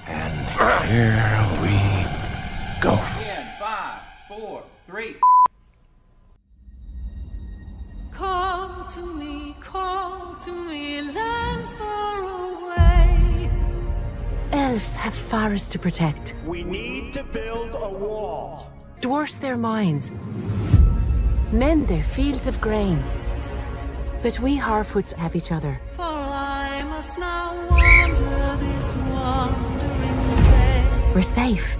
And here we go. In 5, 4, 3. Call to me, lands far away. Elves have forests to protect. We need to build a wall. Dwarfs their mines. Men their fields of grain. But we Harfoots have each other. For I must now wander this wandering day. We're safe.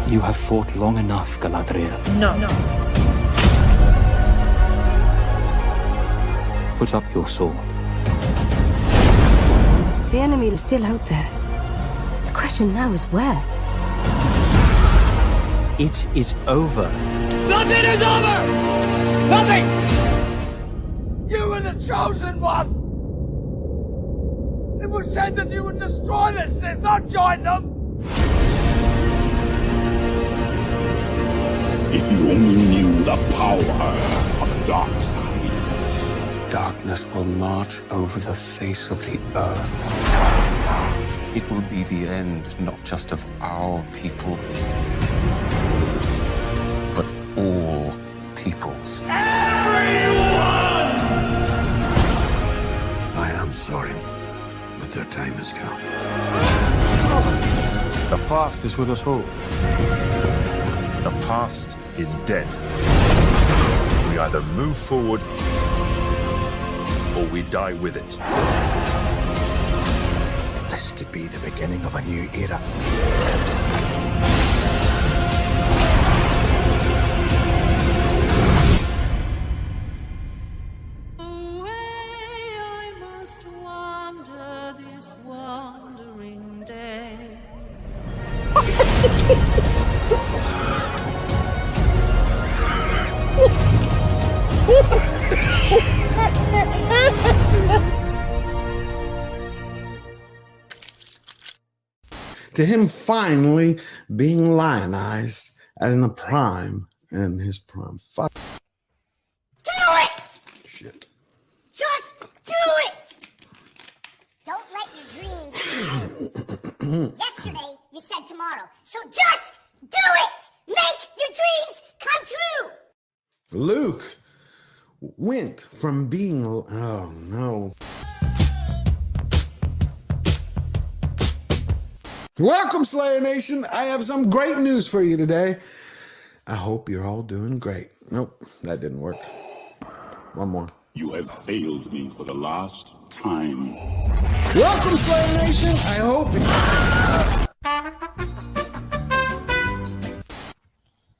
You have fought long enough, Galadriel. No. Put up your sword. The enemy is still out there. The question now is where? It is over. Nothing is over! Nothing! You were the chosen one! It was said that you would destroy the Sith, not join them! If you only knew the power of the dark side. Darkness will march over the face of the earth. It will be the end, not just of our people, but all peoples. Everyone! I am sorry, but their time has come. The past is with us all. The past is dead. We either move forward or we die with it. This could be the beginning of a new era. Away I must wander this wandering day. To him finally being lionized in the prime and his prime. Fuck. Do it! Shit. Just do it! Don't let your dreams end. Yesterday, you said tomorrow. So just do it! Make your dreams come true! Luke went from being... Oh, no. Welcome, Slayer Nation. I have some great news for you today. I hope you're all doing great. Nope, that didn't work. One more. You have failed me for the last time. Welcome, Slayer Nation. I hope...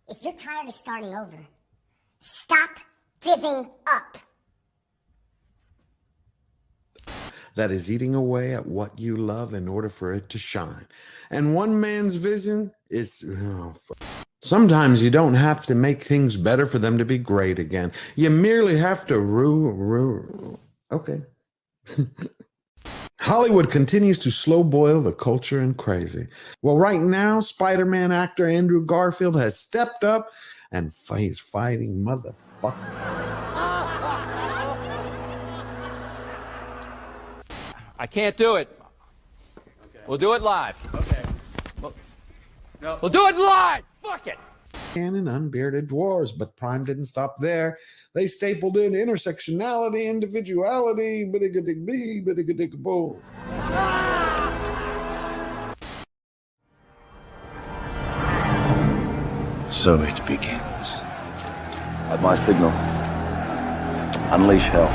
If you're tired of starting over, stop giving up. That is eating away at what you love in order for it to shine. And one man's vision is... Sometimes you don't have to make things better for them to be great again. You merely have to Okay. Hollywood continues to slow boil the culture and crazy. Well, right now, Spider-Man actor Andrew Garfield has stepped up and he's fighting motherfucker. I can't do it. Okay. We'll do it live. Okay. We'll do it live. Fuck it. And unbearded dwarves, but Prime didn't stop there. They stapled in intersectionality, individuality, biddiga-dig-bee, biddiga-dig-boo. So it begins. At my signal, unleash hell.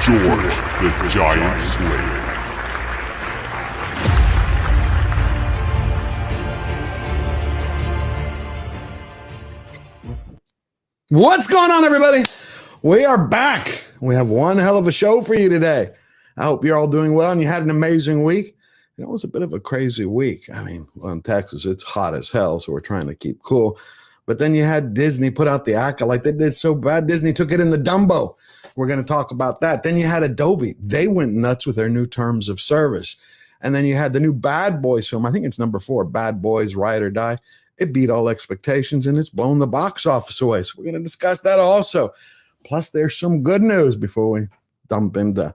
George the Giant Slayer. What's going on, everybody? We are back. We have one hell of a show for you today. I hope you're all doing well and you had an amazing week. It was a bit of a crazy week. I mean, well, in Texas, it's hot as hell, so we're trying to keep cool. But then you had Disney put out the Acolyte. They did so bad, Disney took it in the Dumbo. We're going to talk about that. Then you had Adobe. They went nuts with their new terms of service. And then you had the new Bad Boys film. I think it's number 4, Bad Boys, Ride or Die. It beat all expectations, and it's blown the box office away. So we're going to discuss that also. Plus, there's some good news before we dump into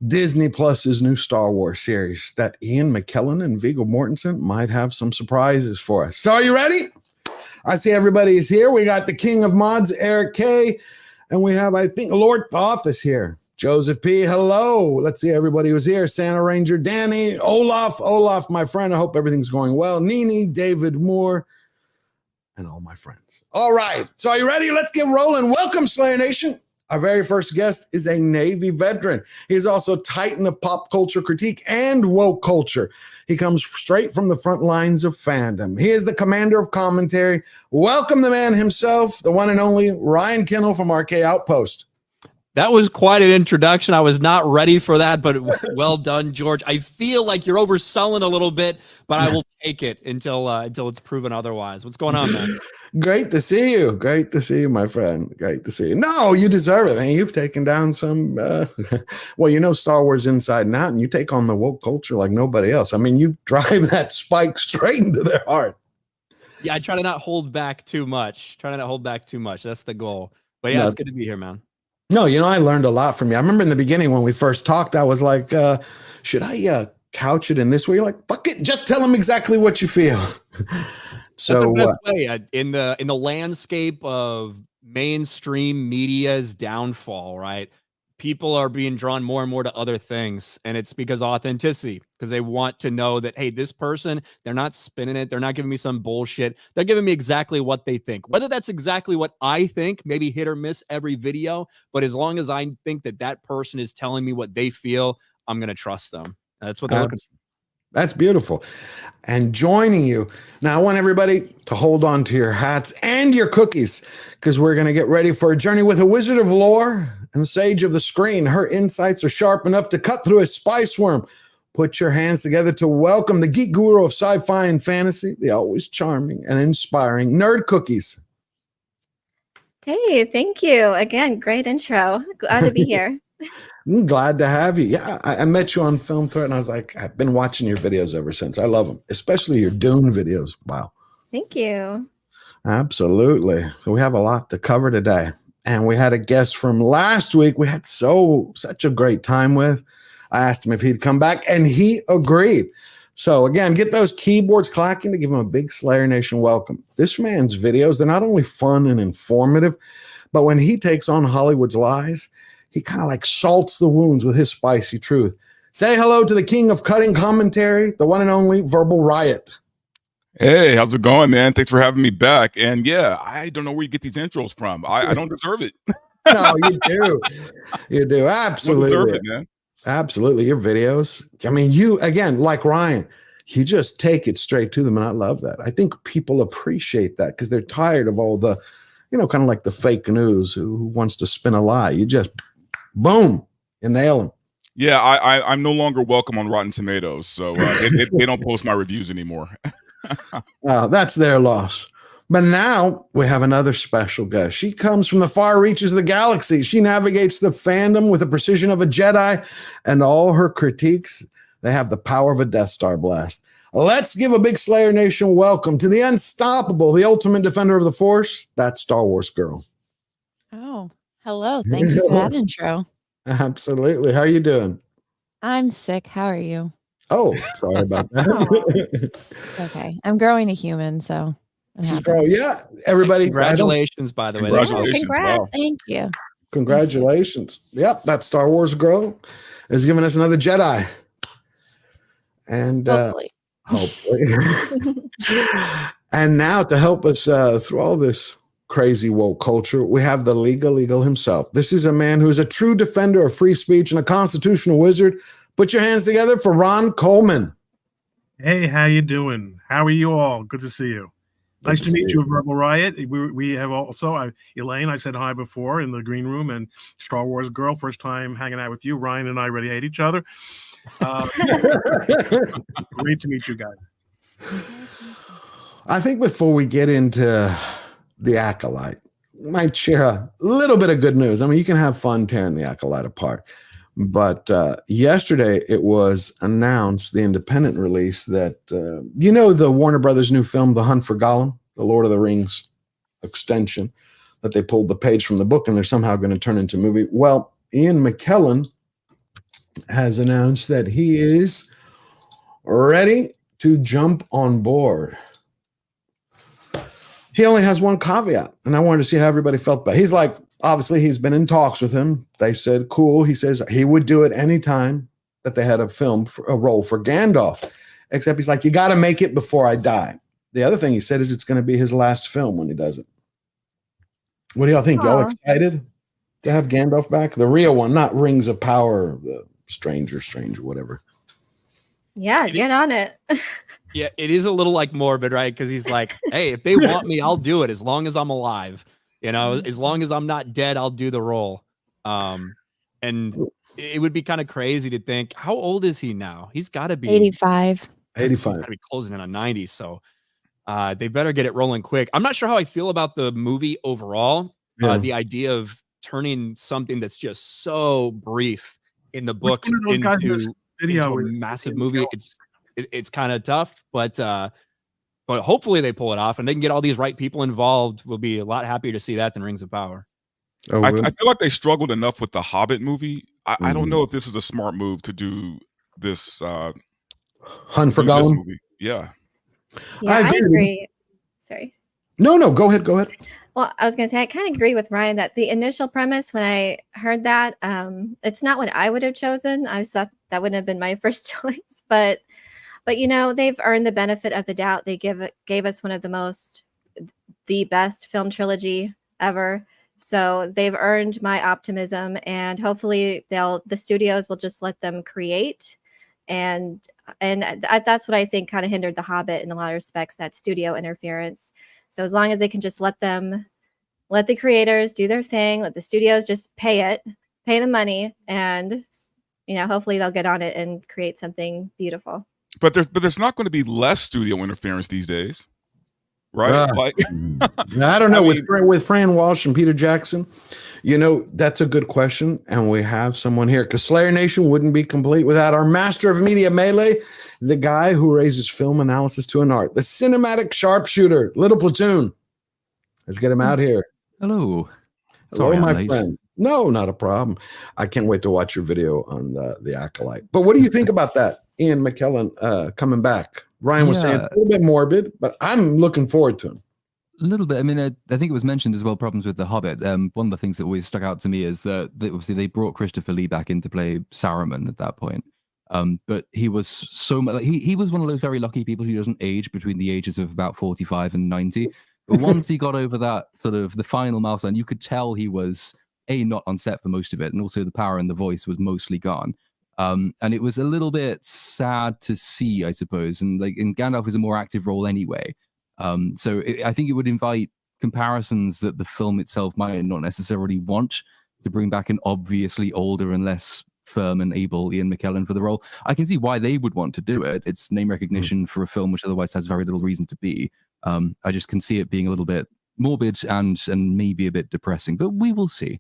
Disney Plus's new Star Wars series that Ian McKellen and Viggo Mortensen might have some surprises for us. So are you ready? I see everybody is here. We got the king of mods, Eric K. And we have, I think, Lord Thoth is here. Joseph P. Hello. Let's see everybody who's here. Santa Ranger Danny. Olaf, my friend. I hope everything's going well. Nini, David Moore, and all my friends. All right. So are you ready? Let's get rolling. Welcome, Slayer Nation. Our very first guest is a Navy veteran. He is also titan of pop culture critique and woke culture. He comes straight from the front lines of fandom. He is the commander of commentary. Welcome the man himself, the one and only Ryan Kinnell from RK Outpost. That was quite an introduction. I was not ready for that, but well done, George. I feel like you're overselling a little bit, but I will take it until it's proven otherwise. What's going on, man? Great to see you. Great to see you, my friend. Great to see you. No, you deserve it, man. You've taken down some, well, you know Star Wars inside and out, and you take on the woke culture like nobody else. I mean, you drive that spike straight into their heart. Yeah, I try to not hold back too much. That's the goal. But yeah, it's good to be here, man. No, you know, I learned a lot from you. I remember in the beginning when we first talked, I was like, should I couch it in this way? You're like, fuck it, just tell them exactly what you feel. So that's the best way in the landscape of mainstream media's downfall, right? People are being drawn more and more to other things, and it's because authenticity, because they want to know that, hey, this person, they're not spinning it. They're not giving me some bullshit. They're giving me exactly what they think. Whether that's exactly what I think, maybe hit or miss every video, but as long as I think that that person is telling me what they feel, I'm going to trust them. That's what they're looking for. That's beautiful. And joining you now, I want everybody to hold on to your hats and your cookies, because we're going to get ready for a journey with a wizard of lore and sage of the screen. Her insights are sharp enough to cut through a spice worm. Put your hands together to welcome the geek guru of sci-fi and fantasy, the always charming and inspiring Nerd Cookies. Hey, thank you. Again, great intro. Glad to be here. I'm glad to have you. Yeah, I met you on Film Threat, and I was like, I've been watching your videos ever since. I love them, especially your Dune videos. Wow. Thank you. Absolutely. So we have a lot to cover today. And we had a guest from last week we had such a great time with. I asked him if he'd come back, and he agreed. So again, get those keyboards clacking to give him a big Slayer Nation welcome. This man's videos, they're not only fun and informative, but when he takes on Hollywood's lies, he kind of like salts the wounds with his spicy truth. Say hello to the king of cutting commentary, the one and only Verbal Riot. Hey, how's it going, man? Thanks for having me back. And yeah, I don't know where you get these intros from. I don't deserve it. No, you do. You do. Absolutely. You deserve it, man. Absolutely. Your videos. I mean, you, again, like Ryan, you just take it straight to them. And I love that. I think people appreciate that because they're tired of all the, kind of like the fake news who wants to spin a lie. You just, boom, you nail them. Yeah, I'm no longer welcome on Rotten Tomatoes. So they don't post my reviews anymore. That's their loss. But now we have another special guest. She comes from the far reaches of the galaxy. She navigates the fandom with the precision of a Jedi, and all her critiques, they have the power of a Death Star blast. Let's give a big Slayer Nation welcome to the unstoppable, the ultimate defender of the Force, that Star Wars girl. Oh, hello. Thank you for that intro. Absolutely. How are you doing? I'm sick. How are you? Oh, sorry about that. Okay. I'm growing a human, so yeah, everybody. Congratulations, by the way. Congratulations. Congrats. Wow. Thank you. Congratulations. Yep, that Star Wars girl is giving us another Jedi. And hopefully. And now to help us through all this crazy woke culture, we have the legal eagle himself. This is a man who's a true defender of free speech and a constitutional wizard. Put your hands together for Ron Coleman. Hey, how you doing? How are you all? Good to see you. Nice to meet you, Verbal Riot. We have also Elaine. I said hi before in the green room, and Star Wars Girl. First time hanging out with you. Ryan and I already hate each other. Great to meet you guys. I think before we get into the Acolyte, I might share a little bit of good news. I mean, you can have fun tearing the Acolyte apart. But yesterday it was announced, the independent release, that, the Warner Brothers new film, The Hunt for Gollum, the Lord of the Rings extension, that they pulled the page from the book and they're somehow going to turn into a movie. Well, Ian McKellen has announced that he is ready to jump on board. He only has one caveat, and I wanted to see how everybody felt about it. He's like, obviously, he's been in talks with him. They said, cool. He says he would do it anytime that they had a role for Gandalf, except he's like, you got to make it before I die. The other thing he said is it's going to be his last film when he does it. What do y'all think? Y'all excited to have Gandalf back? The real one, not Rings of Power, the Stranger, whatever. Yeah, get on it. Yeah, it is a little like morbid, right? Because he's like, hey, if they want me, I'll do it as long as I'm alive. As long as I'm not dead, I'll do the role. And it would be kind of crazy to think, how old is he now? He's got to be 85. 85. He's got to be closing in on 90. So they better get it rolling quick. I'm not sure how I feel about the movie overall. Yeah. The idea of turning something that's just so brief in the books into a massive movie. It's kind of tough, but hopefully they pull it off and they can get all these right people involved. We'll be a lot happier to see that than Rings of Power. Oh, really? I feel like they struggled enough with the Hobbit movie. I don't know if this is a smart move to do this Hunt for Gollum. Yeah. I agree. Sorry. No, go ahead. Well, I was going to say, I kind of agree with Ryan that the initial premise, when I heard that, it's not what I would have chosen. I thought that wouldn't have been my first choice, but they've earned the benefit of the doubt. They gave us one of the best film trilogy ever. So they've earned my optimism, and hopefully the studios will just let them create. And that's what I think kind of hindered The Hobbit in a lot of respects, that studio interference. So as long as they can just let the creators do their thing, let the studios just pay the money, and hopefully they'll get on it and create something beautiful. But there's not going to be less studio interference these days, right? I don't know. With Fran Walsh and Peter Jackson, that's a good question, and we have someone here, because Slayer Nation wouldn't be complete without our master of media melee, the guy who raises film analysis to an art, the cinematic sharpshooter, Little Platoon. Let's get him out here. Hello. Hello, my friend. No, not a problem. I can't wait to watch your video on the Acolyte. But what do you think about that, Ian McKellen coming back? Ryan was saying it's a little bit morbid, but I'm looking forward to him. A little bit. I mean, I think it was mentioned as well, problems with The Hobbit. One of the things that always stuck out to me is that obviously they brought Christopher Lee back in to play Saruman at that point. But he was so much, he was one of those very lucky people who doesn't age between the ages of about 45 and 90. But once he got over that sort of the final milestone, you could tell he was not on set for most of it, and also the power in the voice was mostly gone. And it was a little bit sad to see, I suppose. And Gandalf is a more active role anyway. So I think it would invite comparisons that the film itself might not necessarily want, to bring back an obviously older and less firm and able Ian McKellen for the role. I can see why they would want to do it. It's name recognition for a film which otherwise has very little reason to be. I just can see it being a little bit morbid and maybe a bit depressing, but we will see.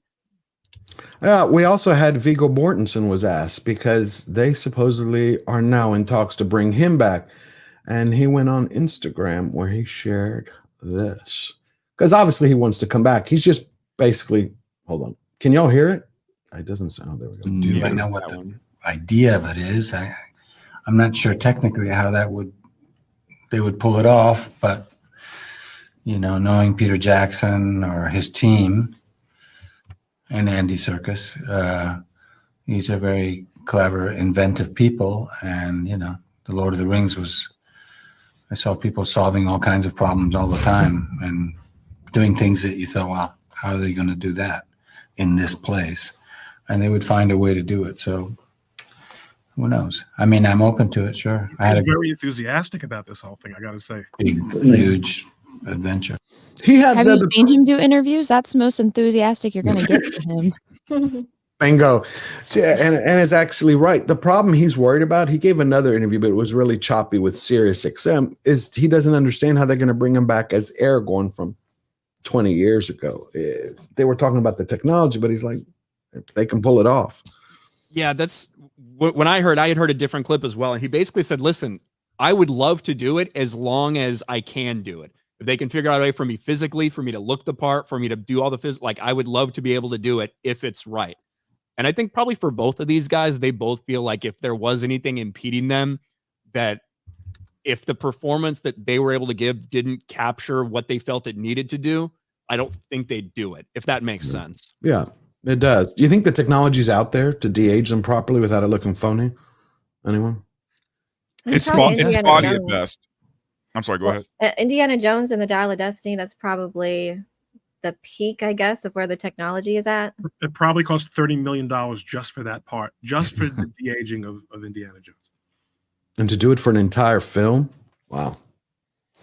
We also had Viggo Mortensen was asked, because they supposedly are now in talks to bring him back. And he went on Instagram where he shared this, because obviously he wants to come back. He's just basically, hold on. Can y'all hear it? It doesn't sound. There we go. Do I know what the idea of it is? I'm not sure technically how they would pull it off, but knowing Peter Jackson or his team and Andy Serkis, these are very clever, inventive people, and The Lord of the Rings I saw people solving all kinds of problems all the time, and doing things that you thought, well, how are they going to do that in this place? And they would find a way to do it. So who knows? I mean, I'm open to it. Sure. I had He's a very enthusiastic about this whole thing, I got to say. big, huge adventure. He had Have you seen him do interviews? That's the most enthusiastic you're going to get from him. Bingo. See, and it's actually right. The problem he's worried about, he gave another interview, but it was really choppy with Sirius XM, is he doesn't understand how they're going to bring him back as Aragorn from 20 years ago. They were talking about the technology, but he's like, they can pull it off. Yeah, that's when I had heard a different clip as well. And he basically said, listen, I would love to do it as long as I can do it. If they can figure out a way for me physically, for me to look the part, for me to do all the physical, like I would love to be able to do it if it's right. And I think probably for both of these guys, they both feel like if there was anything impeding them, that if the performance that they were able to give didn't capture what they felt it needed to do, I don't think they'd do it, if that makes sense. Yeah, it does. Do you think the technology's out there to de-age them properly without it looking phony? Anyone? It's Probably spotty Indiana at Jones. best. I'm sorry, go ahead. Indiana Jones and the Dial of Destiny, that's probably the peak, I guess, of where the technology is at. It probably cost $30 million just for that part, just for the de-aging of Indiana Jones. And to do it for an entire film? Wow.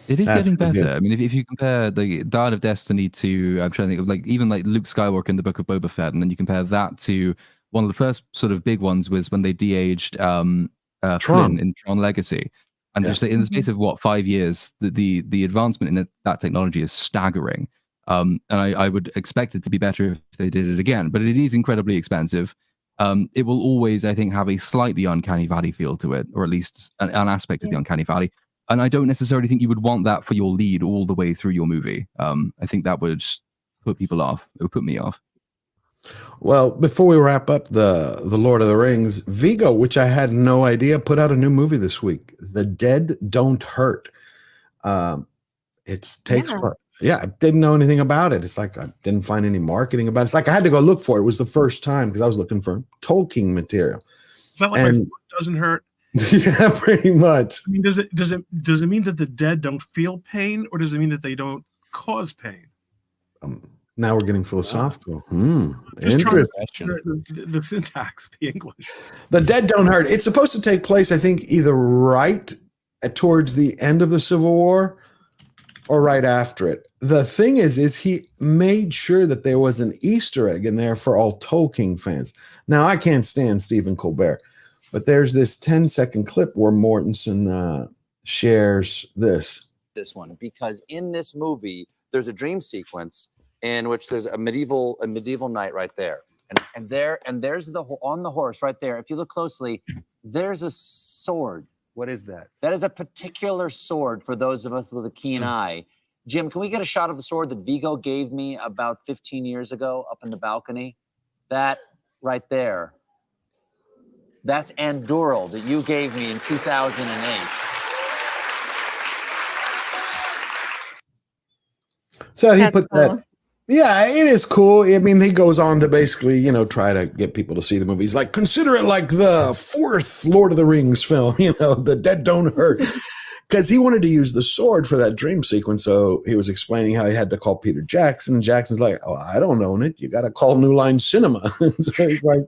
It is That's getting good. better. I mean, if you compare the Dial of Destiny to, I'm trying to think of like even like Luke Skywalker in the Book of Boba Fett, and then you compare that to one of the first sort of big ones was when they de-aged Flynn in Tron Legacy. And just in the space of what, 5 years, the advancement in that technology is staggering. And I would expect it to be better if they did it again, but it is incredibly expensive. It will always, I think, have a slightly uncanny valley feel to it, or at least an aspect of the uncanny valley. And I don't necessarily think you would want that for your lead all the way through your movie. I think that would put people off. It would put me off. Well, before we wrap up the Lord of the Rings, Vigo, which I had no idea, put out a new movie this week. The Dead Don't Hurt. I didn't know anything about it. It's like I didn't find any marketing about it. It's like I had to go look for it. It was the first time because I was looking for Tolkien material. Is that like my foot doesn't hurt? Yeah, pretty much. I mean, does it mean that the dead don't feel pain, or does it mean that they don't cause pain? Now we're getting philosophical. Just trying Interesting. to the syntax, the English. The Dead Don't Hurt. It's supposed to take place, I think, either right towards the end of the Civil War or right after it. The thing is he made sure that there was an Easter egg in there for all Tolkien fans. Now, I can't stand Stephen Colbert, but there's this 10-second clip where Mortensen shares this. This one, because in this movie, there's a dream sequence in which there's a medieval knight right there. And there's on the horse right there. If you look closely, there's a sword. What is that? That is a particular sword for those of us with a keen eye. Jim, can we get a shot of the sword that Vigo gave me about 15 years ago up in the balcony? That right there. That's Anduril that you gave me in 2008. So he put that. Yeah, it is cool. I mean, he goes on to basically, try to get people to see the movie. He's like, consider it like the fourth Lord of the Rings film, The Dead Don't Hurt. Because he wanted to use the sword for that dream sequence. So he was explaining how he had to call Peter Jackson. And Jackson's like, oh, I don't own it. You got to call New Line Cinema. So he's like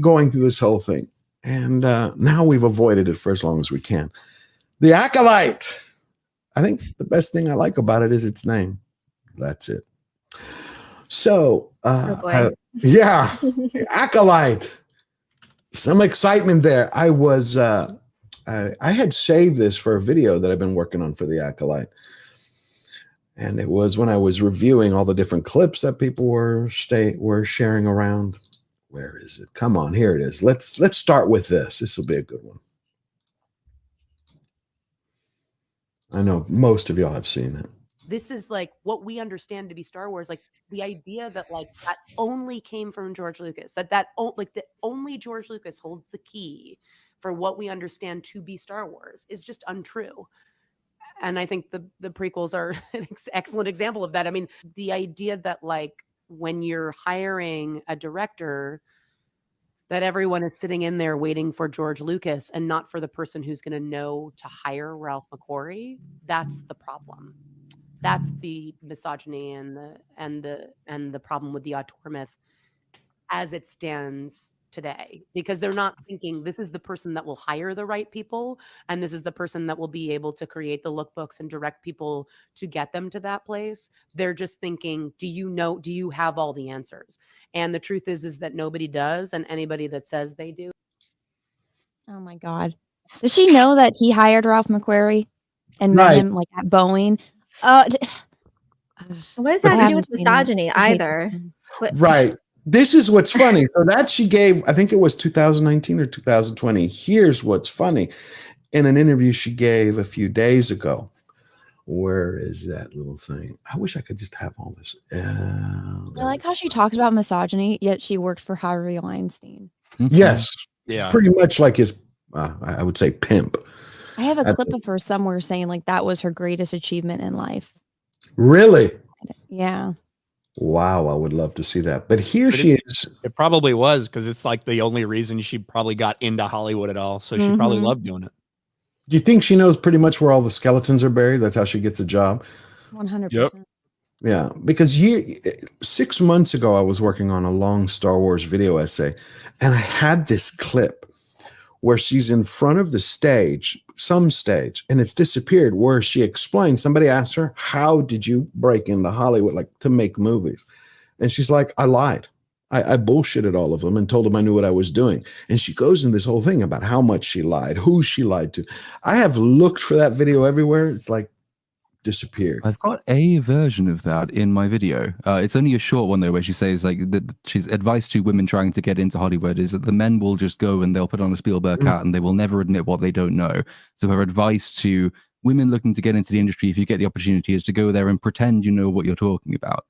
going through this whole thing. And now we've avoided it for as long as we can. The Acolyte. I think the best thing I like about it is its name. That's it. So, Acolyte. Some excitement there. I was, I had saved this for a video that I've been working on for the Acolyte. And it was when I was reviewing all the different clips that people were sharing around. Where is it? Come on, here it is. Let's start with this. This will be a good one. I know most of y'all have seen it. This is like what we understand to be Star Wars, like the idea that like that only came from George Lucas, that only George Lucas holds the key for what we understand to be Star Wars is just untrue. And I think the prequels are an excellent example of that. I mean, the idea that like when you're hiring a director, that everyone is sitting in there waiting for George Lucas and not for the person who's going to know to hire Ralph McQuarrie, that's the problem. That's the misogyny and the problem with the auteur myth as it stands today, because they're not thinking this is the person that will hire the right people, and this is the person that will be able to create the lookbooks and direct people to get them to that place. They're just thinking, do you have all the answers? And the truth is that nobody does, and anybody that says they do. Oh my God. Does she know that he hired Ralph McQuarrie and met Right. him like at Boeing? What does But that this- have to do with misogyny either? What- Right. This is what's funny. So that she gave, I think it was 2019 or 2020. Here's what's funny. In an interview she gave a few days ago. Where is that little thing? I wish I could just have all this. I like how she talks about misogyny, yet she worked for Harvey Weinstein. Yes. Yeah. Pretty much like his, I would say, pimp. I have a That's clip of her somewhere saying like that was her greatest achievement in life. Really? Yeah. Wow. I would love to see that. But here But she is. It probably was because it's like the only reason she probably got into Hollywood at all. So she probably Mhm. loved doing it. Do you think she knows pretty much where all the skeletons are buried? That's how she gets a job. 100%. Yeah, because 6 months ago, I was working on a long Star Wars video essay, and I had this clip where she's in front of the stage, some stage, and it's disappeared, where she explained, somebody asked her, how did you break into Hollywood, like to make movies? And she's like, I lied. I bullshitted all of them and told them I knew what I was doing. And she goes in this whole thing about how much she lied, who she lied to. I have looked for that video everywhere. It's like disappeared. I've got a version of that in my video. It's only a short one though, where she says like that she's advice to women trying to get into Hollywood is that the men will just go and they'll put on a Spielberg hat and they will never admit what they don't know. So her advice to women looking to get into the industry, if you get the opportunity, is to go there and pretend you know what you're talking about.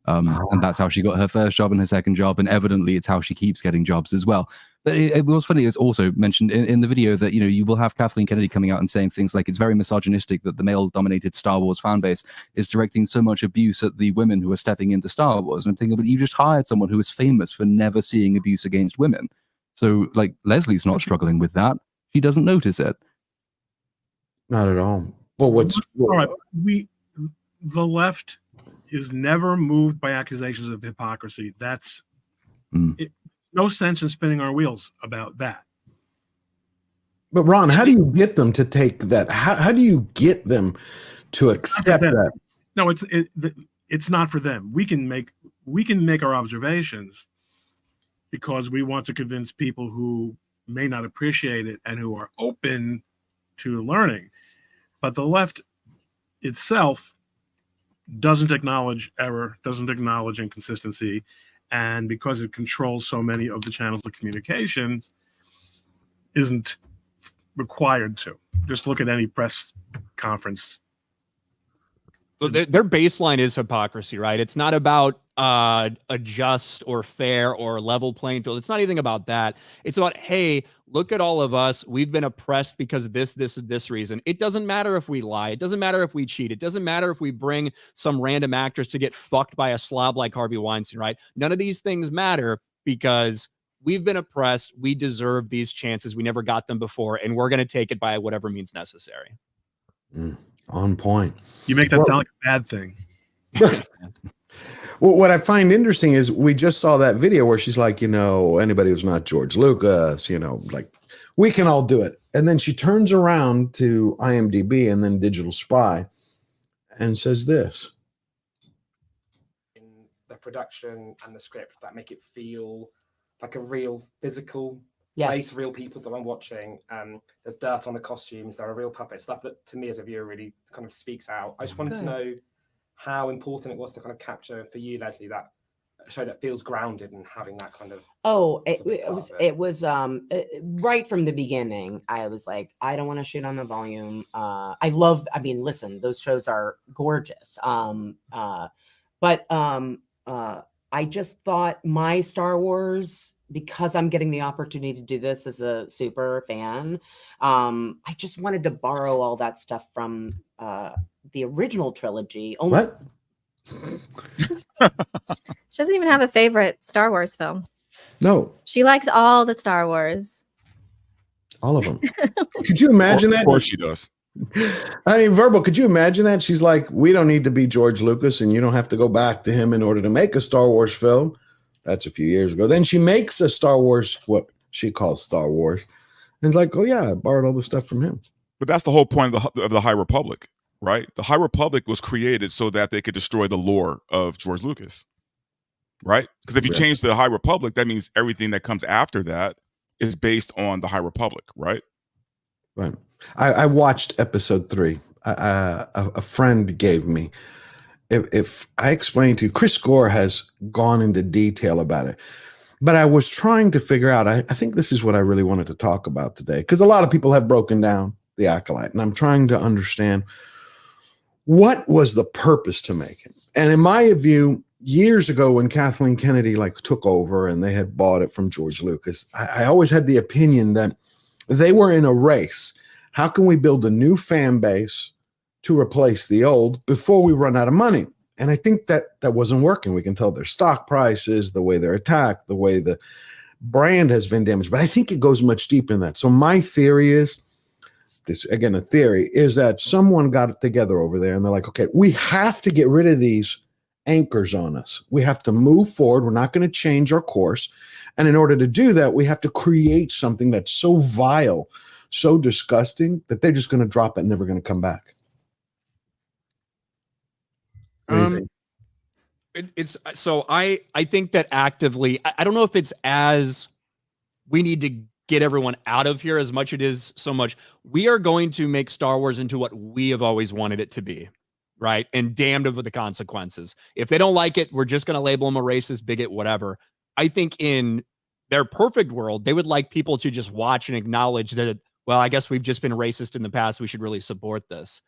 And that's how she got her first job and her second job, and evidently it's how she keeps getting jobs as well. But it was funny, it's also mentioned in the video that, you know, you will have Kathleen Kennedy coming out and saying things like it's very misogynistic that the male-dominated Star Wars fan base is directing so much abuse at the women who are stepping into Star Wars. And I'm thinking, but you just hired someone who is famous for never seeing abuse against women. So, like, Leslie's not struggling with that. She doesn't notice it. Not at all. But what's all right? The left is never moved by accusations of hypocrisy. That's it, no sense in spinning our wheels about that. But Ron, how do you get them to take that? How do you get them to accept that? No, it's not for them. We can make our observations because we want to convince people who may not appreciate it and who are open to learning. But the left itself doesn't acknowledge error, doesn't acknowledge inconsistency, and because it controls so many of the channels of communications, isn't required to. Just look at any press conference. But their baseline is hypocrisy, right? It's not about a just or fair or level playing field. It's not anything about that. It's about, hey, look at all of us. We've been oppressed because of this reason. It doesn't matter if we lie. It doesn't matter if we cheat. It doesn't matter if we bring some random actress to get fucked by a slob like Harvey Weinstein, right? None of these things matter because we've been oppressed. We deserve these chances. We never got them before, and we're going to take it by whatever means necessary. On point. You make that sound like a bad thing. Well, what I find interesting is we just saw that video where she's like, you know, anybody who's not George Lucas, you know, like we can all do it. And then she turns around to IMDb and then Digital Spy and says this. The production and the script that make it feel like a real physical Yes. place, real people that I'm watching. There's dirt on the costumes. There are real puppets, stuff that to me as a viewer really kind of speaks out. I just wanted to Good. know how important it was to kind of capture for you, Leslie, that show that feels grounded and having that kind of. Oh, That's a big part of it was right from the beginning. I was like, I don't want to shoot on the volume. I mean, listen, those shows are gorgeous. But I just thought my Star Wars, because I'm getting the opportunity to do this as a super fan, I just wanted to borrow all that stuff from the original trilogy. What? She doesn't even have a favorite Star Wars film. No, She likes all the Star Wars. all of them. Could you imagine that? Of course she does. I mean, Verbal, could you imagine that? She's like, we don't need to be George Lucas, and you don't have to go back to him in order to make a Star Wars film. That's a few years ago. Then she makes a Star Wars, what she calls Star Wars. And it's like, oh yeah, I borrowed all the stuff from him. But that's the whole point of the High Republic, right? The High Republic was created so that they could destroy the lore of George Lucas, right? Because if you change the High Republic, that means everything that comes after that is based on the High Republic, right? Right. I watched episode 3. A friend gave me. If I explain to you, Chris Gore has gone into detail about it. But I was trying to figure out, I think this is what I really wanted to talk about today, because a lot of people have broken down the Acolyte, and I'm trying to understand what was the purpose to make it. And in my view, years ago when Kathleen Kennedy took over and they had bought it from George Lucas, I always had the opinion that they were in a race. How can we build a new fan base to replace the old before we run out of money? And I think that wasn't working. We can tell their stock prices, the way they're attacked, the way the brand has been damaged. But I think it goes much deeper than that. So my theory is, this again, a theory, is that someone got it together over there and they're like, okay, we have to get rid of these anchors on us. We have to move forward. We're not going to change our course. And in order to do that, we have to create something that's so vile, so disgusting, that they're just going to drop it and never going to come back. It's so I think that actively, I don't know if it's as we need to get everyone out of here as much it is so much we are going to make Star Wars into what we have always wanted it to be, right? And damned with the consequences. If they don't like it, we're just going to label them a racist, bigot, whatever. I think in their perfect world, they would like people to just watch and acknowledge that, well, I guess we've just been racist in the past. We should really support this.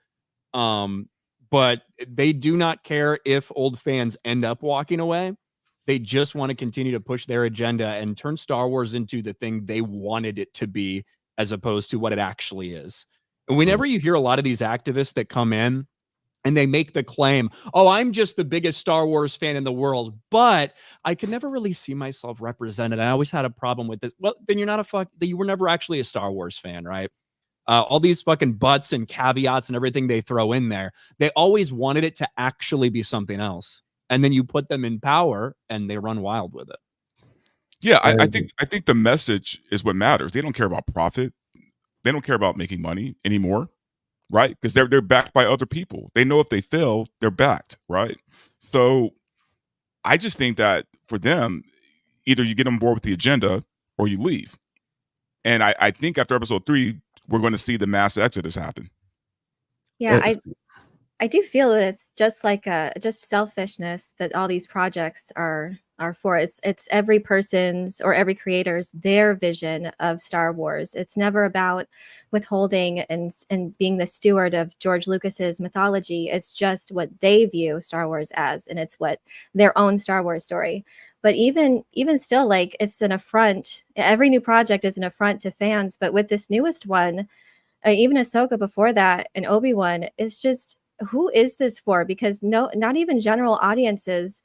But they do not care if old fans end up walking away. They just want to continue to push their agenda and turn Star Wars into the thing they wanted it to be, as opposed to what it actually is. And whenever you hear a lot of these activists that come in and they make the claim, oh, I'm just the biggest Star Wars fan in the world, but I could never really see myself represented. I always had a problem with it. Well, then you're not you were never actually a Star Wars fan, right? All these fucking buts and caveats and everything they throw in there, they always wanted it to actually be something else. And then you put them in power and they run wild with it. Yeah, I think the message is what matters. They don't care about profit. They don't care about making money anymore, right? Because they're backed by other people. They know if they fail, they're backed, right? So I just think that for them, either you get on board with the agenda or you leave. And I think after episode 3, we're going to see the mass exodus happen. Yeah, I do feel that it's just like just selfishness that all these projects are for. It's every person's or every creator's their vision of Star Wars. It's never about withholding and being the steward of George Lucas's mythology. It's just what they view Star Wars as, and it's what their own Star Wars story. But even still, like, it's an affront. Every new project is an affront to fans. But with this newest one, even Ahsoka before that and Obi-Wan, it's just, who is this for? Because not even general audiences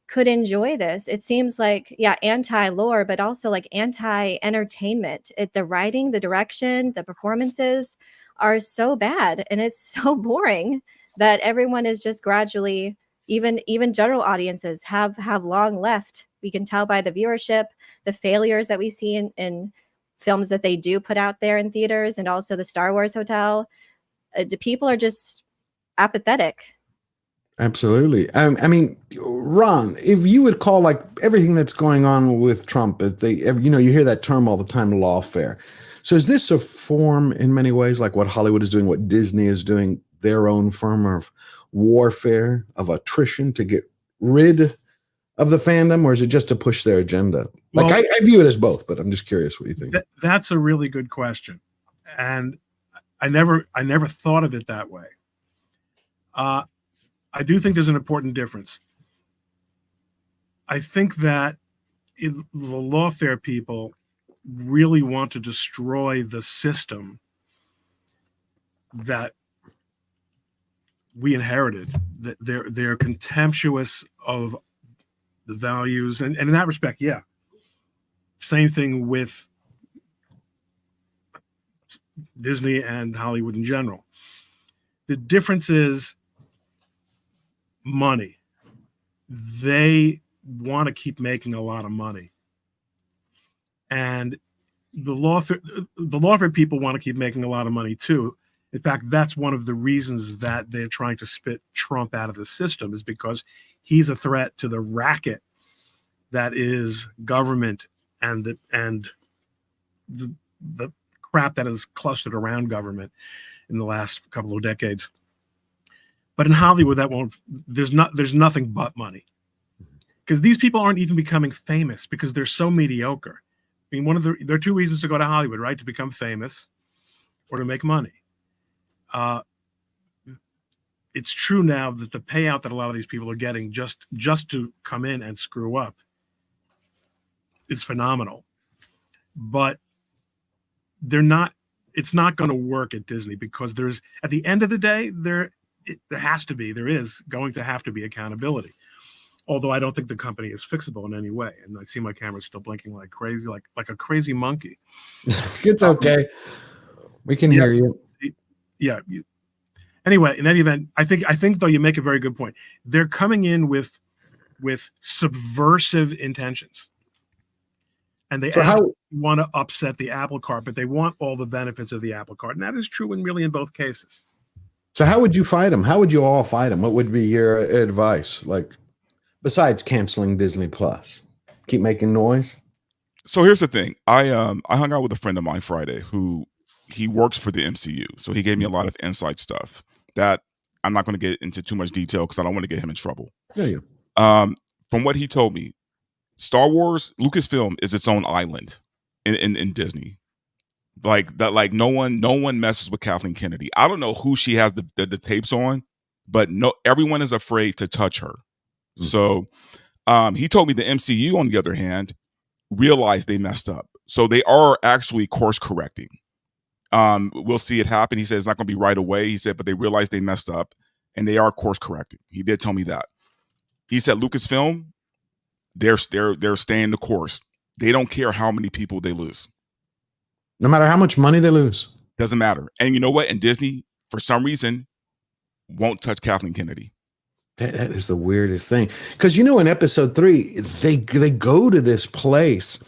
could enjoy this. It seems like, yeah, anti-lore, but also like anti-entertainment. The writing, the direction, the performances are so bad, and it's so boring that everyone is just gradually, even general audiences have long left. We can tell by the viewership, the failures that we see in films that they do put out there in theaters, and also the Star Wars Hotel. The people are just apathetic. Absolutely. I mean, Ron, if you would call like everything that's going on with Trump, you hear that term all the time, lawfare. So is this a form in many ways like what Hollywood is doing, what Disney is doing, their own form of warfare, of attrition to get rid of the fandom, or is it just to push their agenda? Like, well, I view it as both, but I'm just curious what you think. That's a really good question. And I never thought of it that way. I do think there's an important difference. I think that the lawfare people really want to destroy the system that we inherited. That they're contemptuous of the values, and in that respect, yeah. Same thing with Disney and Hollywood in general. The difference is money. They want to keep making a lot of money. And the law firm people want to keep making a lot of money too. In fact, that's one of the reasons that they're trying to spit Trump out of the system, is because he's a threat to the racket that is government and the crap that is clustered around government in the last couple of decades. But in Hollywood, there's nothing but money, because these people aren't even becoming famous because they're so mediocre. I mean, there are two reasons to go to Hollywood, right? To become famous or to make money. It's true now that the payout that a lot of these people are getting just to come in and screw up is phenomenal. But it's not going to work at Disney, because at the end of the day, there is going to have to be accountability. Although I don't think the company is fixable in any way. And I see my camera's still blinking like crazy, like a crazy monkey. It's okay. We can hear you. Yeah. Anyway, in any event, I think though you make a very good point. They're coming in with subversive intentions. And they want to upset the apple cart, but they want all the benefits of the apple cart. And that is true in both cases. So how would you fight them? How would you all fight them? What would be your advice? Like, besides canceling Disney Plus, keep making noise? So here's the thing. I hung out with a friend of mine Friday who he works for the MCU. So he gave me a lot of inside stuff that I'm not going to get into too much detail because I don't want to get him in trouble. Yeah. From what he told me, Star Wars, Lucasfilm is its own island in Disney. Like that, like no one messes with Kathleen Kennedy. I don't know who she has the tapes on, but everyone is afraid to touch her. So he told me the MCU, on the other hand, realized they messed up. So they are actually course correcting. We'll see it happen. He said it's not going to be right away. He said, but they realized they messed up and they are course correcting. He did tell me that. He said Lucasfilm, they're staying the course. They don't care how many people they lose. No matter how much money they lose. Doesn't matter. And you know what? And Disney, for some reason, won't touch Kathleen Kennedy. That is the weirdest thing. Because, in episode 3, they go to this place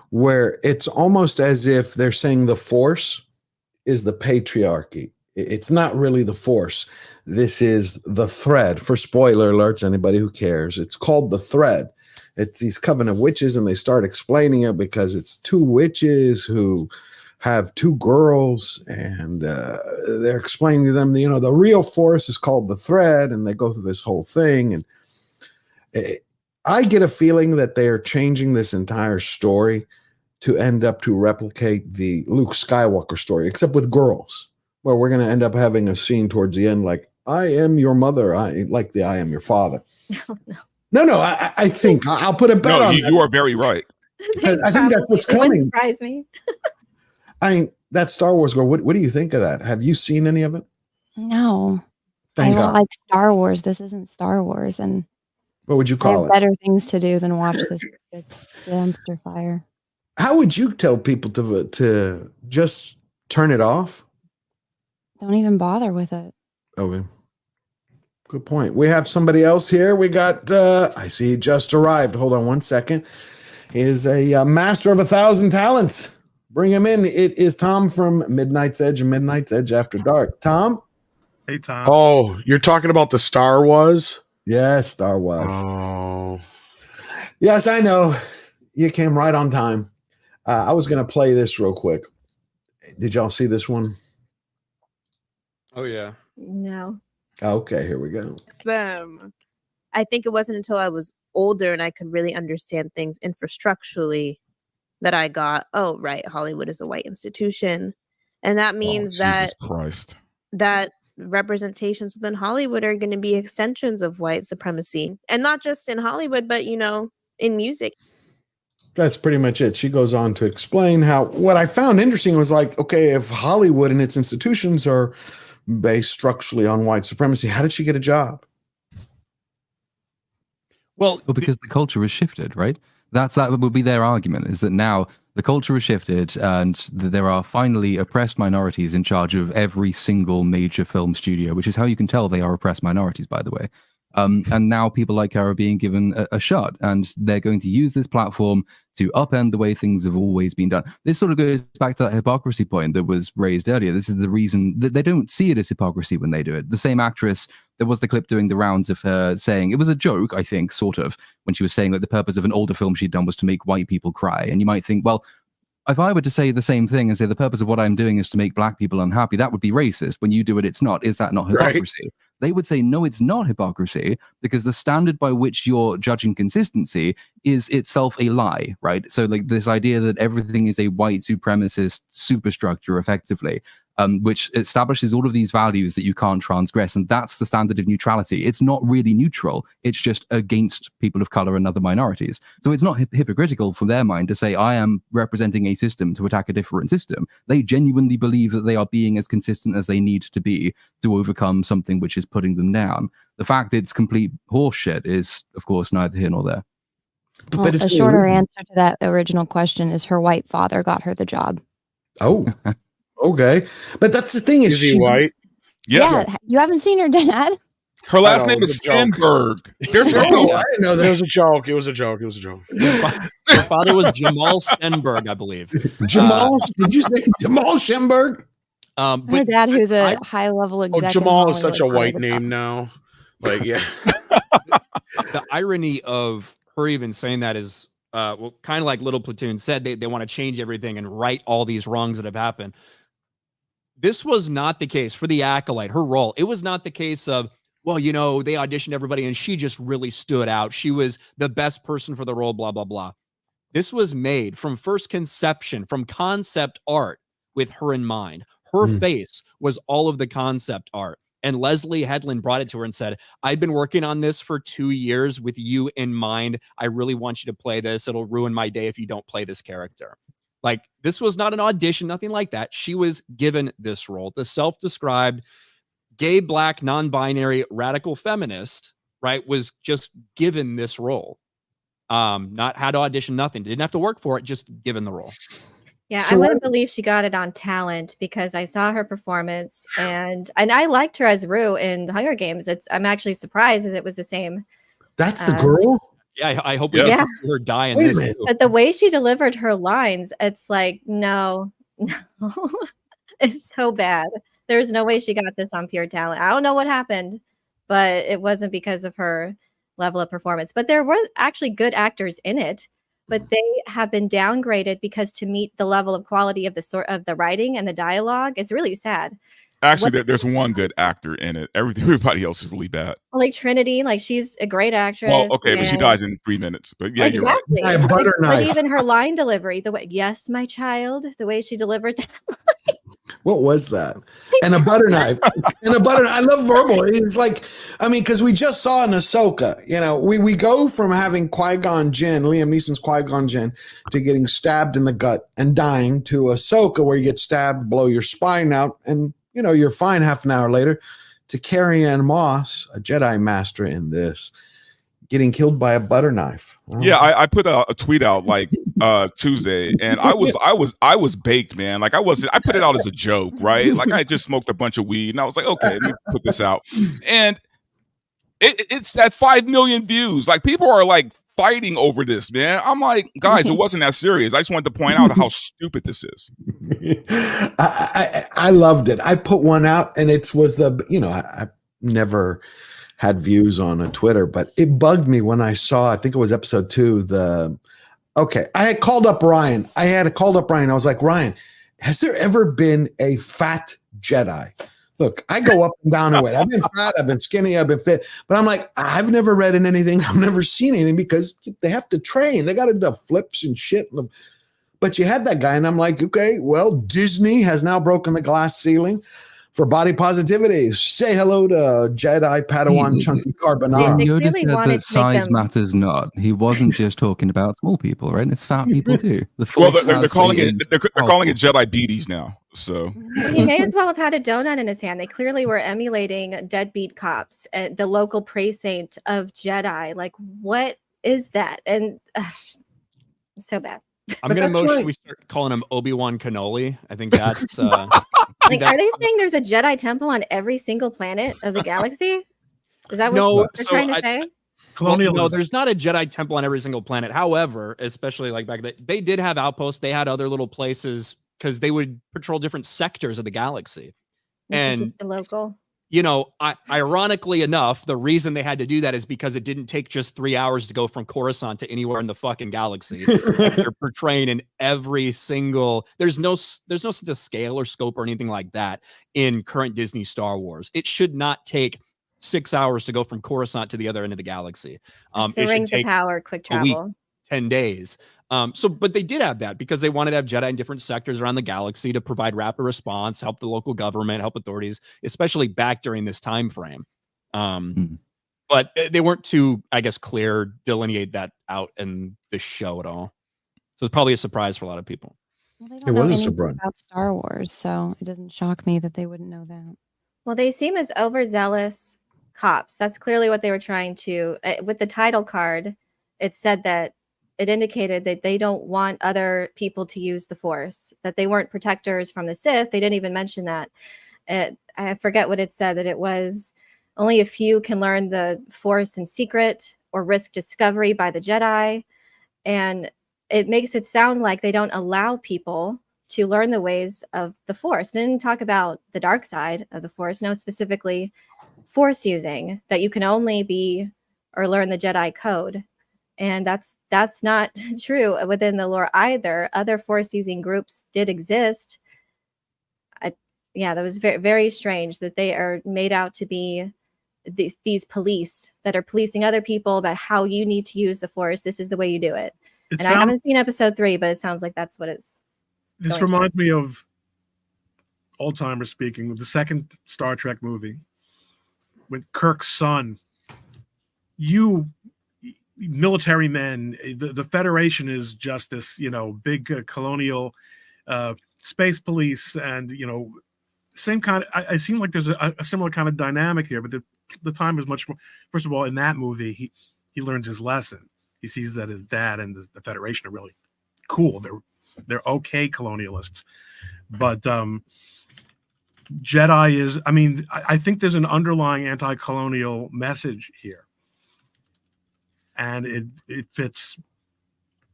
where it's almost as if they're saying the Force is the patriarchy. It's not really the Force. This is the thread. For spoiler alerts, anybody who cares, it's called the thread. It's these coven of witches, and they start explaining it because it's 2 witches who have 2 girls, and they're explaining to them, the real Force is called the thread, and they go through this whole thing. And I get a feeling that they are changing this entire story to end up to replicate the Luke Skywalker story, except with girls, where we're going to end up having a scene towards the end like, I am your mother, I am your father. Oh, no. No, I think I'll put a bet on you are very right. I think that's what's It wouldn't coming. surprise me. That Star Wars girl, what do you think of that? Have you seen any of it? No. Thank I God. don't like Star Wars. This isn't Star Wars. And What would you I call have it? better things to do than watch this dumpster fire. How would you tell people to just turn it off? Don't even bother with it. Okay. Good point. We have somebody else here. We got, I see he just arrived. Hold on one second. He is a master of 1,000 talents. Bring him in. It is Tom from Midnight's Edge and Midnight's Edge After Dark. Tom? Hey, Tom. Oh, you're talking about the Star Wars? Yes, Star Wars. Oh. Yes, I know. You came right on time. I was going to play this real quick. Did y'all see this one? Oh, yeah. No. Okay, here we go. Them. I think it wasn't until I was older and I could really understand things infrastructurally that I got, oh, right, Hollywood is a white institution. And that means Jesus Christ. that representations within Hollywood are going to be extensions of white supremacy. And not just in Hollywood, but, in music. That's pretty much it. She goes on to explain how what I found interesting was like, okay, if Hollywood and its institutions are based structurally on white supremacy, how did she get a job? Well, because the culture has shifted, right? That would be their argument, is that now the culture has shifted and there are finally oppressed minorities in charge of every single major film studio, which is how you can tell they are oppressed minorities, by the way. And now people like her are being given a shot, and they're going to use this platform to upend the way things have always been done. This sort of goes back to that hypocrisy point that was raised earlier. This is the reason that they don't see it as hypocrisy when they do it. The same actress, there was the clip doing the rounds of her saying, it was a joke, I think, sort of, when she was saying that the purpose of an older film she'd done was to make white people cry. And you might think, well, if I were to say the same thing and say the purpose of what I'm doing is to make black people unhappy, that would be racist. When you do it, it's not. Is that not hypocrisy? Right. They would say, no, it's not hypocrisy, because the standard by which you're judging consistency is itself a lie, right? So like this idea that everything is a white supremacist superstructure, effectively, which establishes all of these values that you can't transgress. And that's the standard of neutrality. It's not really neutral. It's just against people of color and other minorities. So it's not hypocritical from their mind to say, I am representing a system to attack a different system. They genuinely believe that they are being as consistent as they need to be to overcome something which is putting them down. The fact it's complete horseshit is, of course, neither here nor there. Well, a shorter answer to that original question is her white father got her the job. Oh. Okay, but that's the thing, is she white? Yes. Yeah, you haven't seen her dad. Her last name is Stenberg. There's no. I didn't know that. It was a joke. It was a joke. It was a joke. Her father was Jamal Stenberg, I believe. Jamal? Did you say Jamal Stenberg? Her dad, who's a high-level Oh, executive. Jamal is such a white name now. Like, yeah. The irony of her even saying that is, well, kind of like Little Platoon said, they want to change everything and right all these wrongs that have happened. This was not the case for the Acolyte, her role. It was not the case of, well, you know, they auditioned everybody and she just really stood out. She was the best person for the role, blah, blah, blah. This was made from first conception, from concept art with her in mind. Her face was all of the concept art. And Leslie Headland brought it to her and said, I've been working on this for 2 years with you in mind. I really want you to play this. It'll ruin my day if you don't play this character. Like, this was not an audition, nothing like that. She was given this role. The self-described gay, black, non-binary, radical feminist, right, was just given this role. Not had to audition, nothing. Didn't have to work for it, just given the role. Yeah, I wouldn't believe she got it on talent, because I saw her performance and I liked her as Rue in the Hunger Games. I'm actually surprised that it was the same. That's the girl? Yeah, I hope we get to see her die in this. But the way she delivered her lines, it's like, no, it's so bad. There's no way she got this on pure talent. I don't know what happened, but it wasn't because of her level of performance. But there were actually good actors in it, but they have been downgraded because to meet the level of quality of the writing and the dialogue, it's really sad. Actually, there's one good actor in it. Everybody else is really bad. Like Trinity, like she's a great actress. Well, okay, but she dies in 3 minutes. But yeah, exactly. You're right. But even her line delivery, the way, yes, my child, the way she delivered that line. What was that? And a butter knife. And a butter knife. I love verbal. It's like, I mean, because we just saw in Ahsoka, you know, we go from having Qui-Gon Jinn, Liam Neeson's Qui-Gon Jinn, to getting stabbed in the gut and dying, to Ahsoka, where you get stabbed, blow your spine out, and you know, you're fine half an hour later, to Carrie-Ann Moss, a Jedi Master in this, getting killed by a butter knife. Oh. Yeah, I put a tweet out like Tuesday, and I was baked, man. Like I put it out as a joke, right? Like I just smoked a bunch of weed, and I was like, okay, let me put this out, and it's at 5 million views. Like people are like fighting over this, man. I'm like, guys, it wasn't that serious. I just wanted to point out how stupid this is. I loved it. I put one out, and it was I never had views on a Twitter, but it bugged me when I saw, I think it was episode 2, I had called up Ryan. I was like, Ryan, has there ever been a fat Jedi? Look, I go up and down in weight. I've been fat, I've been skinny, I've been fit, but I'm like, I've never read in anything, I've never seen anything, because they have to train. They got to do flips and shit. But you had that guy, and I'm like, okay, well, Disney has now broken the glass ceiling for body positivity. Say hello to Jedi Padawan Chunky Carbonara. Yoda said that size matters not. He wasn't just talking about small people, right? It's fat people too. Well, they're calling it Jedi beaties now. So he may as well have had a donut in his hand. They clearly were emulating deadbeat cops, the local praise saint of Jedi. Like, what is that? And So bad. I'm gonna motion we start calling him Obi-Wan Cannoli. I think that's Like, are they saying there's a Jedi temple on every single planet of the galaxy? Is that what they're trying to say? Well, no, there's not a Jedi temple on every single planet. However, especially like back then, they did have outposts. They had other little places because they would patrol different sectors of the galaxy. This is just the local. You know, ironically enough, the reason they had to do that is because it didn't take just 3 hours to go from Coruscant to anywhere in the fucking galaxy. They're portraying in every single. There's no such a scale or scope or anything like that in current Disney Star Wars. It should not take 6 hours to go from Coruscant to the other end of the galaxy. It's the Rings of Power, quick travel. 10 days. But they did have that because they wanted to have Jedi in different sectors around the galaxy to provide rapid response, help the local government, help authorities, especially back during this time frame. But they weren't too, I guess, clear, delineate that out in the show at all. So it's probably a surprise for a lot of people. Well, they don't know anything about Star Wars, so it doesn't shock me that they wouldn't know that. Well, they seem as overzealous cops. That's clearly what they were trying to. With the title card, it said that it indicated that they don't want other people to use the Force, that they weren't protectors from the Sith. They didn't even mention that. I forget what it said, that it was only a few can learn the Force in secret or risk discovery by the Jedi. And it makes it sound like they don't allow people to learn the ways of the Force. They didn't talk about the dark side of the Force, no, specifically Force using, that you can only be or learn the Jedi code. And that's not true within the lore either. Other Force using groups did exist. That was very, very strange that they are made out to be these police that are policing other people about how you need to use the Force. This is the way you do it. I haven't seen episode 3, but it sounds like that's what it's. This reminds me of, old timers speaking, with the second Star Trek movie, with Kirk's son. Military men, the Federation is just this, big colonial space police, and same kind of. I seem like there's a similar kind of dynamic here, but the time is much more. First of all, in that movie, he learns his lesson. He sees that his dad and the Federation are really cool. They're okay colonialists, but Jedi is. I mean, I think there's an underlying anti-colonial message here. And it fits,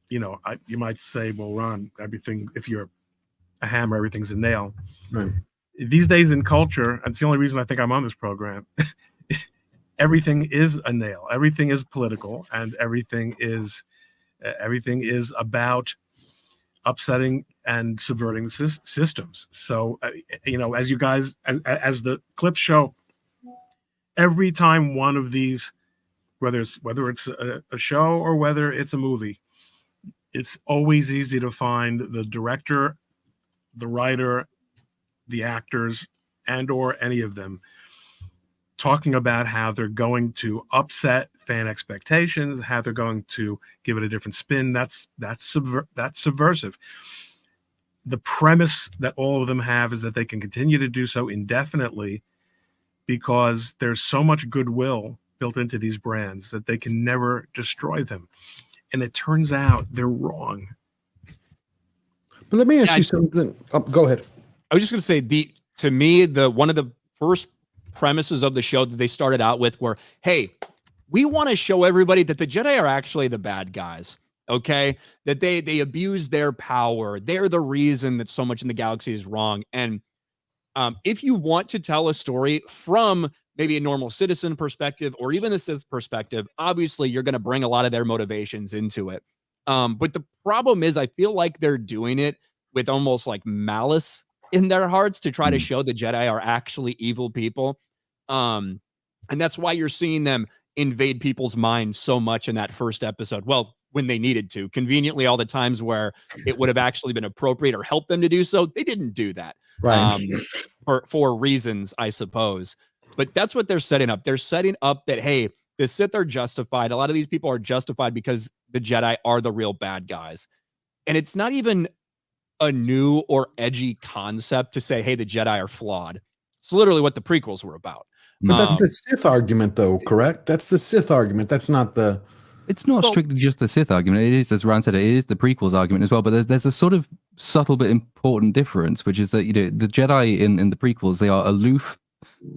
you might say, well, Ron, everything, if you're a hammer, everything's a nail. Right. These days in culture, and it's the only reason I think I'm on this program, everything is a nail. Everything is political, and everything is about upsetting and subverting the systems. So, as you guys, as the clips show, every time one of these, whether it's a show or whether it's a movie, it's always easy to find the director, the writer, the actors, and or any of them talking about how they're going to upset fan expectations, how they're going to give it a different spin. That's subversive. The premise that all of them have is that they can continue to do so indefinitely because there's so much goodwill built into these brands that they can never destroy them. And it turns out they're wrong. But let me ask you something. Oh, go ahead. I was just going to say, to me, one of the first premises of the show that they started out with were, hey, we want to show everybody that the Jedi are actually the bad guys. Okay, that they abuse their power. They're the reason that so much in the galaxy is wrong. And if you want to tell a story from maybe a normal citizen perspective or even the Sith perspective, obviously you're going to bring a lot of their motivations into it. But the problem is, I feel like they're doing it with almost like malice in their hearts to try to show the Jedi are actually evil people. And that's why you're seeing them invade people's minds so much in that first episode. Well, when they needed to. Conveniently, all the times where it would have actually been appropriate or helped them to do so, they didn't do that. Right. For reasons, I suppose. But that's what they're setting up. They're setting up that, hey, the Sith are justified. A lot of these people are justified because the Jedi are the real bad guys. And it's not even a new or edgy concept to say, hey, the Jedi are flawed. It's literally what the prequels were about. But that's the Sith argument, though, correct? That's the Sith argument. That's not the It's not strictly just the Sith argument. It is, as Ryan said, it is the prequels argument as well. But there's a sort of subtle but important difference, which is that the Jedi in the prequels, they are aloof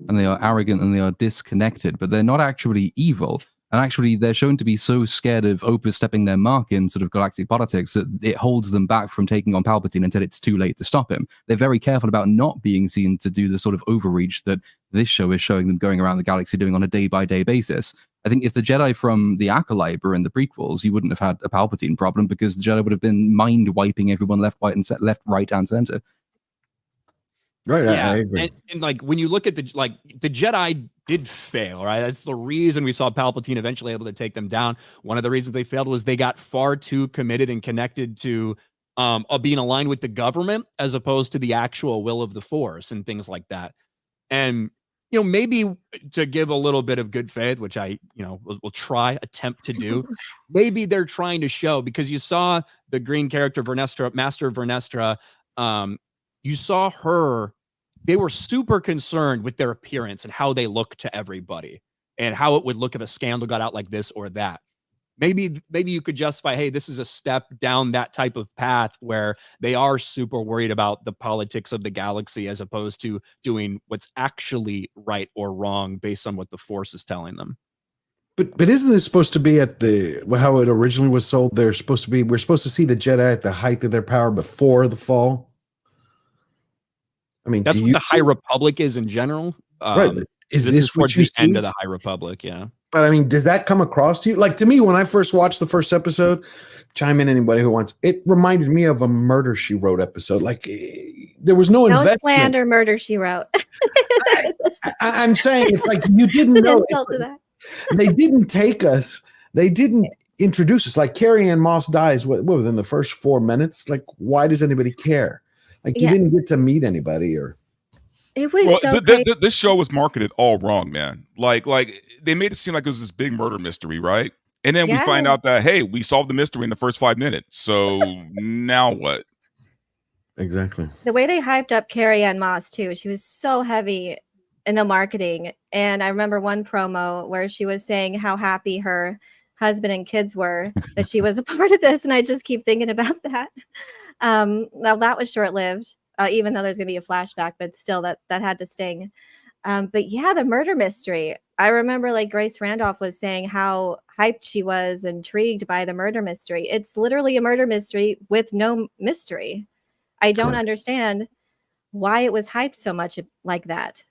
and they are arrogant and they are disconnected, but they're not actually evil. And actually, they're shown to be so scared of overstepping their mark in sort of galactic politics that it holds them back from taking on Palpatine until it's too late to stop him. They're very careful about not being seen to do the sort of overreach that this show is showing them going around the galaxy doing on a day-by-day basis. I think if the Jedi from the Acolyte were in the prequels, you wouldn't have had a Palpatine problem because the Jedi would have been mind-wiping everyone left, right, and center. Right, Yeah, I agree. and like when you look at the Jedi did fail, right? That's the reason we saw Palpatine eventually able to take them down. One of the reasons they failed was they got far too committed and connected to being aligned with the government as opposed to the actual will of the Force and things like that. And maybe to give a little bit of good faith, which I will attempt to do, maybe they're trying to show, because you saw the green character Vernestra, Master Vernestra, you saw her. They were super concerned with their appearance and how they look to everybody and how it would look if a scandal got out like this or that. Maybe you could justify, hey, this is a step down that type of path where they are super worried about the politics of the galaxy as opposed to doing what's actually right or wrong based on what the Force is telling them. But isn't this supposed to be at how it originally was sold? We're supposed to see the Jedi at the height of their power before the fall. I mean, that's what the High Republic is in general. Right. Is this towards what you the end see? of the High Republic? Yeah. But I mean, does that come across to you? Like, to me, when I first watched the first episode, chime in anybody who wants, it reminded me of a Murder, She Wrote episode. Like, there was no Don't investment. slander Murder, She Wrote. I'm saying it's like you didn't know. They didn't take us. They didn't introduce us. Like, Carrie-Anne Moss dies within the first 4 minutes. Like, why does anybody care? Like, you didn't get to meet anybody or. It was This show was marketed all wrong, man. Like they made it seem like it was this big murder mystery, right? And then we find out that, hey, we solved the mystery in the first 5 minutes. So now what? Exactly. The way they hyped up Carrie-Anne Moss too, she was so heavy in the marketing. And I remember one promo where she was saying how happy her husband and kids were that she was a part of this. And I just keep thinking about that. Now that was short-lived, even though there's going to be a flashback, but still that had to sting. But yeah, the murder mystery. I remember like Grace Randolph was saying how hyped she was, intrigued by the murder mystery. It's literally a murder mystery with no mystery. I don't understand why it was hyped so much like that.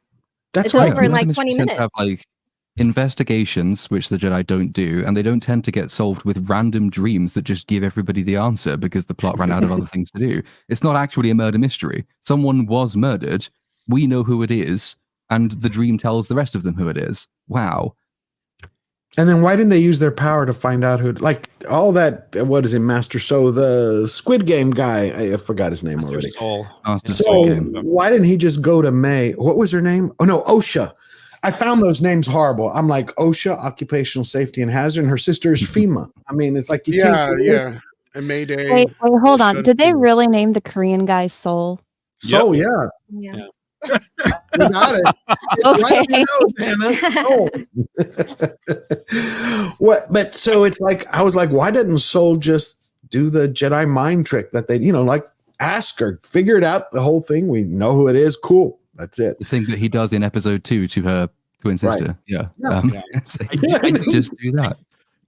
That's it's over in like 20 minutes. Have like investigations, which the Jedi don't do, and they don't tend to get solved with random dreams that just give everybody the answer because the plot ran out of other things to do. It's not actually a murder mystery. Someone was murdered. We know who it is, and the dream tells the rest of them who it is. Wow. And then why didn't they use their power to find out who, like all that, what is it, Master Soul, the Squid Game guy, I forgot his name already. Master Soul. Why didn't he just go to May? What was her name? Oh no, OSHA. I found those names horrible. I'm like, OSHA, Occupational Safety and Hazard, and her sister is FEMA. I mean, it's like you can't. Yeah. And Mayday. Wait, hold on. Did they really name the Korean guy Soul? Soul, Yeah. You got it. What? But so it's like I was like, why didn't Soul just do the Jedi mind trick that they, like ask her, figure it out, the whole thing. We know who it is. Cool. That's it. The thing that he does in episode 2 to her twin sister. Right. Yeah. I Just do that.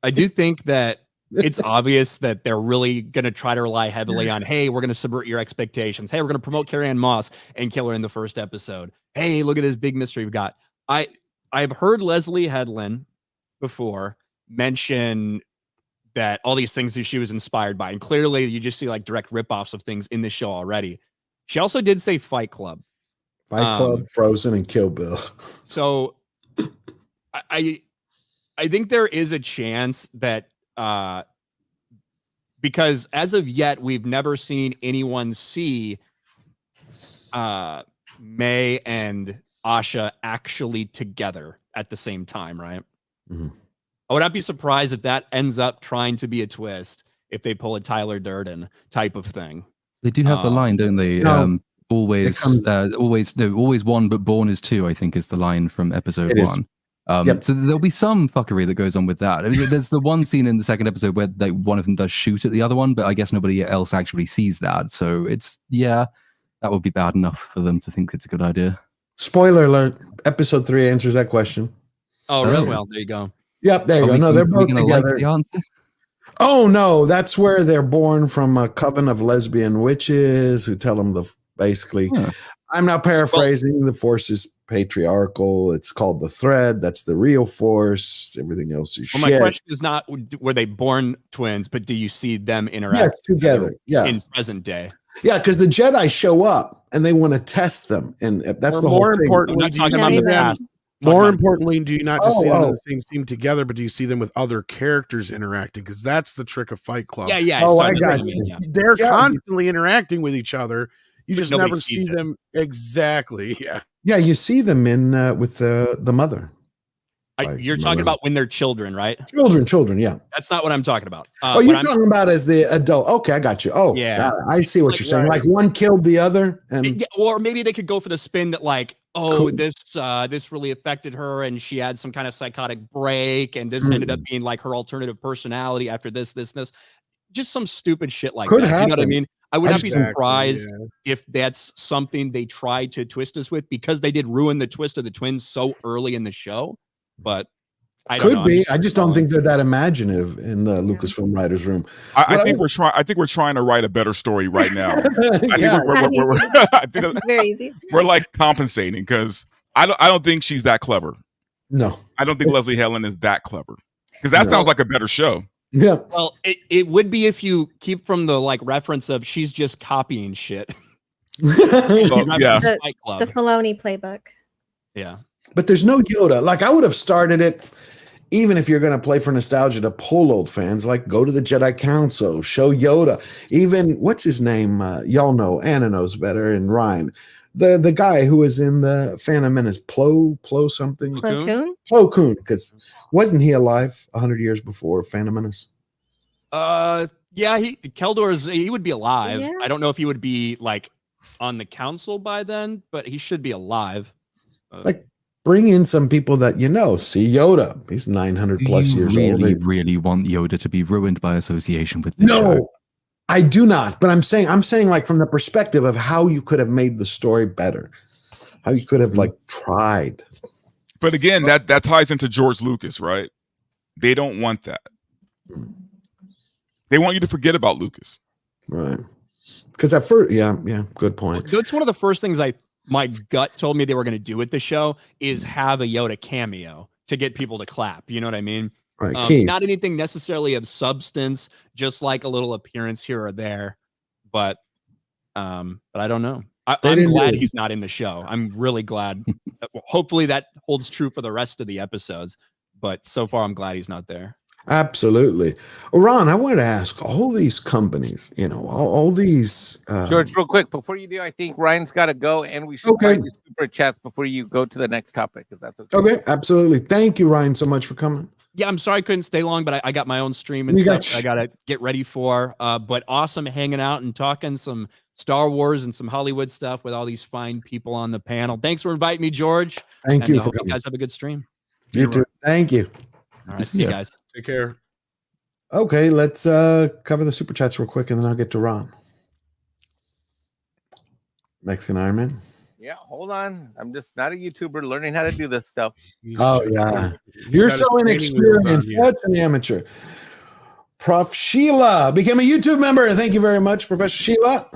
I do think that it's obvious that they're really going to try to rely heavily on, hey, we're going to subvert your expectations. Hey, we're going to promote Carrie-Anne Moss and kill her in the first episode. Hey, look at this big mystery we've got. I've heard Leslie Headland before mention that all these things that she was inspired by, and clearly you just see like direct ripoffs of things in the show already. She also did say Fight Club. Fight Club, Frozen, and Kill Bill. So I think there is a chance that because as of yet, we've never seen anyone see May and Asha actually together at the same time, right? Mm-hmm. I would not be surprised if that ends up trying to be a twist if they pull a Tyler Durden type of thing. They do have the line, don't they? No. Always one, but born is two, I think is the line from episode 1. So there'll be some fuckery that goes on with that. I mean, there's the one scene in the second episode where one of them does shoot at the other one, but I guess nobody else actually sees that. So it's, that would be bad enough for them to think it's a good idea. Spoiler alert, episode 3 answers that question. Oh, really? Well, there you go. Yep, there you go. No, they're both together. Like the answer? Oh, no, that's where they're born from a coven of lesbian witches who tell them basically, I'm not paraphrasing, the force is patriarchal. It's called the thread. That's the real force. Everything else is shit. My question is not were they born twins, but do you see them interact together? Yeah, in present day. Yeah, because the Jedi show up and they want to test them, and that's the more whole thing. importantly, do you see them? More importantly, do you not just see them in the same team together, but do you see them with other characters interacting? Because that's the trick of Fight Club. Yeah. I got you. They're constantly interacting with each other. You just nobody never see sees it. them exactly. Yeah. Yeah, you see them in with the mother. You're talking about when they're children, right? Children. Yeah. That's not what I'm talking about. You're talking about as the adult. Okay, I got you. Oh, yeah. I see what you're saying. Like one killed the other, and or maybe they could go for the spin that this really affected her, and she had some kind of psychotic break, and this ended up being like her alternative personality after this. Just some stupid shit like Could that. happen. You know what I mean? I would not be Exactly, surprised if that's something they tried to twist us with, because they did ruin the twist of the twins so early in the show. But I don't know. Could be. I just don't think they're that imaginative in the Lucasfilm writers' room. I think we're trying. I think we're trying to write a better story right now. I think It's very easy. we're like compensating because I don't think she's that clever. No, I don't think Leslie Helen is that clever, because that sounds like a better show. Yeah. Well, it would be if you keep from the like reference of she's just copying shit. The Filoni playbook. Yeah. But there's no Yoda. Like I would have started it, even if you're going to play for nostalgia to pull old fans, like go to the Jedi Council, show Yoda. Even what's his name? Y'all know, Anna knows better, and Ryan. The guy who was in the Phantom Menace, Plo something. Plo Koon, because wasn't he alive 100 years before Phantom Menace? Yeah, he would be alive. Yeah. I don't know if he would be like on the council by then, but he should be alive. Like bring in some people that see Yoda. He's 900 plus years old. You really want Yoda to be ruined by association with this show? I do not, but I'm saying like from the perspective of how you could have made the story better, how you could have like tried. But again, that ties into George Lucas, right? They don't want that. They want you to forget about Lucas, right? Because at first, good point. It's one of the first things my gut told me they were going to do with the show is have a Yoda cameo to get people to clap. You know what I mean? Right. Not anything necessarily of substance, just like a little appearance here or there. But I don't know. I'm glad he's not in the show. I'm really glad. Hopefully that holds true for the rest of the episodes. But so far, I'm glad he's not there. Absolutely. Ron, I wanted to ask all these companies, all these. George, real quick, before you do, I think Ryan's got to go, and we should find the super chats before you go to the next topic, if that's okay. Okay, absolutely. Thank you, Ryan, so much for coming. Yeah, I'm sorry I couldn't stay long, but I got my own stream and stuff I got to get ready for. But awesome hanging out and talking some Star Wars and some Hollywood stuff with all these fine people on the panel. Thanks for inviting me, George. Thank you for for coming. You guys have a good stream. You too. Thank you. All right, see you guys. Take care. Okay, let's cover the super chats real quick, and then I'll get to Ron. Mexican Iron Man. Yeah, hold on. I'm just not a YouTuber learning how to do this stuff. Oh, yeah. You're so inexperienced, such an amateur. Prof. Sheila became a YouTube member. Thank you very much, Professor Sheila.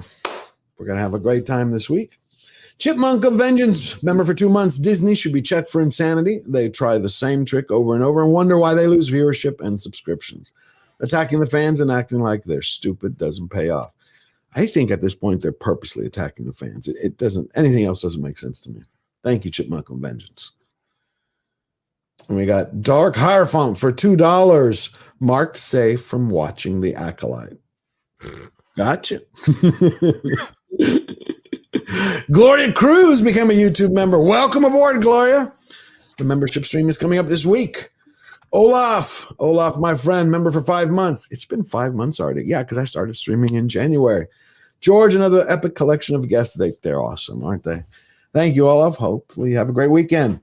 We're going to have a great time this week. Chipmunk of Vengeance, member for 2 months. Disney should be checked for insanity. They try the same trick over and over and wonder why they lose viewership and subscriptions. Attacking the fans and acting like they're stupid doesn't pay off. I think at this point they're purposely attacking the fans. It doesn't. Anything else doesn't make sense to me. Thank you, Chipmunk of Vengeance. And we got Dark Hierophant for $2. Marked safe from watching The Acolyte. Gotcha. Gloria Cruz became a YouTube member. Welcome aboard, Gloria. The membership stream is coming up this week. Olaf, my friend, member for 5 months. It's been 5 months already. Yeah, because I started streaming in January. George, another epic collection of guests. They're awesome, aren't they? Thank you, Olaf. Hopefully you have a great weekend.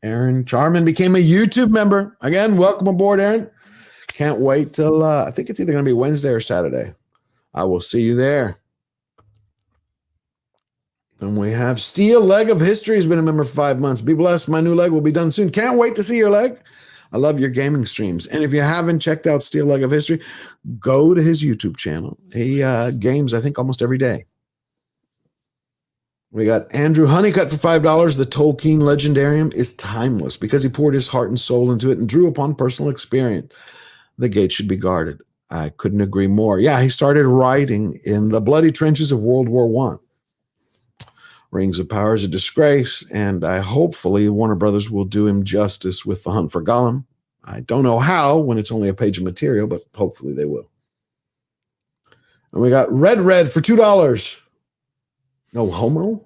Aaron Charman became a YouTube member. Again, welcome aboard, Aaron. Can't wait till, I think it's either going to be Wednesday or Saturday. I will see you there. And we have Steel Leg of History has been a member for 5 months. Be blessed. My new leg will be done soon. Can't wait to see your leg. I love your gaming streams. And if you haven't checked out Steel Leg of History, go to his YouTube channel. He games, I think, almost every day. We got Andrew Honeycutt for $5. The Tolkien Legendarium is timeless because he poured his heart and soul into it and drew upon personal experience. The gate should be guarded. I couldn't agree more. Yeah, he started writing in the bloody trenches of World War I. Rings of Power is a disgrace, and hopefully Warner Brothers will do him justice with The Hunt for Gollum. I don't know how when it's only a page of material, but hopefully they will. And we got Red for $2. No homo?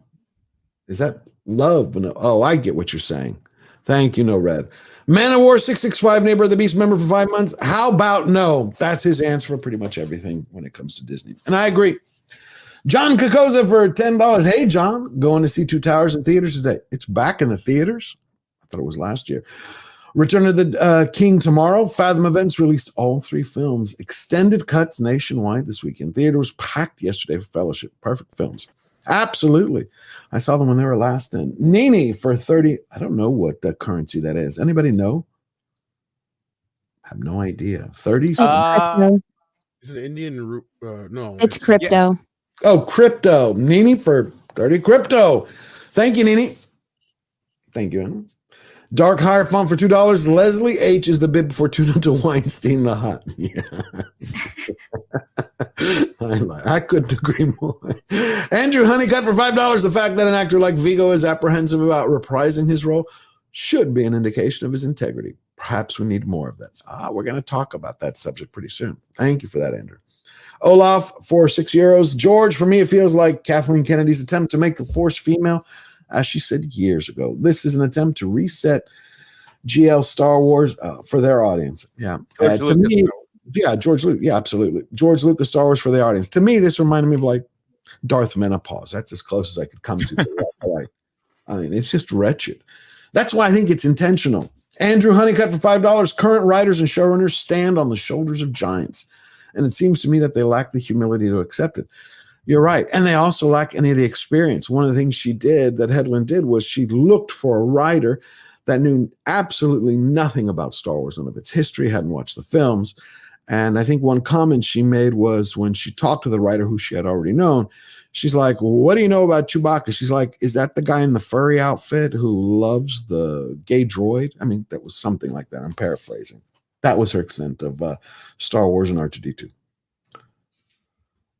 Is that love? No. Oh, I get what you're saying. Thank you, No Red. Man of War 665, Neighbor of the Beast member for 5 months. How about no? That's his answer for pretty much everything when it comes to Disney. And I agree. John Kokoza for $10. Hey, John, going to see Two Towers in theaters today. It's back in the theaters. I thought it was last year. Return of the King tomorrow. Fathom Events released all 3 films. Extended cuts nationwide this weekend. Theater was packed yesterday for Fellowship. Perfect films. Absolutely. I saw them when they were last in. Nini for 30. I don't know what currency that is. Anybody know? I have no idea. 30? Is it Indian? No. It's crypto. Yeah. Oh, crypto. Nini for 30 crypto. Thank you, Nini. Thank you, Anna. Dark Hierophant for $2. Leslie H is the bib for Tuna to Weinstein the Hut. Yeah. I couldn't agree more. Andrew Honeycutt for $5. The fact that an actor like Vigo is apprehensive about reprising his role should be an indication of his integrity. Perhaps we need more of that. We're going to talk about that subject pretty soon. Thank you for that, Andrew. Olaf for €6. George, for me, it feels like Kathleen Kennedy's attempt to make the Force female, as she said years ago. This is an attempt to reset GL Star Wars for their audience. Yeah. To me, yeah, George Lucas. Yeah, absolutely. George Lucas Star Wars for their audience. To me, this reminded me of like Darth Menopause. That's as close as I could come to. I mean, it's just wretched. That's why I think it's intentional. Andrew Honeycutt for $5. Current writers and showrunners stand on the shoulders of giants. And it seems to me that they lack the humility to accept it. You're right. And they also lack any of the experience. One of the things she did, that Hedlund did, was she looked for a writer that knew absolutely nothing about Star Wars, none of its history, hadn't watched the films. And I think one comment she made was when she talked to the writer who she had already known, she's like, well, what do you know about Chewbacca? She's like, is that the guy in the furry outfit who loves the gay droid? I mean, that was something like that. I'm paraphrasing. That was her extent of Star Wars and R2-D2.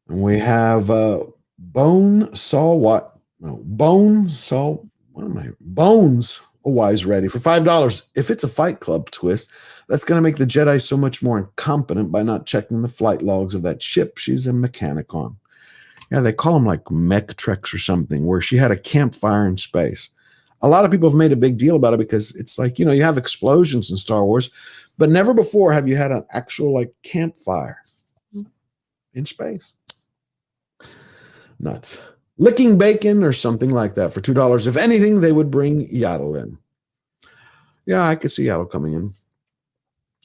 And we have Bones a Wise Ready for $5. If it's a Fight Club twist, that's going to make the Jedi so much more incompetent by not checking the flight logs of that ship she's a mechanic on. Yeah, they call them like mech treks or something, where she had a campfire in space. A lot of people have made a big deal about it because it's like, you know, you have explosions in Star Wars, but never before have you had an actual like campfire in space. Nuts. Licking Bacon or something like that for $2. If anything, they would bring Yaddle in. Yeah, I could see Yaddle coming in.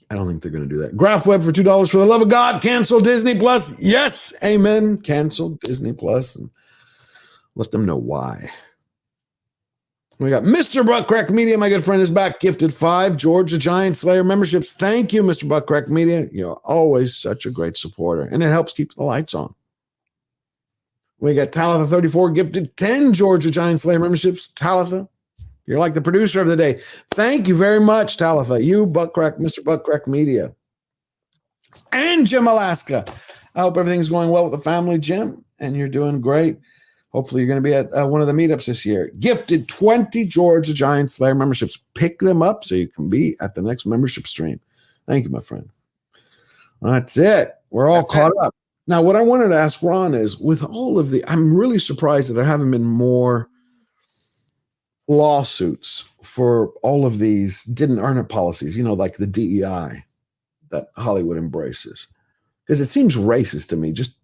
I don't think they're going to do that. Graph Web for $2. For the love of God, cancel Disney Plus. Yes, amen. Cancel Disney Plus and let them know why. We got Mr. Buttcrack Media. My good friend is back. Gifted 5. George the Giant Slayer memberships. Thank you, Mr. Buttcrack Media. You're always such a great supporter, and it helps keep the lights on. We got Talitha 34 gifted 10 George the Giant Slayer memberships. Talitha, you're like the producer of the day. Thank you very much, Talitha. You, Buttcrack, Mr. Buttcrack Media. And Jim Alaska. I hope everything's going well with the family, Jim, and you're doing great. Hopefully, you're going to be at one of the meetups this year. Gifted 20 George the Giant Slayer memberships. Pick them up so you can be at the next membership stream. Thank you, my friend. That's it. We're all caught up. Now, what I wanted to ask Ron is, with all of I'm really surprised that there haven't been more lawsuits for all of these didn't earn it policies, you know, like the DEI that Hollywood embraces. Because it seems racist to me, just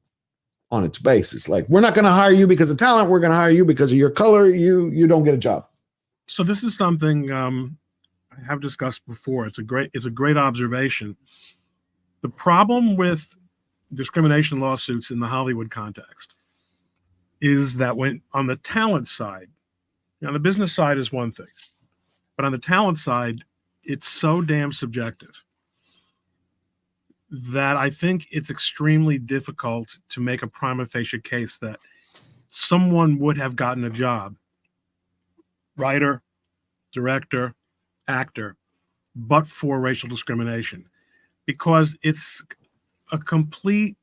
on its basis. Like, we're not going to hire you because of talent. We're going to hire you because of your color. You don't get a job. So this is something I have discussed before. It's a great observation. The problem with discrimination lawsuits in the Hollywood context is that when on the talent side, now the business side is one thing, but on the talent side, it's so damn subjective that I think it's extremely difficult to make a prima facie case that someone would have gotten a job, writer, director, actor, but for racial discrimination, because it's a completely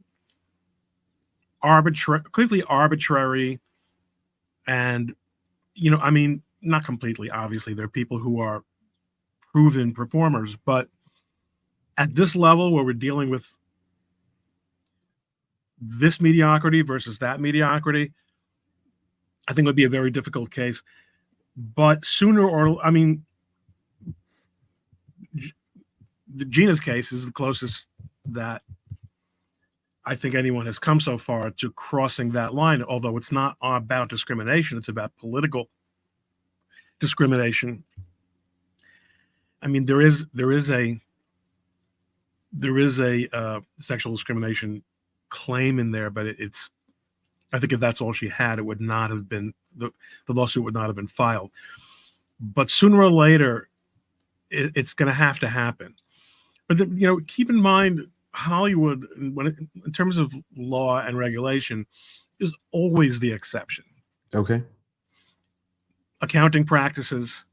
arbitrary, and I mean, not completely. Obviously, there are people who are proven performers, but at this level where we're dealing with this mediocrity versus that mediocrity, I think it would be a very difficult case. But Gina's case is the closest that I think anyone has come so far to crossing that line, although it's not about discrimination, it's about political discrimination. I mean, there is a sexual discrimination claim in there, but I think if that's all she had, it would not have been, the lawsuit would not have been filed. But sooner or later, it's going to have to happen. But keep in mind, Hollywood, in terms of law and regulation, is always the exception. Okay. Accounting practices,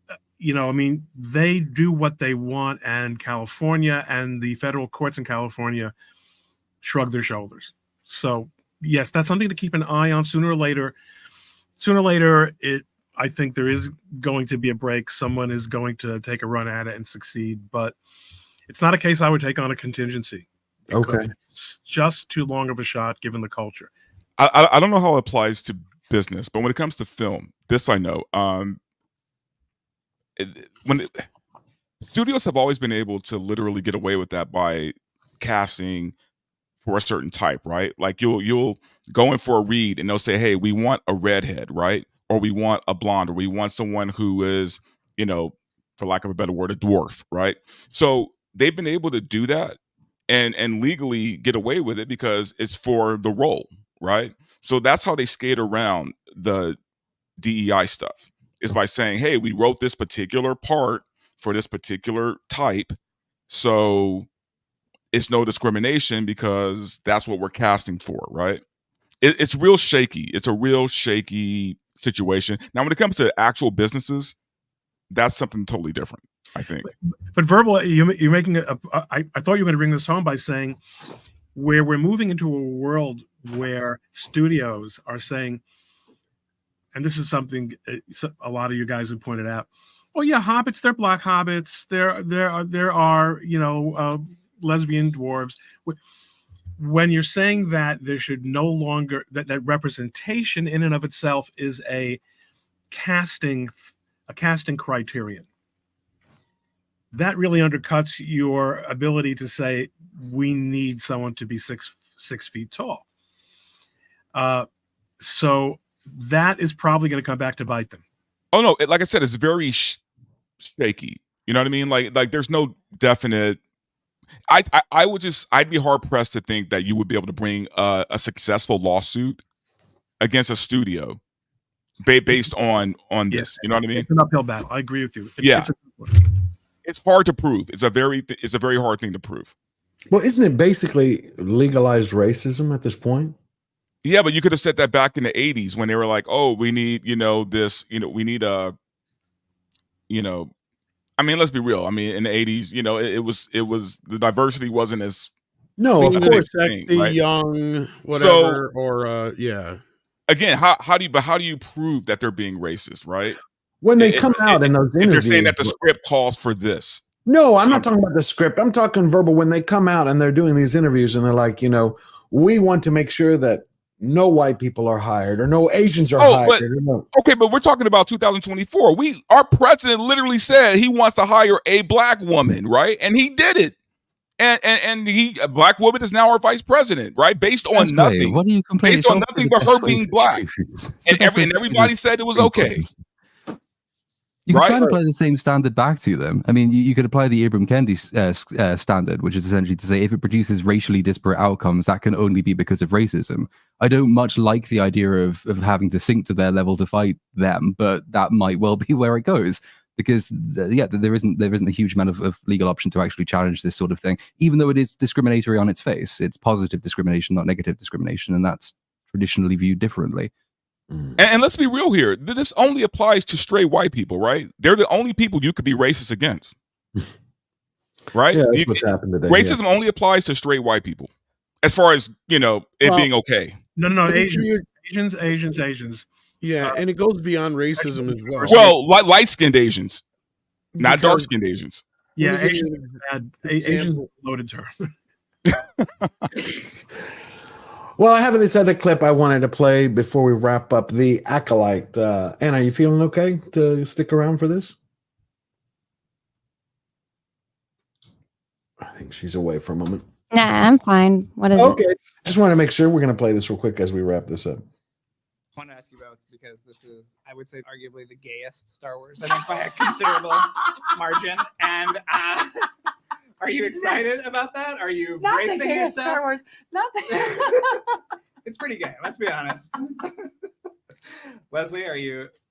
I mean, they do what they want, and California and the federal courts in California shrug their shoulders. So yes, that's something to keep an eye on. Sooner or later, I think there is going to be a break. Someone is going to take a run at it and succeed, but it's not a case I would take on a contingency. Okay. It's just too long of a shot given the culture. I don't know how it applies to business, but when it comes to film, this I know. Studios have always been able to literally get away with that by casting for a certain type, right? Like you'll go in for a read and they'll say, hey, we want a redhead, right? Or we want a blonde, or we want someone who is, for lack of a better word, a dwarf, right? So they've been able to do that and legally get away with it because it's for the role, right? So that's how they skate around the DEI stuff, is by saying, hey, we wrote this particular part for this particular type, so it's no discrimination because that's what we're casting for, right? It's real shaky. It's a real shaky situation. Now, when it comes to actual businesses, that's something totally different, I think. But Verbal, you're making I thought you were going to bring this home by saying where we're moving into a world where studios are saying, and this is something a lot of you guys have pointed out, oh yeah, hobbits, they're black hobbits, there are lesbian dwarves. When you're saying that there should no longer, that representation in and of itself is a casting criterion, that really undercuts your ability to say we need someone to be six feet tall. So that is probably going to come back to bite them. Oh no, like I said, it's very shaky. You know what I mean? Like there's no definite. I'd be hard pressed to think that you would be able to bring a successful lawsuit against a studio based on this. You know what I mean? It's an uphill battle. I agree with you. It's hard to prove. It's a very hard thing to prove. Well, isn't it basically legalized racism at this point? Yeah, but you could have said that back in the 80s when they were like, oh, we need, this, we need a, I mean, let's be real. I mean, in the 80s, it was the diversity wasn't as. No, of course, sexy, right? young, whatever, or yeah. Again, how do you prove that they're being racist, right? When they come out in those interviews, they're saying that the script calls for this. No, I'm not talking about the script. I'm talking verbal. When they come out and they're doing these interviews and they're like, we want to make sure that no white people are hired or no Asians are hired. Okay, but we're talking about 2024. Our president literally said he wants to hire a black woman, right? And he did it. And a black woman is now our vice president, right? Based on nothing. What are you complaining? Based on nothing but her being black. And everybody said it was okay. You could Right? try to apply the same standard back to them. I mean, you could apply the Ibram Kendi standard, which is essentially to say if it produces racially disparate outcomes, that can only be because of racism. I don't much like the idea of having to sink to their level to fight them, but that might well be where it goes. Because there isn't a huge amount of legal option to actually challenge this sort of thing, even though it is discriminatory on its face. It's positive discrimination, not negative discrimination, and that's traditionally viewed differently. And let's be real here. This only applies to straight white people, right? They're the only people you could be racist against. Right? Yeah, that's what's happened today. Racism only applies to straight white people. As far as, it being okay. No, Asians. Yeah, and it goes beyond racism as well. Well, light-skinned Asians, not dark-skinned Asians. Yeah, Asians loaded term. Well, I have this other clip I wanted to play before we wrap up the Acolyte. Anna, are you feeling okay to stick around for this? I think she's away for a moment. Nah, I'm fine. What is it? Okay, just want to make sure we're going to play this real quick as we wrap this up. I want to ask you about, because this is, I would say, arguably the gayest Star Wars, I think, by a considerable margin. And are you excited about that? Are you Not the bracing gayest yourself? Star Wars. Not the. It's pretty gay. Let's be honest. Leslie,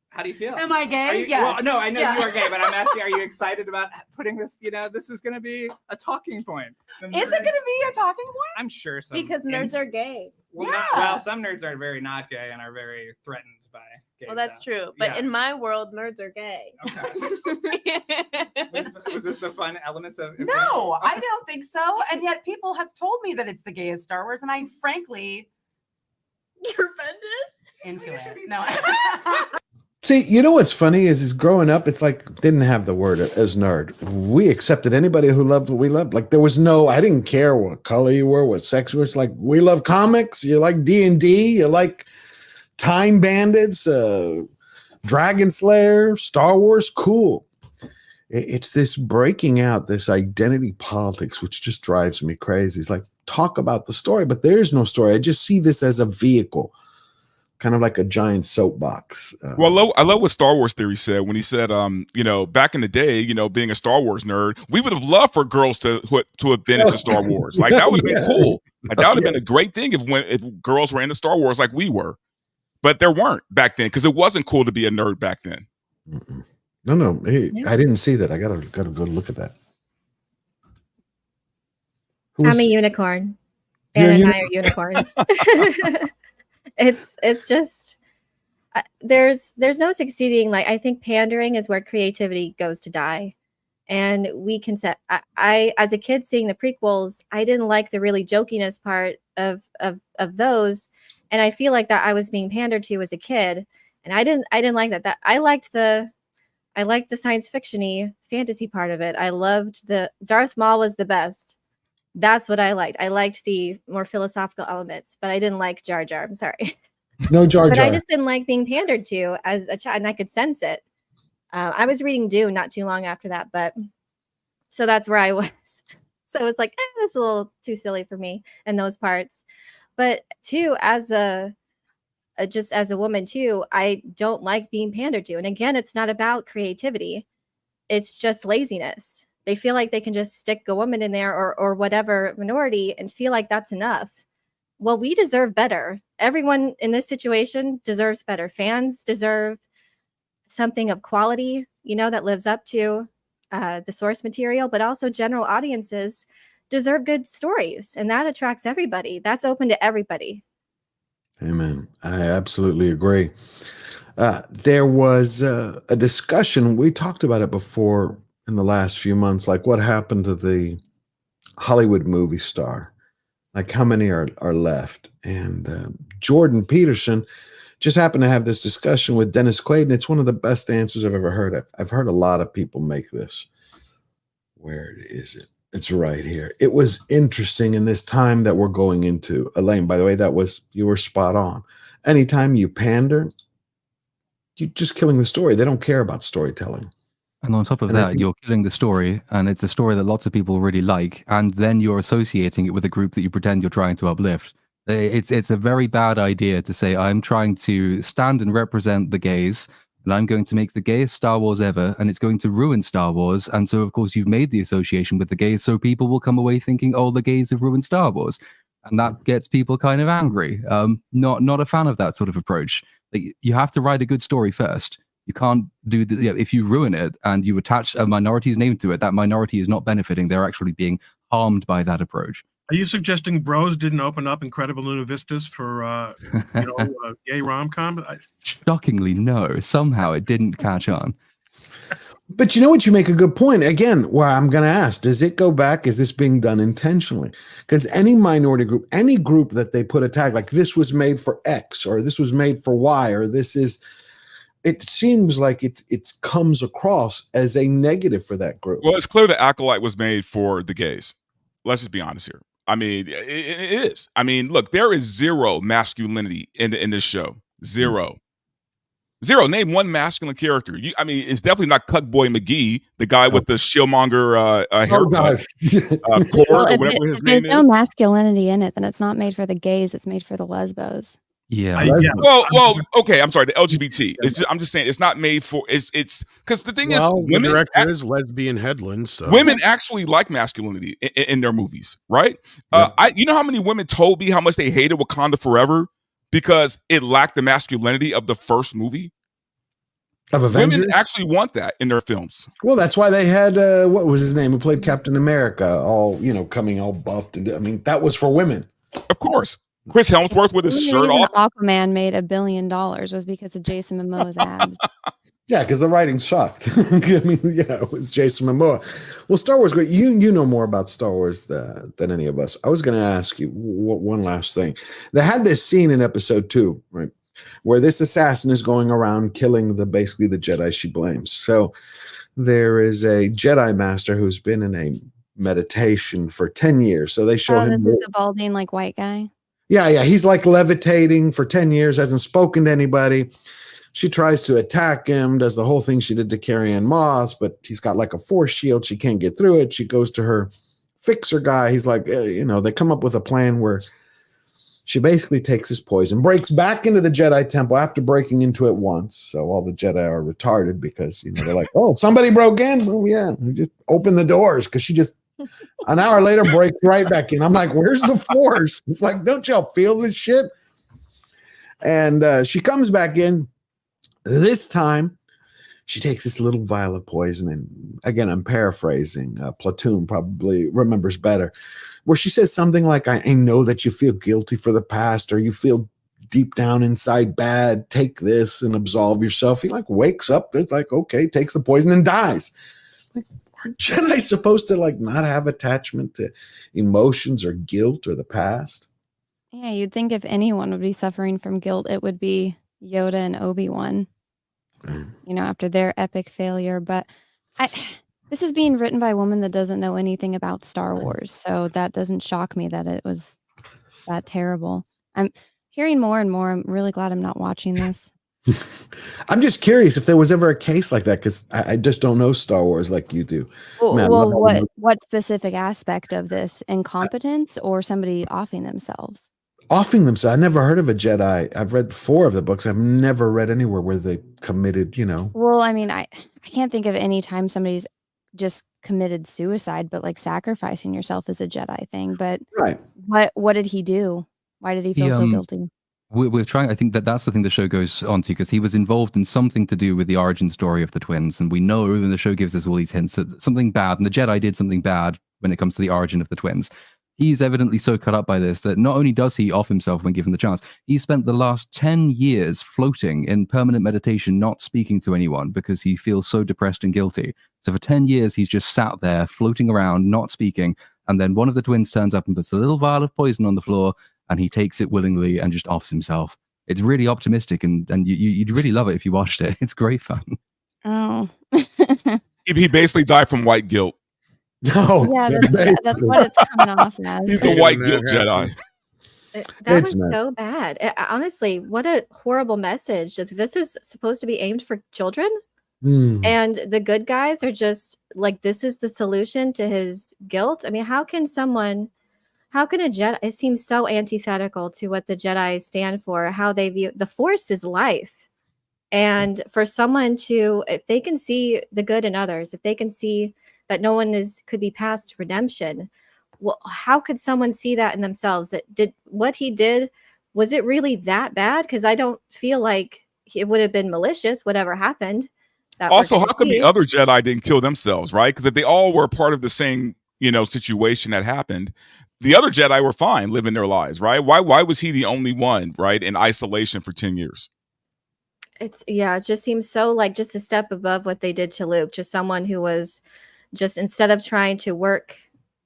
how do you feel? Am I gay? Yes. Well, Yes. no, I know Yeah. you are gay, but I'm asking, are you excited about putting this, this is going to be a talking point. Is it going to be a talking point? I'm sure so. Because nerds are gay. Well, some nerds are very not gay and are very threatened by gay Well, that's stuff. true. But Yeah. in my world, nerds are gay. Was this the fun element of it? No, I don't think so. And yet people have told me that it's the gayest Star Wars, and I frankly, you're offended into it. No. See, you know what's funny is growing up, it's like didn't have the word as nerd. We accepted anybody who loved what we loved. Like there was I didn't care what color you were, what sex you were. It's like we love comics. You like D&D. You like Time Bandits, Dragon Slayer, Star Wars. Cool. It's this breaking out, this identity politics, which just drives me crazy. It's like talk about the story, but there is no story. I just see this as a vehicle. Kind of like a giant soapbox. Well, I love what Star Wars Theory said when he said, back in the day, being a Star Wars nerd, we would have loved for girls to have been into Star Wars. Like that would have been cool. Like that would have been a great thing if girls were into Star Wars like we were. But there weren't back then because it wasn't cool to be a nerd back then. No. Hey, I didn't see that. I gotta go look at that. I'm a unicorn. Anna and I are unicorns. It's just there's no succeeding. Like I think pandering is where creativity goes to die, and we can set. I as a kid seeing the prequels, I didn't like the really jokiness part of those, and I feel like that I was being pandered to as a kid, and I didn't like that. That I liked the science fiction-y fantasy part of it. I loved the Darth Maul was the best. That's what I liked. I liked the more philosophical elements, but I didn't like Jar Jar. I'm sorry. No Jar Jar. But I just didn't like being pandered to as a child, and I could sense it. I was reading Dune not too long after that, but so that's where I was. So it's like, that's a little too silly for me in those parts. But too, as a woman too, I don't like being pandered to. And again, it's not about creativity. It's just laziness. They feel like they can just stick a woman in there or whatever minority and feel like that's enough. Well, we deserve better. Everyone in this situation deserves better. Fans deserve something of quality, that lives up to the source material, but also general audiences deserve good stories. And that attracts everybody. That's open to everybody. Amen. I absolutely agree. There was a discussion. We talked about it before in the last few months, like what happened to the Hollywood movie star, like how many are left. And Jordan Peterson just happened to have this discussion with Dennis Quaid, and it's one of the best answers I've ever heard. I've heard a lot of people make this. Where is it? It's right here. It was interesting in this time that we're going into. Elaine, by the way, you were spot on. Anytime you pander, you're just killing the story. They don't care about storytelling. And on top of And I that, think- you're killing the story, and it's a story that lots of people really like, and then you're associating it with a group that you pretend you're trying to uplift. It's a very bad idea to say, I'm trying to stand and represent the gays, and I'm going to make the gayest Star Wars ever, and it's going to ruin Star Wars. And so, of course, you've made the association with the gays, so people will come away thinking, oh, the gays have ruined Star Wars. And that gets people kind of angry. Not a fan of that sort of approach. Like, you have to write a good story first. You can't do if you ruin it and you attach a minority's name to it, that minority is not benefiting. They're actually being harmed by that approach. Are you suggesting Bros didn't open up incredible new vistas for gay rom-com? Shockingly, no. Somehow it didn't catch on. But you know what? You make a good point. Again, well, I'm going to ask, does it go back? Is this being done intentionally? Because any minority group, any group that they put a tag like this was made for X or this was made for Y or this is, it seems like it comes across as a negative for that group. Well, it's clear that Acolyte was made for the gays. Let's just be honest here. I mean, it is. I mean, look, there is zero masculinity in this show. Zero. Name one masculine character. It's definitely not Cuckboy McGee, the guy with the shieldmonger haircut. Well, or whatever his if there's name no is. masculinity in it, then it's not made for the gays. It's made for the lesbos. Yeah. Well, okay. I'm sorry. The LGBT. I'm just saying it's not made for. It's because the thing is, The women director is lesbian Headland, so women actually like masculinity in their movies, right? You know how many women told me how much they hated Wakanda Forever because it lacked the masculinity of the first movie. Of Avengers? Women actually want that in their films. Well, that's why they had what was his name? Who played Captain America? All coming all buffed, and that was for women. Of course, Chris Hemsworth with his The shirt reason off. Aquaman made $1 billion was because of Jason Momoa's abs. Yeah, because the writing sucked. It was Jason Momoa. Well, Star Wars, great. You know more about Star Wars than any of us. I was going to ask you one last thing. They had this scene in Episode 2, right, where this assassin is going around killing basically the Jedi she blames. So there is a Jedi master who's been in a meditation for 10 years. So they show him. This is the balding, like, white guy. Yeah. He's like levitating for 10 years, hasn't spoken to anybody. She tries to attack him, does the whole thing she did to Carrie-Anne Moss, but he's got like a force shield. She can't get through it. She goes to her fixer guy. He's like, they come up with a plan where she basically takes his poison, breaks back into the Jedi temple after breaking into it once. So all the Jedi are retarded because, they're like, oh, somebody broke in. Oh, yeah. We just open the doors because she just an hour later breaks right back in. I'm like, where's the force? It's like, don't y'all feel this shit? And she comes back in. This time, she takes this little vial of poison. And again, I'm paraphrasing. Platoon probably remembers better. Where she says something like, I know that you feel guilty for the past or you feel deep down inside bad. Take this and absolve yourself. He like wakes up. It's like, okay, takes the poison and dies. Like, aren't Jedi supposed to like not have attachment to emotions or guilt or the past? Yeah, you'd think if anyone would be suffering from guilt, it would be Yoda and Obi-Wan, after their epic failure. But this is being written by a woman that doesn't know anything about Star Wars, so that doesn't shock me that it was that terrible. I'm hearing more and more. I'm really glad I'm not watching this. I'm just curious if there was ever a case like that, because I just don't know Star Wars like you do. Well, what specific aspect of this? Incompetence or somebody offing themselves? Offing themselves. I never heard of a Jedi. I've read 4 of the books. I've never read anywhere where they committed, Well, I mean, I can't think of any time somebody's just committed suicide, but like sacrificing yourself is a Jedi thing. But right. What did he do? Why did he feel so guilty? We're trying. I think that's the thing the show goes on to, because he was involved in something to do with the origin story of the twins, and we know, and the show gives us all these hints that something bad, and the Jedi did something bad when it comes to the origin of the twins. He's evidently so cut up by this that not only does he off himself when given the chance, he spent the last 10 years floating in permanent meditation, not speaking to anyone because he feels so depressed and guilty. So for 10 years, he's just sat there floating around, not speaking. And then one of the twins turns up and puts a little vial of poison on the floor, and he takes it willingly and just offs himself. It's really optimistic, and you'd really love it if you watched it. It's great fun. Oh. He basically died from white guilt. No, yeah, that's what it's coming off as. He's the white guilt Jedi. That was so bad. Honestly, what a horrible message. This is supposed to be aimed for children. And the good guys are just like, this is the solution to his guilt. I mean, how can a Jedi, it seems so antithetical to what the Jedi stand for, how they view the Force is life. And for someone to, if they can see the good in others, if they can see that no one could be past redemption, well, how could someone see that in themselves? That what he did, was it really that bad? Because I don't feel like it would have been malicious, whatever happened. Also, how come the other Jedi didn't kill themselves, right? Because if they all were part of the same, situation that happened, the other Jedi were fine living their lives, right? Why was he the only one, right, in isolation for 10 years? It just seems so like just a step above what they did to Luke. Just someone who was just, instead of trying to work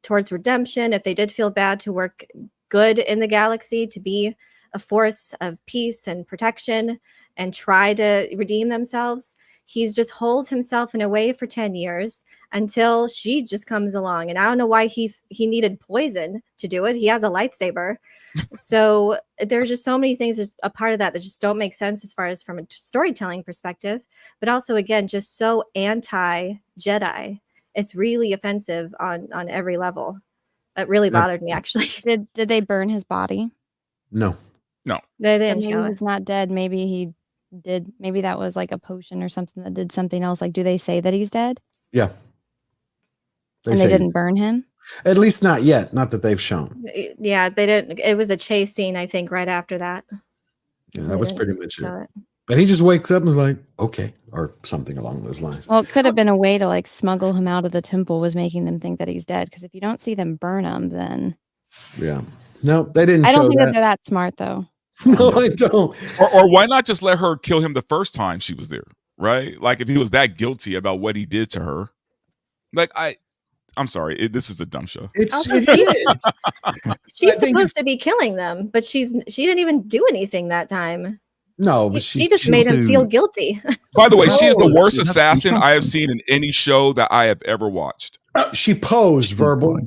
towards redemption, if they did feel bad, to work good in the galaxy, to be a force of peace and protection and try to redeem themselves. He's just holed himself in a way for 10 years until she just comes along. And I don't know why he needed poison to do it. He has a lightsaber. So there's just so many things as a part of that just don't make sense as far as from a storytelling perspective, but also, again, just so anti-Jedi. It's really offensive on every level. That really bothered me, actually. Did they burn his body? No. They didn't so show maybe it. he's not dead. Maybe he did. Maybe that was like a potion or something that did something else. Like, do they say that he's dead? Yeah. They didn't burn him? At least not yet. Not that they've shown. Yeah, they didn't. It was a chase scene, I think, right after that. Yeah, So that they was didn't pretty much show it. But he just wakes up and is like, okay, or something along those lines. Well, it could have been a way to like smuggle him out of the temple, was making them think that he's dead. Because if you don't see them burn him, then Yeah. No, they didn't I don't show think that. they're that smart, though. No, I don't. Or why not just let her kill him the first time she was there, right? Like if he was that guilty about what he did to her. Like I'm sorry, this is a dumb show. She's supposed to be killing them, but she didn't even do anything that time. No, but she just made him feel guilty. By the way, she is the worst assassin I have seen in any show that I have ever watched. She posed verbal.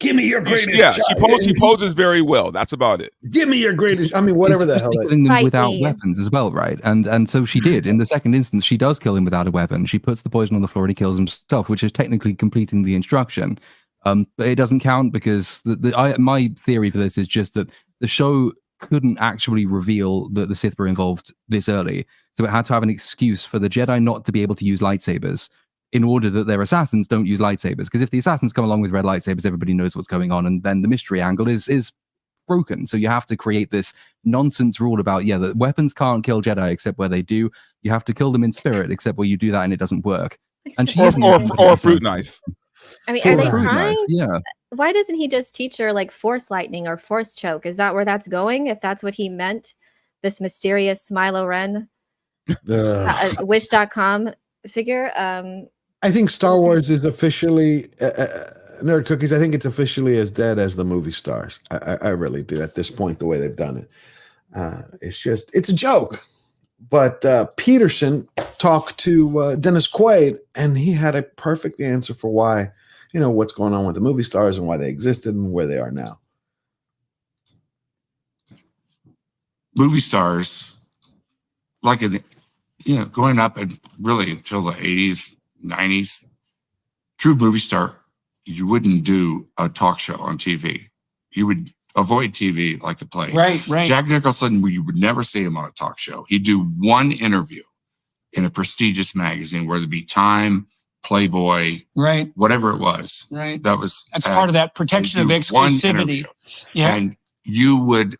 Give me your greatest. Yeah, she poses very well. That's about it. Give me your greatest. I mean, whatever the hell. Killing them without weapons as well, right? And so she did. In the second instance, she does kill him without a weapon. She puts the poison on the floor and he kills himself, which is technically completing the instruction. But it doesn't count because my theory for this is just that the show couldn't actually reveal that the Sith were involved this early, so it had to have an excuse for the Jedi not to be able to use lightsabers in order that their assassins don't use lightsabers. Because if the assassins come along with red lightsabers, everybody knows what's going on, and then the mystery angle is broken. So you have to create this nonsense rule about that weapons can't kill Jedi except where they do. You have to kill them in spirit except where you do that and it doesn't work. And she or a fruit knife. I mean, are they fruit trying? knife, yeah. Why doesn't he just teach her like force lightning or force choke? Is that where that's going? If that's what he meant, this mysterious Milo Ren, Wish.com figure. I think Star Wars is officially Nerd Cookies. I think it's officially as dead as the movie stars. I really do at this point. The way they've done it, it's a joke. But Peterson talked to Dennis Quaid, and he had a perfect answer for why, what's going on with the movie stars and why they existed and where they are now. Movie stars, like going up and really until the 80s, 90s, true movie star, you wouldn't do a talk show on TV. You would avoid TV like the plague. Right. Jack Nicholson, you would never see him on a talk show. He'd do one interview in a prestigious magazine, whether it be Time, Playboy, right, whatever it was. Right. That's part of that protection of exclusivity. Yeah. And you would,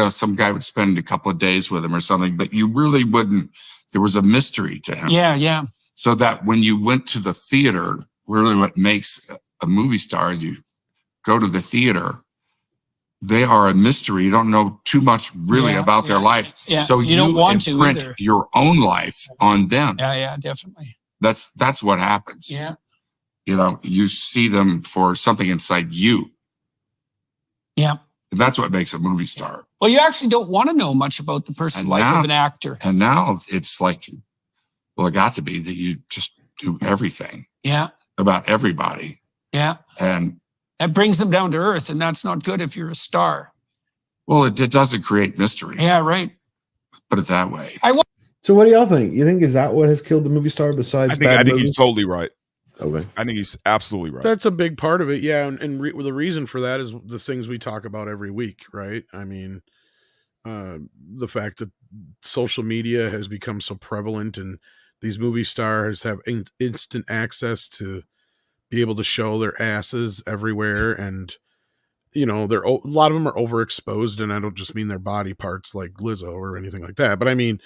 some guy would spend a couple of days with him or something, but you really wouldn't. There was a mystery to him. Yeah. So that when you went to the theater, really what makes a movie star is you go to the theater, they are a mystery. You don't know too much really about their life. Yeah. So you don't want to imprint either. your own life on them. Yeah, definitely. That's what happens. Yeah. You see them for something inside you. Yeah. And that's what makes a movie star. Well, you actually don't want to know much about the personal life of an actor. And now it's like, well, it got to be that you just do everything. Yeah. About everybody. Yeah. And that brings them down to earth, and that's not good if you're a star. Well, it doesn't create mystery. Yeah, right. Put it that way. So what do y'all think? You think is that what has killed the movie star besides I bad think movies? he's totally right. Okay. I think he's absolutely right. That's a big part of it, yeah. And the reason for that is the things we talk about every week, right? I mean, the fact that social media has become so prevalent, and these movie stars have instant access to be able to show their asses everywhere, and you know, a lot of them are overexposed, and I don't just mean their body parts like Lizzo or anything like that, but I mean,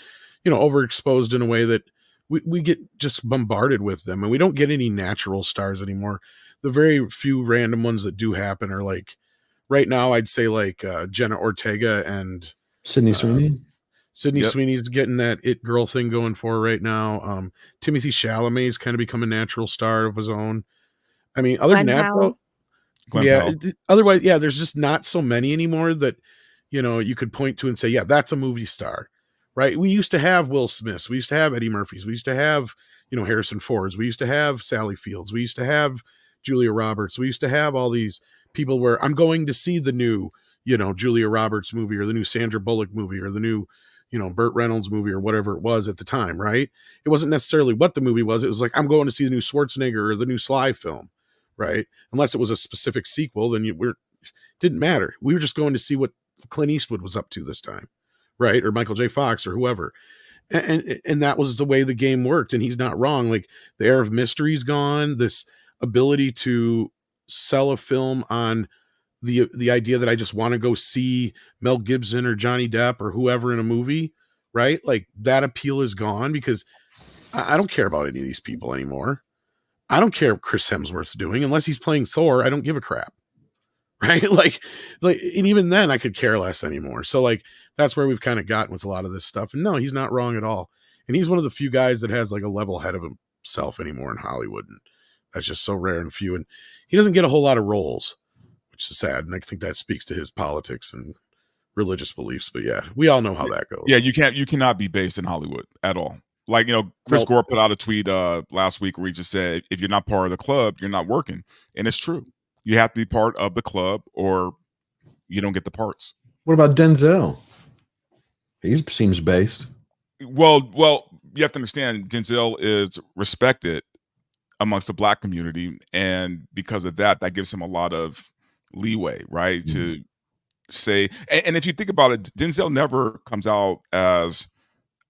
you know, overexposed in a way that we get just bombarded with them, and we don't get any natural stars anymore. The very few random ones that do happen are like right now, I'd say like Jenna Ortega and Sydney Sweeney. Sydney Yep. Sweeney's getting that it girl thing going for her right now. Timothy Chalamet's kind of become a natural star of his own. I mean, other than Glenn that, Powell. though, Glenn yeah. Powell. Otherwise, yeah, there's just not so many anymore that, you know, you could point to and say, yeah, that's a movie star, right? We used to have Will Smiths. We used to have Eddie Murphys. We used to have, you know, Harrison Fords. We used to have Sally Fields. We used to have Julia Roberts. We used to have all these people where I'm going to see the new, you know, Julia Roberts movie, or the new Sandra Bullock movie, or the new, you know, Burt Reynolds movie, or whatever it was at the time, right? It wasn't necessarily what the movie was. It was like, I'm going to see the new Schwarzenegger or the new Sly film, right? Unless it was a specific sequel, then didn't matter. We were just going to see what Clint Eastwood was up to this time, right? Or Michael J. Fox or whoever. And that was the way the game worked. And he's not wrong. Like, the air of mystery's gone. This ability to sell a film on the idea that I just want to go see Mel Gibson or Johnny Depp or whoever in a movie, right? Like, that appeal is gone, because I don't care about any of these people anymore. I don't care what Chris Hemsworth's doing unless he's playing Thor. I don't give a crap. Right. Like, and even then I could care less anymore. So like, that's where we've kind of gotten with a lot of this stuff. And no, he's not wrong at all. And he's one of the few guys that has like a level head of himself anymore in Hollywood. And that's just so rare and few. And he doesn't get a whole lot of roles, which is sad. And I think that speaks to his politics and religious beliefs. But yeah, we all know how that goes. Yeah, you cannot be based in Hollywood at all. Like, you know, Chris Gore put out a tweet last week where he just said, if you're not part of the club, you're not working. And it's true. You have to be part of the club or you don't get the parts. What about Denzel? He seems based. Well, you have to understand Denzel is respected amongst the Black community, and because of that, that gives him a lot of leeway, right? Mm-hmm. To say, and if you think about it, Denzel never comes out as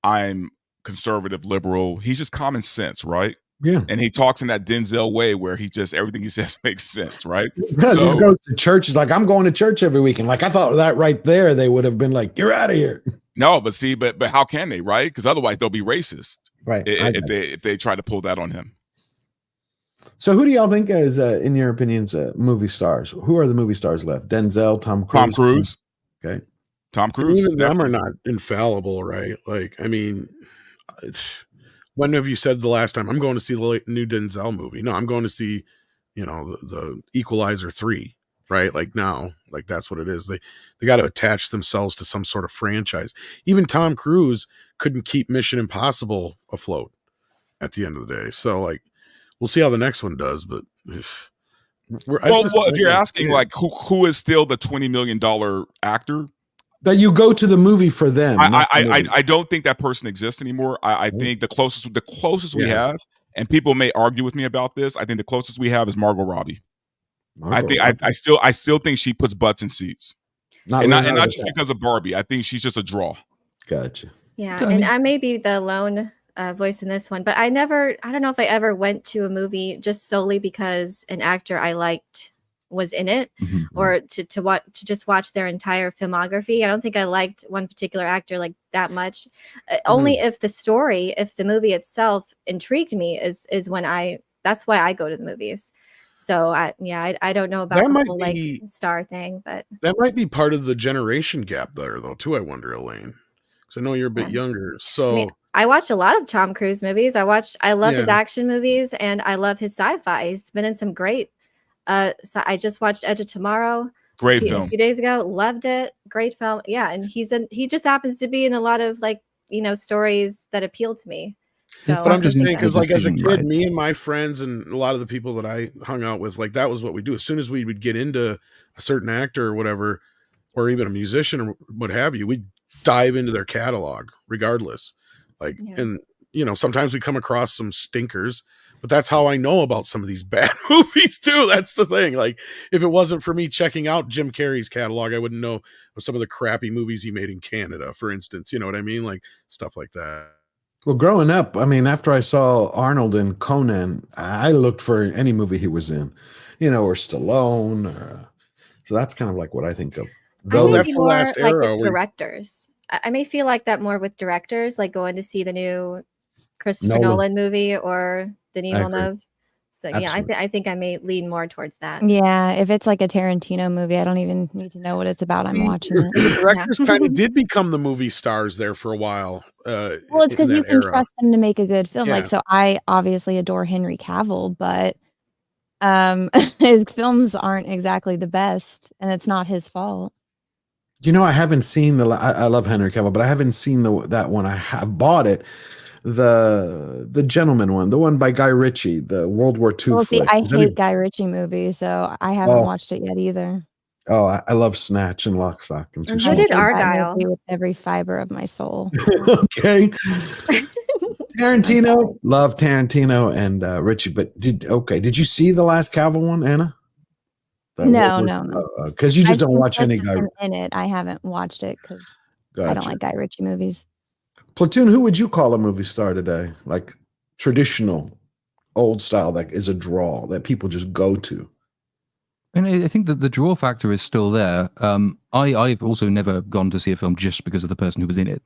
I'm conservative, liberal. He's just common sense, right? Yeah. And he talks in that Denzel way where he just, everything he says makes sense, right? Yeah, so, he goes to church. He's like, I'm going to church every weekend. Like, I thought that right there, they would have been like, you're out of here. No, but see, but how can they, right? Because otherwise they'll be racist, right? If they try to pull that on him. So who do y'all think is, in your opinions, movie stars? Who are the movie stars left? Denzel, Tom Cruise? Tom Cruise. Okay. Tom Cruise. Even them are not infallible, right? Like, I mean, when have you said the last time I'm going to see the new Denzel movie? No, I'm going to see, you know, the Equalizer 3, right? Like now, like that's what it is. They got to attach themselves to some sort of franchise. Even Tom Cruise couldn't keep Mission Impossible afloat at the end of the day. So like, we'll see how the next one does. But if you're asking like who is still the $20 million actor that you go to the movie for them. I don't think that person exists anymore. I think the closest we have, and people may argue with me about this, I think the closest we have is Margot Robbie. I still think she puts butts in seats. Not just because of Barbie. I think she's just a draw. Gotcha. Yeah, and I may be the lone voice in this one, but I don't know if I ever went to a movie just solely because an actor I liked was in it, or to just watch their entire filmography. I don't think I liked one particular actor like that much. Only if the movie itself intrigued me is when that's why I go to the movies. So I don't know about the whole like star thing, but that might be part of the generation gap there though too. I wonder, Elaine, because I know you're a bit younger. So I mean, I watch a lot of Tom Cruise movies. I love his action movies, and I love his sci-fi. He's been in some great. So I just watched Edge of Tomorrow. Great film. A few days ago. Loved it. Great film. Yeah, and he just happens to be in a lot of like, you know, stories that appeal to me. So but I'm just saying, because like as a kid, me and my friends and a lot of the people that I hung out with, like that was what we do. As soon as we would get into a certain actor or whatever, or even a musician or what have you, we'd dive into their catalog regardless. Like, and sometimes we come across some stinkers, but that's how I know about some of these bad movies too. That's the thing. Like, if it wasn't for me checking out Jim Carrey's catalog, I wouldn't know of some of the crappy movies he made in Canada, for instance. You know what I mean? Like stuff like that. Well, growing up, I mean, after I saw Arnold in Conan, I looked for any movie he was in, or Stallone. So that's kind of like what I think of. Though that's the last like era. with directors. I may feel like that more with directors, like going to see the new Christopher Nolan. Nolan movie or Denis I agree. Villeneuve. So yeah, I think I may lean more towards that. Yeah, if it's like a Tarantino movie, I don't even need to know what it's about. I'm watching it. The directors kind of did become the movie stars there for a while. Well, it's because you can trust them to make a good film. Like, Yeah. so I obviously adore Henry Cavill, but his films aren't exactly the best, and it's not his fault. I haven't seen I love Henry Cavill, but I haven't seen that one. I have bought it. The Gentleman one, the one by Guy Ritchie, the World War II Well, see, flick. I hate Guy Ritchie movies, so I haven't watched it yet either. Oh, I love Snatch and Lock, Stock, and Two And Smoking. who did I hate that Argyle? movie with every fiber of my soul. Okay. Tarantino, love Tarantino and Ritchie, but did you see the last Cavill one, Anna? No. Because you just I've don't seen watch any clips of Guy. him in it. I haven't watched it because I don't Gotcha. like Guy Ritchie movies. Platoon, who would you call a movie star today? Like traditional, old style, that is a draw that people just go to. And I think that the draw factor is still there. I've also never gone to see a film just because of the person who was in it.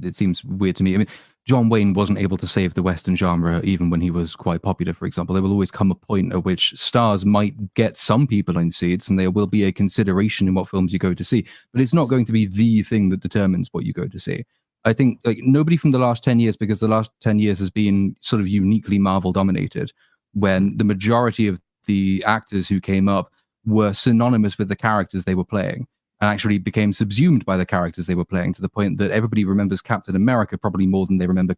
It seems weird to me. I mean, John Wayne wasn't able to save the Western genre even when he was quite popular, for example. There will always come a point at which stars might get some people in seats, and there will be a consideration in what films you go to see. But it's not going to be the thing that determines what you go to see. I think like nobody from the last 10 years, because the last 10 years has been sort of uniquely Marvel dominated, when the majority of the actors who came up were synonymous with the characters they were playing and actually became subsumed by the characters they were playing, to the point that everybody remembers Captain America probably more than they remember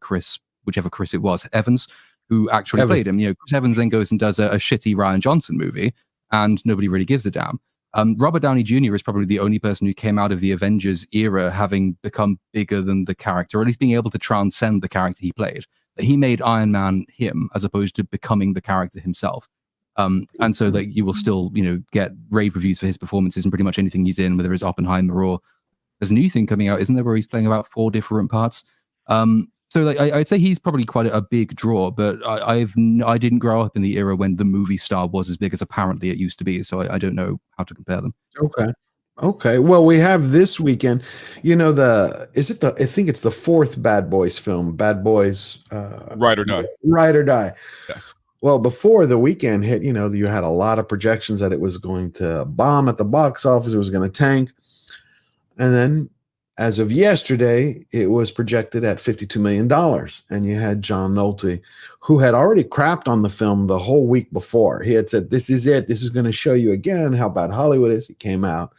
whichever Chris it was, Evans, who actually played him. Chris Evans then goes and does a shitty Rian Johnson movie and nobody really gives a damn. Robert Downey Jr. is probably the only person who came out of the Avengers era having become bigger than the character, or at least being able to transcend the character he played. He made Iron Man him as opposed to becoming the character himself. And so that you will still, get rave reviews for his performances and pretty much anything he's in, whether it's Oppenheimer or there's a new thing coming out, isn't there, where he's playing about 4 different parts. So I'd say he's probably quite a big draw, but I didn't grow up in the era when the movie star was as big as apparently it used to be. So I don't know how to compare them. Okay. Well, we have this weekend, I think it's the 4th Bad Boys film, Bad Boys, Ride or Die. Ride or Die. Yeah. Well, before the weekend hit, you had a lot of projections that it was going to bomb at the box office. It was going to tank. And then as of yesterday, it was projected at $52 million. And you had John Nolte, who had already crapped on the film the whole week before. He had said, this is it. This is going to show you again how bad Hollywood is. He came out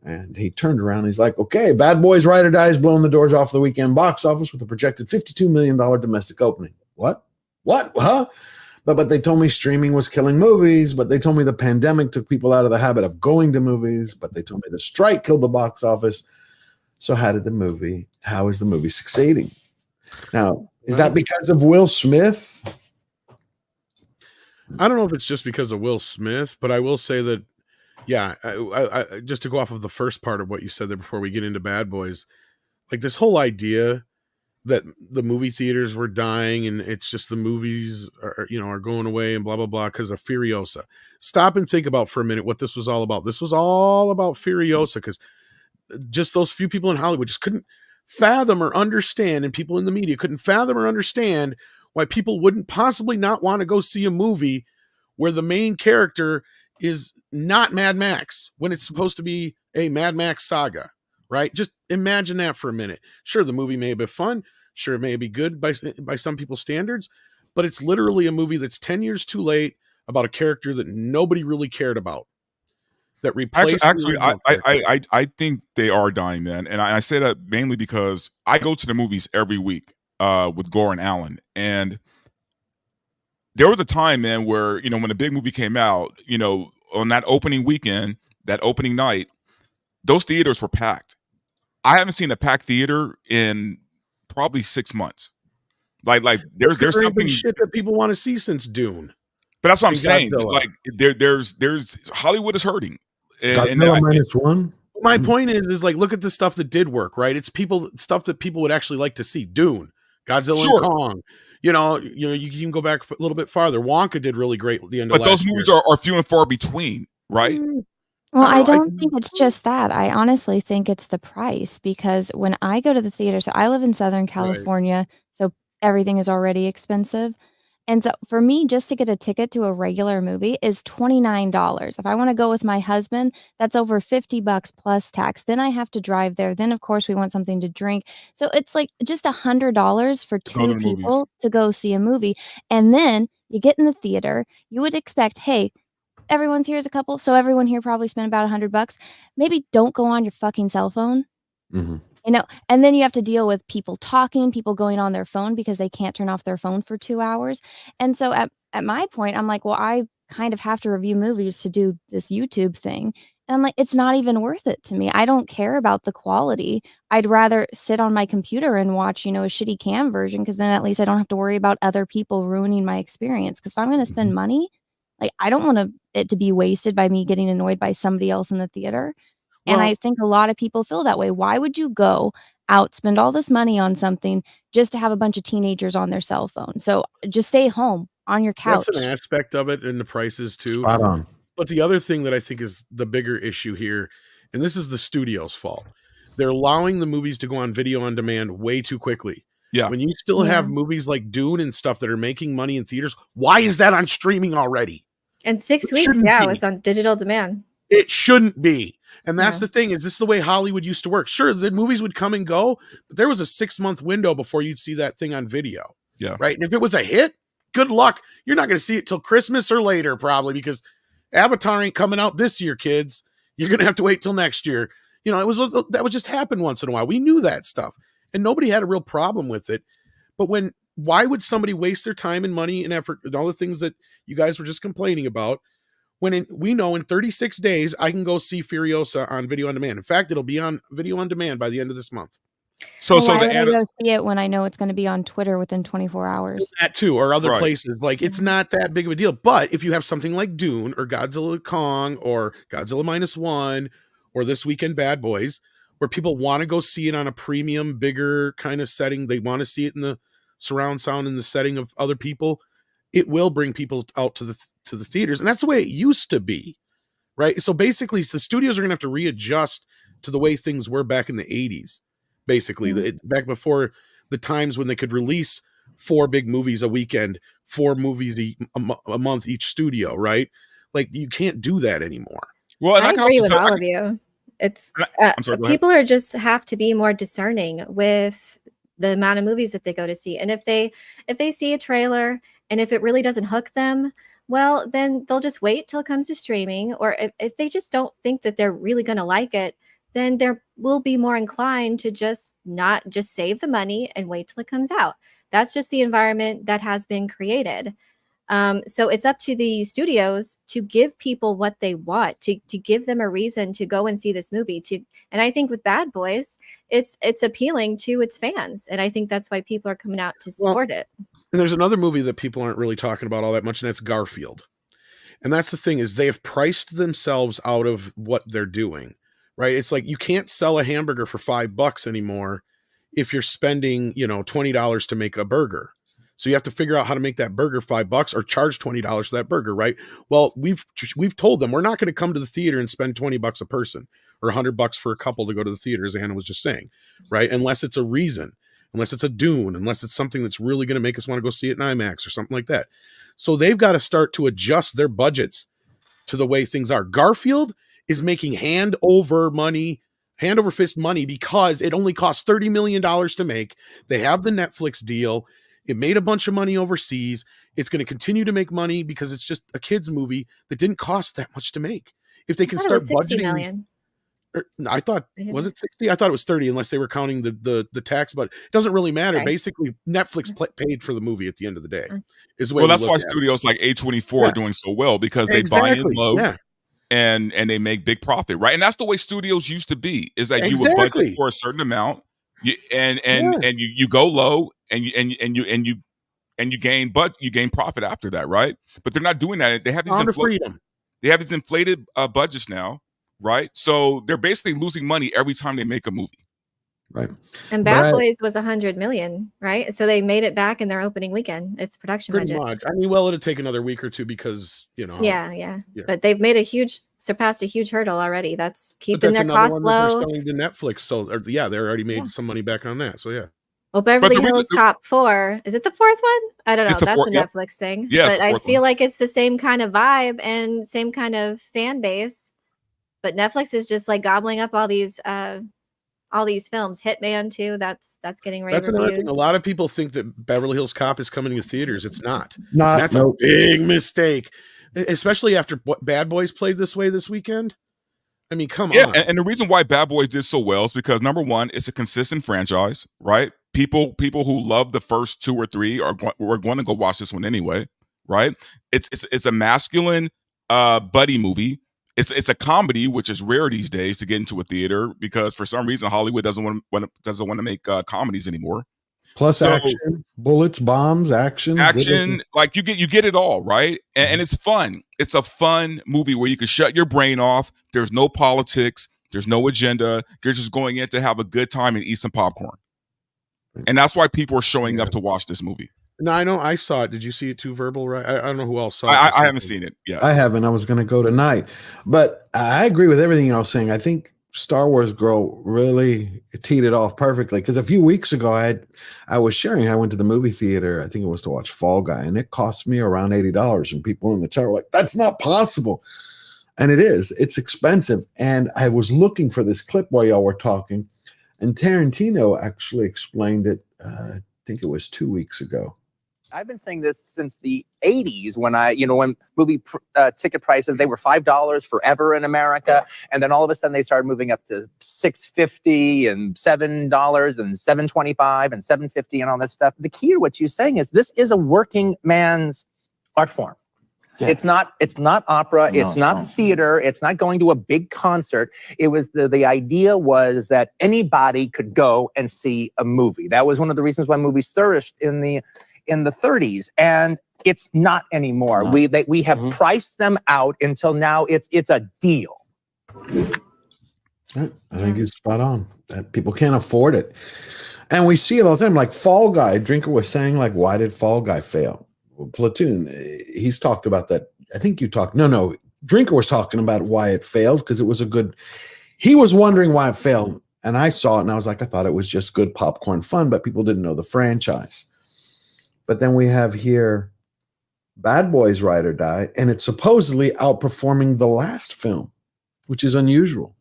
and he turned around. And he's like, okay, Bad Boys Ride or Die is blowing the doors off the weekend box office with a projected $52 million domestic opening. What? Huh? But they told me streaming was killing movies, but they told me the pandemic took people out of the habit of going to movies, but they told me the strike killed the box office. So how is the movie succeeding? Now, is that because of Will Smith? I don't know if it's just because of Will Smith, but I will say that, yeah, I just to go off of the first part of what you said there before we get into Bad Boys, like this whole idea that the movie theaters were dying and it's just the movies are going away and blah, blah, blah, because of Furiosa. Stop and think about for a minute what this was all about. This was all about Furiosa, because just those few people in Hollywood just couldn't fathom or understand, and people in the media couldn't fathom or understand why people wouldn't possibly not want to go see a movie where the main character is not Mad Max when it's supposed to be a Mad Max saga. Right? Just imagine that for a minute. Sure, the movie may have been fun. Sure, it may be good by some people's standards, but it's literally a movie that's 10 years too late about a character that nobody really cared about. That replaced. Actually, I think they are dying, man, and I say that mainly because I go to the movies every week with Gore and Allen, and there was a time, man, where when a big movie came out, on that opening weekend, that opening night, those theaters were packed. I haven't seen a packed theater in probably 6 months. Like Because there's there ain't been something. shit that people want to see since Dune. But that's what I'm and saying. Godzilla. Like there's Hollywood is hurting, and Godzilla -1. My point is like, look at the stuff that did work, right? It's stuff that people would actually like to see. Dune, Godzilla and Sure. Kong. You can go back a little bit farther. Wonka did really great at the end of but last those movies year. are few and far between, right? Well, I don't think it's just that. I honestly think it's the price because when I go to the theater, so I live in Southern California, so everything is already expensive. And so for me, just to get a ticket to a regular movie is $29. If I want to go with my husband, that's over $50 plus tax. Then I have to drive there. Then, of course, we want something to drink. So it's like just $100 for Go to two the movies. people to go see a movie. And then you get in the theater, you would expect, hey, everyone's here as a couple, so everyone here probably spent about $100. Maybe don't go on your fucking cell phone. And then you have to deal with people talking, people going on their phone because they can't turn off their phone for 2 hours. And so at my point, I'm like, well, I kind of have to review movies to do this YouTube thing. And I'm like, it's not even worth it to me. I don't care about the quality. I'd rather sit on my computer and watch, a shitty cam version because then at least I don't have to worry about other people ruining my experience. Because if I'm going to spend money, like I don't want it to be wasted by me getting annoyed by somebody else in the theater. And Well- I think a lot of people feel that way. Why would you go out, spend all this money on something just to have a bunch of teenagers on their cell phone? So just stay home on your couch. That's an aspect of it, and the prices too. Spot on. But the other thing that I think is the bigger issue here, and this is the studio's fault, they're allowing the movies to go on video on demand way too quickly. Yeah. When you still have movies like Dune and stuff that are making money in theaters, why is that on streaming already? And 6 It weeks, shouldn't yeah, be. it was on digital demand. It shouldn't be. And that's the thing, is this is the way Hollywood used to work. Sure, the movies would come and go, but there was a 6-month window before you'd see that thing on video. Yeah. Right. And if it was a hit, good luck. You're not going to see it till Christmas or later, probably, because Avatar ain't coming out this year, kids. You're going to have to wait till next year. That would just happen once in a while. We knew that stuff, and nobody had a real problem with it. But why would somebody waste their time and money and effort and all the things that you guys were just complaining about when we know in 36 days I can go see Furiosa on video on demand? In fact, it'll be on video on demand by the end of this month. So why would I go see it when I know it's going to be on Twitter within 24 hours? That too, or other Right. places. Like, it's not that big of a deal. But if you have something like Dune or Godzilla Kong or Godzilla -1 or this weekend Bad Boys, where people want to go see it on a premium, bigger kind of setting, they want to see it in the surround sound in the setting of other people, it will bring people out to the theaters. And that's the way it used to be, right? So basically, the studios are going to have to readjust to the way things were back in the 80s. Basically, back before the times when they could release 4 big movies a weekend, 4 movies a month each studio, right? Like, you can't do that anymore. Well, and I I can agree also with tell, all of you. It's I'm sorry, go ahead. people are just have to be more discerning with the amount of movies that they go to see. And if they see a trailer and if it really doesn't hook them, well, then they'll just wait till it comes to streaming. Or if they just don't think that they're really going to like it, then they will be more inclined to just not just save the money and wait till it comes out. That's just the environment that has been created. So it's up to the studios to give people what they want, to give them a reason to go and see this movie. And I think with Bad Boys, it's appealing to its fans, and I think that's why people are coming out to support it. And there's another movie that people aren't really talking about all that much, and that's Garfield. And that's the thing, is they have priced themselves out of what they're doing, right? It's like you can't sell a hamburger for $5 anymore if you're spending, $20 to make a burger. So you have to figure out how to make that burger $5 or charge $20 for that burger, right? Well, we've told them we're not going to come to the theater and spend $20 a person or $100 for a couple to go to the theater, as Anna was just saying, right? Unless it's a reason, unless it's a Dune, unless it's something that's really going to make us want to go see it in IMAX or something like that. So they've got to start to adjust their budgets to the way things are. Garfield is making hand over fist money because it only costs $30 million to make. They have the Netflix deal. It made a bunch of money overseas. It's going to continue to make money because it's just a kid's movie that didn't cost that much to make. If they can start budgeting, million. I thought, was it 60? I thought it was 30, unless they were counting the tax, but it doesn't really matter. Okay. Basically, Netflix paid for the movie at the end of the day. Is the way well, we that's look why at it. studios like A24 are doing so well, because they buy in Exactly, low. yeah. And they make big profit, right? And that's the way studios used to be, is that you would budget for a certain amount, you go low, and you gain profit after that, right? But they're not doing that. They have these freedom. They have these inflated budgets now, right? So they're basically losing money every time they make a movie. Right. And Bad Boys was 100 million, right? So they made it back in their opening weekend. It's production Pretty budget. much. I mean, well, it'll take another week or two because, you know. Yeah. But they've made surpassed a huge hurdle already. That's keeping their another costs one that they're low. selling to Netflix. So, they already made some money back on that. So, yeah. Well, Beverly Hills Cop 4. Is it the fourth one? I don't know. It's the That's fourth- a yep. Netflix thing. Yeah, it's but the I fourth feel one. like it's the same kind of vibe and same kind of fan base. But Netflix is just like gobbling up all these films. Hitman too. That's getting rave That's another reviews. thing. A lot of people think that Beverly Hills Cop is coming to theaters. It's not. Not. That's a big mistake, especially after Bad Boys played this way this weekend. I mean, come on. And the reason why Bad Boys did so well is because number one, it's a consistent franchise, right? People who love the first 2 or 3 we're going to go watch this one anyway, right? It's a masculine buddy movie. It's a comedy, which is rare these days to get into a theater because for some reason Hollywood doesn't want to make comedies anymore. Plus action, bullets, bombs, action. Like you get it all, right? And it's fun. It's a fun movie where you can shut your brain off. There's no politics. There's no agenda. You're just going in to have a good time and eat some popcorn. And that's why people are showing up to watch this movie. No, I know. I saw it. Did you see it too, Verbal? Right? I don't know who else saw it. it. I haven't seen it yet. I haven't. I was going to go tonight. But I agree with everything I was saying. I think Star Wars Girl really teed it off perfectly because a few weeks ago I was sharing I went to the movie theater. I think it was to watch Fall Guy, and it cost me around $80. And people in the chat were like, "That's not possible," and it is. It's expensive. And I was looking for this clip while y'all were talking, and Tarantino actually explained it. I think it was 2 weeks ago. I've been saying this since the 80s when movie ticket prices, they were $5 forever in America. And then all of a sudden they started moving up to $6.50 and $7 and $7.25 and $7.50 and all this stuff. The key to what you're saying is this is a working man's art form. Yeah. It's not opera. No, it's not theater. It's not going to a big concert. It was the idea was that anybody could go and see a movie. That was one of the reasons why movies flourished in the 30s, and it's not anymore. No. We have priced them out until now. It's a deal. I think it's spot on. That people can't afford it, and we see it all the time. Like Fall Guy, Drinker was saying, like, why did Fall Guy fail? Well, Platoon, he's talked about that. I think you talked. No, Drinker was talking about why it failed because it was a good. He was wondering why it failed, and I saw it, and I was like, I thought it was just good popcorn fun, but people didn't know the franchise. But then we have here Bad Boys Ride or Die, and it's supposedly outperforming the last film, which is unusual.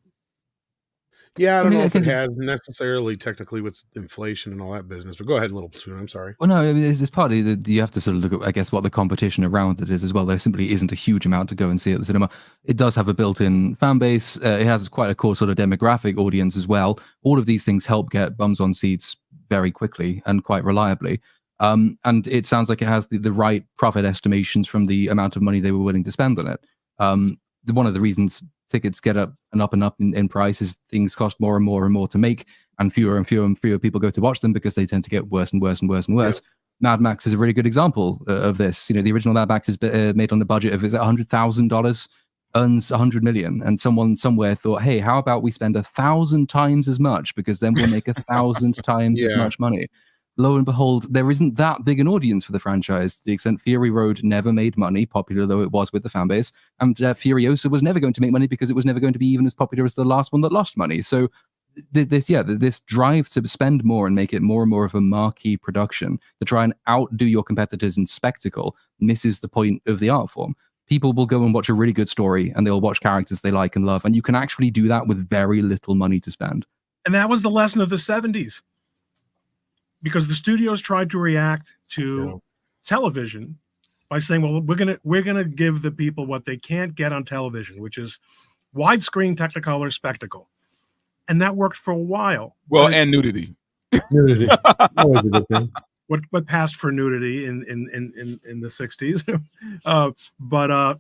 Yeah, I don't know if it has necessarily technically with inflation and all that business, but go ahead, Little Platoon. I'm sorry. Well, no, I mean, it's partly that you have to sort of look at, I guess, what the competition around it is as well. There simply isn't a huge amount to go and see at the cinema. It does have a built-in fan base. It has quite a core sort of demographic audience as well. All of these things help get bums on seats very quickly and quite reliably. And it sounds like it has the right profit estimations from the amount of money they were willing to spend on it. One of the reasons tickets get up in price is things cost more and more and more to make, and fewer people go to watch them because they tend to get worse and worse and worse and worse. Yep. Mad Max is a really good example of this. The original Mad Max is made on the budget of $100,000, earns $100 million, and someone somewhere thought, hey, how about we spend 1,000 times as much because then we'll make 1,000 times as much money. Lo and behold, there isn't that big an audience for the franchise to the extent Fury Road never made money, popular though it was with the fan base, and Furiosa was never going to make money because it was never going to be even as popular as the last one that lost money. So this drive to spend more and make it more and more of a marquee production to try and outdo your competitors in spectacle misses the point of the art form. People will go and watch a really good story and they'll watch characters they like and love, and you can actually do that with very little money to spend. And that was the lesson of the 70s. Because the studios tried to react to television by saying, well, we're gonna give the people what they can't get on television, which is widescreen Technicolor spectacle. And that worked for a while. Well, and nudity. Nudity. Always a good thing. What passed for nudity in the 60s. But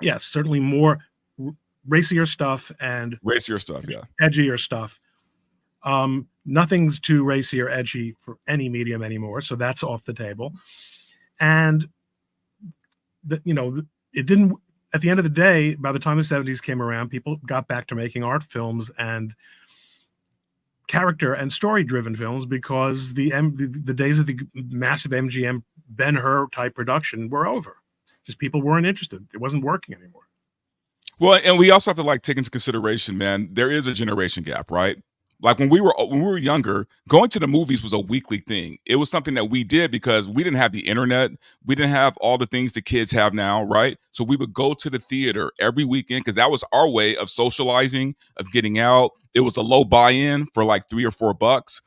yes, certainly more racier stuff and racier stuff, yeah. Edgier stuff. Nothing's too racy or edgy for any medium anymore, so that's off the table. And it didn't. At the end of the day, by the time the 70s came around, people got back to making art films and character and story-driven films because the days of the massive MGM Ben-Hur type production were over. Just people weren't interested. It wasn't working anymore. Well, and we also have to take into consideration, man, there is a generation gap, right? Like when we were younger, going to the movies was a weekly thing. It was something that we did because we didn't have the internet. We didn't have all the things the kids have now, right? So we would go to the theater every weekend because that was our way of socializing, of getting out. It was a low buy-in for like $3 or $4.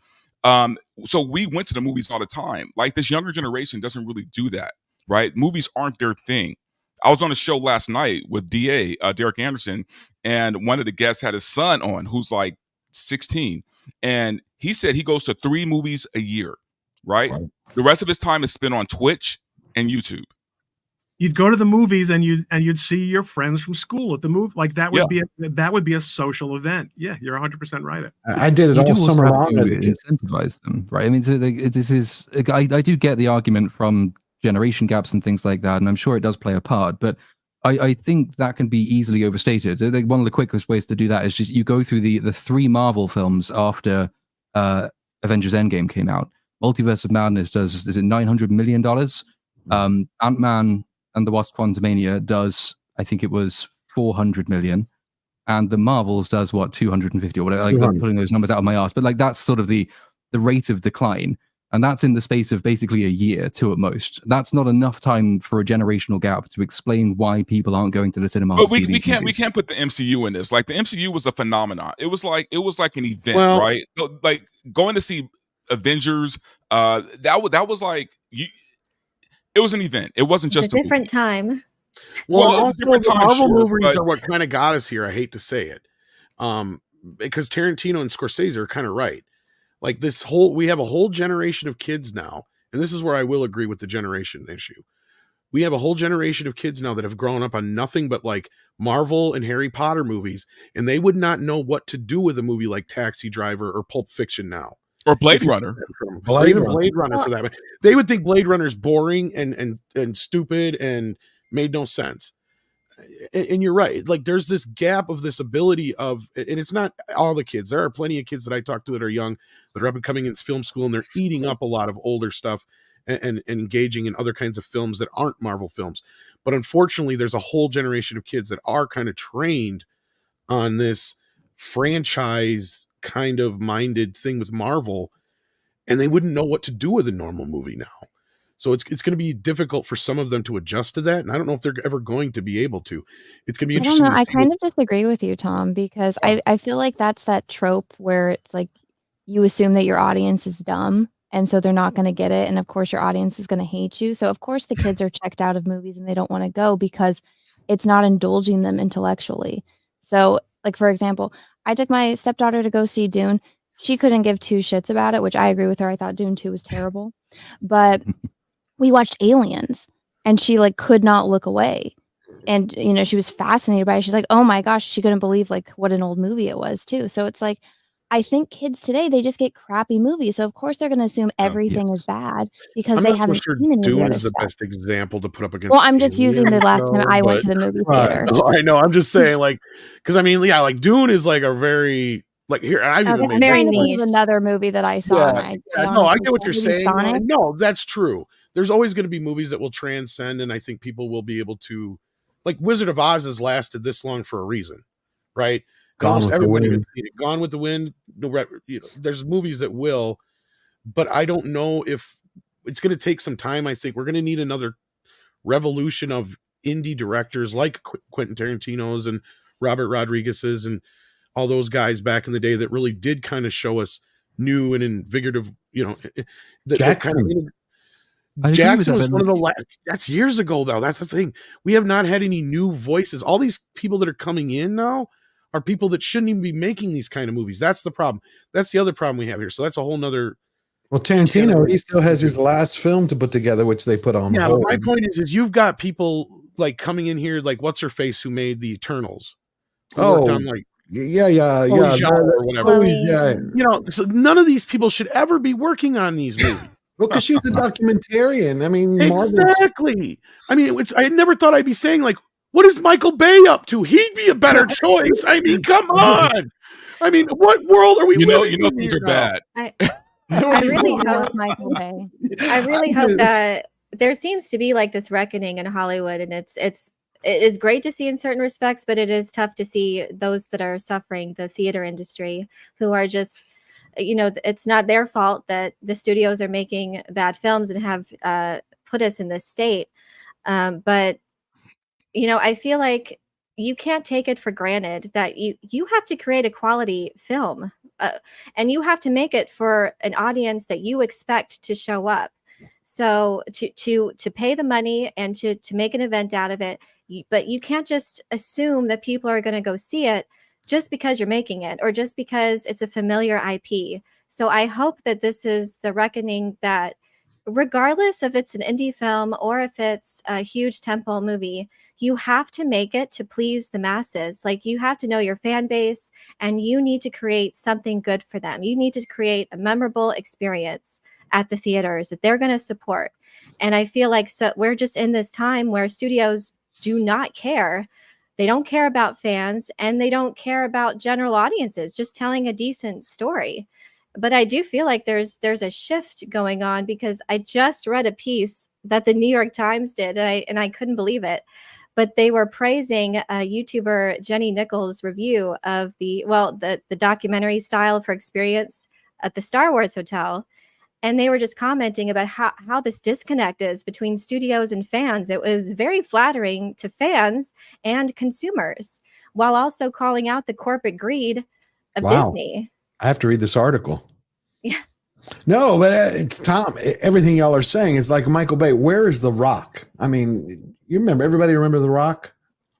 So we went to the movies all the time. Like this younger generation doesn't really do that, right? Movies aren't their thing. I was on a show last night with DA, Derek Anderson, and one of the guests had his son on who's like 16. And he said he goes to 3 movies a year, right? The rest of his time is spent on Twitch and YouTube. You'd go to the movies and you'd see your friends from school at the movie. Like that would be a social event. Yeah, you're 100% right. I did it all summer long. To incentivize them, right? I mean, so this is I do get the argument from generation gaps and things like that, and I'm sure it does play a part, but I think that can be easily overstated. One of the quickest ways to do that is just you go through the 3 Marvel films after Avengers Endgame came out. Multiverse of Madness does, is it $900 million? Ant-Man and the Wasp Quantumania does, I think it was 400 million. And the Marvels does what, 250 or whatever. Like, I'm pulling those numbers out of my ass, but like that's sort of the rate of decline. And that's in the space of basically a year, 2 at most. That's not enough time for a generational gap to explain why people aren't going to the cinema. But we can't put the MCU in this. Like the MCU was a phenomenon. It was like an event, right? So, like going to see Avengers, that was like it was an event. It wasn't just a different time. Well, also the Marvel movies are what kind of got us here. I hate to say it, because Tarantino and Scorsese are kind of right. Like we have a whole generation of kids now, and this is where I will agree with the generation issue. We have a whole generation of kids now that have grown up on nothing but like Marvel and Harry Potter movies, and they would not know what to do with a movie like Taxi Driver or Pulp Fiction now. Or Blade Runner. Or even Blade Runner for that. They would think Blade Runner's boring and stupid and made no sense. And you're right. Like there's this gap of this ability of, and it's not all the kids. There are plenty of kids that I talk to that are young, that are up and coming into film school, and they're eating up a lot of older stuff and engaging in other kinds of films that aren't Marvel films. But unfortunately, there's a whole generation of kids that are kind of trained on this franchise kind of minded thing with Marvel, and they wouldn't know what to do with a normal movie now. So it's going to be difficult for some of them to adjust to that, and I don't know if they're ever going to be able to. It's going to be interesting. I kind of disagree with you, Tom, because I feel like that's that trope where it's like you assume that your audience is dumb, and so they're not going to get it, and of course your audience is going to hate you. So of course the kids are checked out of movies and they don't want to go because it's not indulging them intellectually. So like for example, I took my stepdaughter to go see Dune. She couldn't give 2 shits about it, which I agree with her. I thought Dune 2 was terrible, but we watched Aliens and she like could not look away. And, you know, she was fascinated by it. She's like, oh my gosh, she couldn't believe like what an old movie it was too. So it's like, I think kids today, they just get crappy movies. So of course they're going to assume everything is bad because they haven't seen any of the Dune other is the stuff. best example to put up against. Well, I'm just using the last time I went to the movie theater. I know. I'm just saying, like, because I mean, yeah, like Dune is like a very like here. I've even made very niche. Another movie that I saw. And no, I get what you're saying. Sonic. No, that's true. There's always going to be movies that will transcend, and I think people will be able to, like Wizard of Oz has lasted this long for a reason, right? Almost everybody has seen it. Gone with the Wind. You know, there's movies that will, but I don't know if it's going to take some time. I think we're going to need another revolution of indie directors like Quentin Tarantino's and Robert Rodriguez's and all those guys back in the day that really did kind of show us new and invigorative, you know, Jackson was one of the last. That's years ago, though. That's the thing. We have not had any new voices. All these people that are coming in now are people that shouldn't even be making these kind of movies. That's the problem. That's the other problem we have here. So that's a whole nother. Well, Tarantino, he still has his last film to put together, which they put on hold. But my point is you've got people like coming in here, like what's her face, who made the Eternals. Worked on like yeah. Or whatever. Yeah. You know, so none of these people should ever be working on these movies. Well, because she was a documentarian. I mean, Exactly. I mean, I never thought I'd be saying, like, what is Michael Bay up to? He'd be a better choice. I mean, come on. I mean, what world are we living in things here are bad. I really hope Michael Bay. I really hope that there seems to be like this reckoning in Hollywood, and it is great to see in certain respects, but it is tough to see those that are suffering, the theater industry, who are just, you know, it's not their fault that the studios are making bad films and have put us in this state. But, you know, I feel like you can't take it for granted that you have to create a quality film, and you have to make it for an audience that you expect to show up. So to pay the money and to make an event out of it, but you can't just assume that people are going to go see it just because you're making it or just because it's a familiar IP. So I hope that this is the reckoning that regardless if it's an indie film or if it's a huge tentpole movie, you have to make it to please the masses. Like, you have to know your fan base, and you need to create something good for them. You need to create a memorable experience at the theaters that they're going to support. And I feel like we're just in this time where studios do not care. They don't care about fans, and they don't care about general audiences, just telling a decent story. But I do feel like there's a shift going on, because I just read a piece that the New York Times did, and I couldn't believe it. But they were praising YouTuber Jenny Nichols' review of the documentary style of her experience at the Star Wars Hotel. And they were just commenting about how this disconnect is between studios and fans. It was very flattering to fans and consumers, while also calling out the corporate greed of Disney. I have to read this article. Yeah. No, but Tom, everything y'all are saying is like Michael Bay. Where is The Rock? I mean, everybody remember The Rock?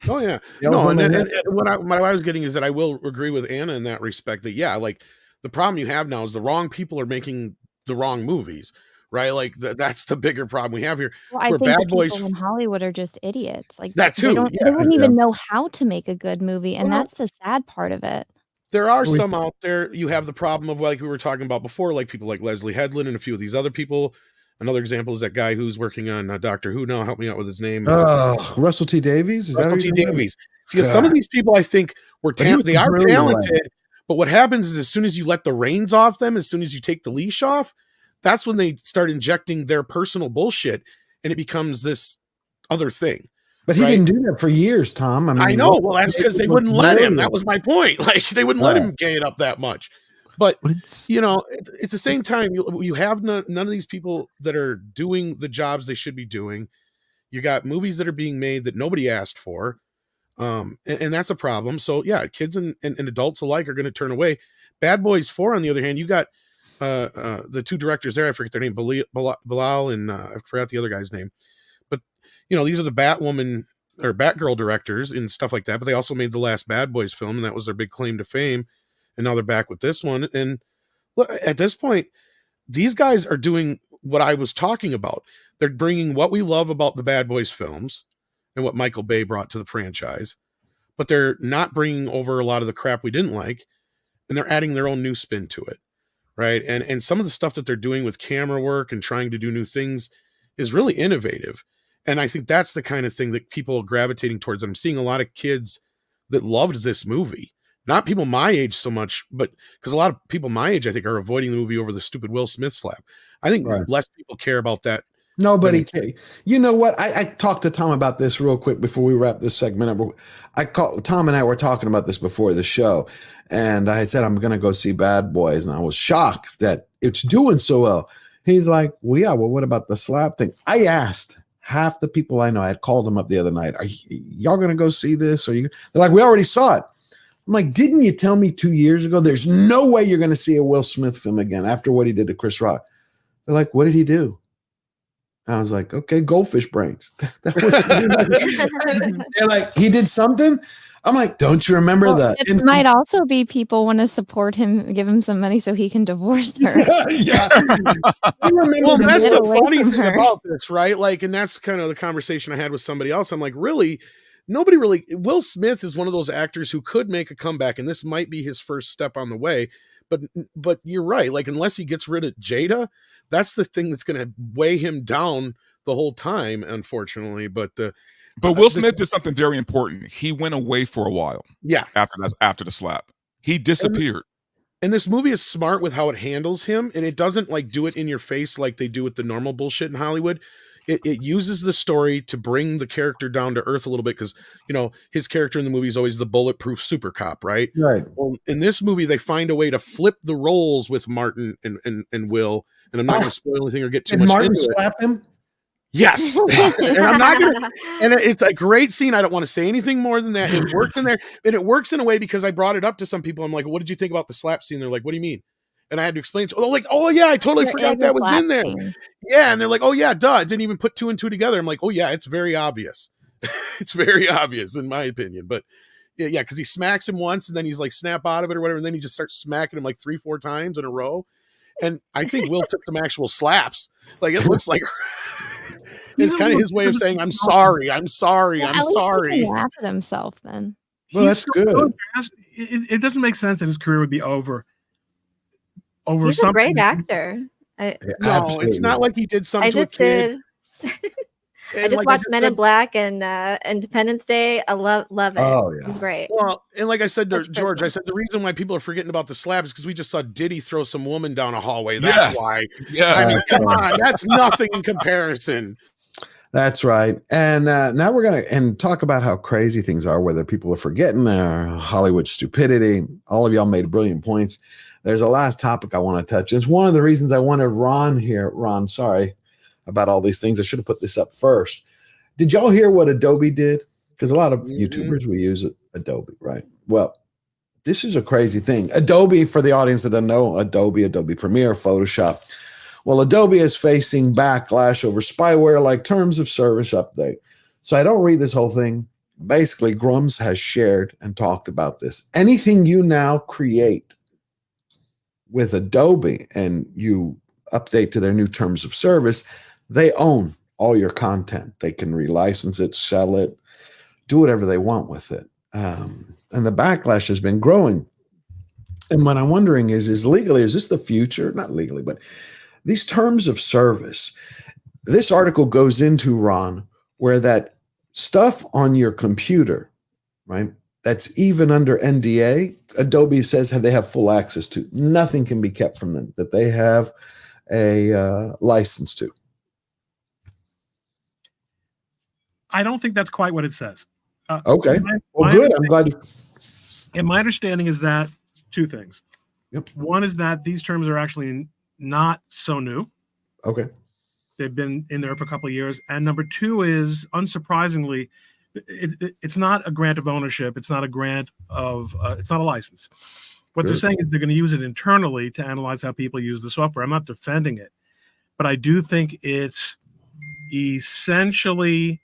Oh yeah. No, and what I was getting is that I will agree with Anna in that respect, that like the problem you have now is the wrong people are making the wrong movies, right? Like that's the bigger problem we have here. Well, I think Bad the Boys people in Hollywood are just idiots. Like that too. They wouldn't even know how to make a good movie, and that's the sad part of it. There are some out there. You have the problem of, like we were talking about before, like people like Leslie Headland and a few of these other people. Another example is that guy who's working on Doctor Who now. Help me out with his name. Russell T. Davies. Russell T. Davies. See, some of these people, I think, they are talented. But what happens is, as soon as you let the reins off them, as soon as you take the leash off, that's when they start injecting their personal bullshit, and it becomes this other thing. But he didn't do that for years, Tom. I mean, I know. Well, that's because they wouldn't let him. That was my point. Like, they wouldn't let him gay it up that much. But you know, it's the same time. You have none of these people that are doing the jobs they should be doing. You got movies that are being made that nobody asked for, and that's a problem. So yeah, kids and adults alike are going to turn away. Bad Boys 4, on the other hand, you got the two directors there. I forget their name, Bilal, and I forgot the other guy's name. But you know, these are the Batwoman or Batgirl directors and stuff like that. But they also made the last Bad Boys film, and that was their big claim to fame. And now they're back with this one. And look, at this point, these guys are doing what I was talking about. They're bringing what we love about the Bad Boys films and what Michael Bay brought to the franchise, but they're not bringing over a lot of the crap we didn't like, and they're adding their own new spin to it, right? And some of the stuff that they're doing with camera work and trying to do new things is really innovative. And I think that's the kind of thing that people are gravitating towards. I'm seeing a lot of kids that loved this movie. Not people my age so much, but because a lot of people my age, I think, are avoiding the movie over the stupid Will Smith slap. I think less people care about that. Nobody cares. You know what? I talked to Tom about this real quick before we wrap this segment up. Tom and I were talking about this before the show, and I had said, I'm going to go see Bad Boys, and I was shocked that it's doing so well. He's like, well, yeah, well, what about the slap thing? I asked half the people I know. I had called them up the other night. Are y'all going to go see this? They're like, we already saw it. I'm like, didn't you tell me 2 years ago there's no way you're going to see a Will Smith film again after what he did to Chris Rock? They're like, what did he do? I was like, okay, goldfish brains. They're like, he did something? I'm like, don't you remember that? It might also be people want to support him, give him some money so he can divorce her. Yeah. Well, that's the funny thing about this, right? Like, and that's kind of the conversation I had with somebody else. I'm like, really, nobody really. Will Smith is one of those actors who could make a comeback, and this might be his first step on the way. But you're right. Like, unless he gets rid of Jada, that's the thing that's going to weigh him down the whole time, unfortunately. But Will Smith did something very important. He went away for a while. Yeah. After the slap, he disappeared. And this movie is smart with how it handles him, and it doesn't like do it in your face like they do with the normal bullshit in Hollywood. It uses the story to bring the character down to earth a little bit, because his character in the movie is always the bulletproof super cop, right? Right. Well, in this movie, they find a way to flip the roles with Martin and Will, and I'm not going to spoil anything or get too Did much Martin into it. slap him? Yes. And I'm not gonna, and it's a great scene. I don't want to say anything more than that. It works in there, and it works in a way because I brought it up to some people. I'm like, what did you think about the slap scene? They're like, what do you mean? And I had to explain to them, oh yeah, I totally forgot that was in there. Yeah, and they're like, oh yeah, duh. I didn't even put two and two together. I'm like, oh yeah, it's very obvious. It's very obvious in my opinion. But yeah, because he smacks him once and then he's like snap out of it or whatever, and then he just starts smacking him like 3-4 times in a row. And I think Will took some actual slaps. Like, it looks like it's kind of his way of saying, I'm sorry, I'm sorry, I'm sorry. He can laugh at himself then. Well, that's good. It doesn't make sense that his career would be over. He's a great actor. No, it's not like he did something to a kid. I just watched Men in Black and Independence Day. I love it. Oh, yeah. He's great. Well, and like I said to George, I said the reason why people are forgetting about the slap is because we just saw Diddy throw some woman down a hallway. That's why. Yes. I mean, come on, that's nothing in comparison. That's right. And now we're going to talk about how crazy things are, whether people are forgetting their Hollywood stupidity. All of y'all made brilliant points. There's a last topic I want to touch. It's one of the reasons I wanted Ron here. Ron, sorry about all these things. I should have put this up first. Did y'all hear what Adobe did? Because a lot of YouTubers, we use Adobe, right? Well, this is a crazy thing. Adobe, for the audience that doesn't know, Adobe Premiere, Photoshop. Well, Adobe is facing backlash over spyware like terms of service update. So I don't read this whole thing. Basically, Grums has shared and talked about this. Anything you now create with Adobe and you update to their new terms of service, they own all your content. They can relicense it, sell it, do whatever they want with it. And the backlash has been growing. And what I'm wondering is this the future? Not legally, but these terms of service. This article goes into, Ron, where that stuff on your computer, right, that's even under NDA, Adobe says they have full access to. Nothing can be kept from them that they have a license to. I don't think that's quite what it says. Okay. Well, good. I'm glad. And my understanding is that two things. Yep. One is that these terms are actually not so new. Okay. They've been in there for a couple of years. And number two is, unsurprisingly, it's not a grant of ownership. It's not a grant of, it's not a license. What they're saying is they're going to use it internally to analyze how people use the software. I'm not defending it, but I do think it's essentially.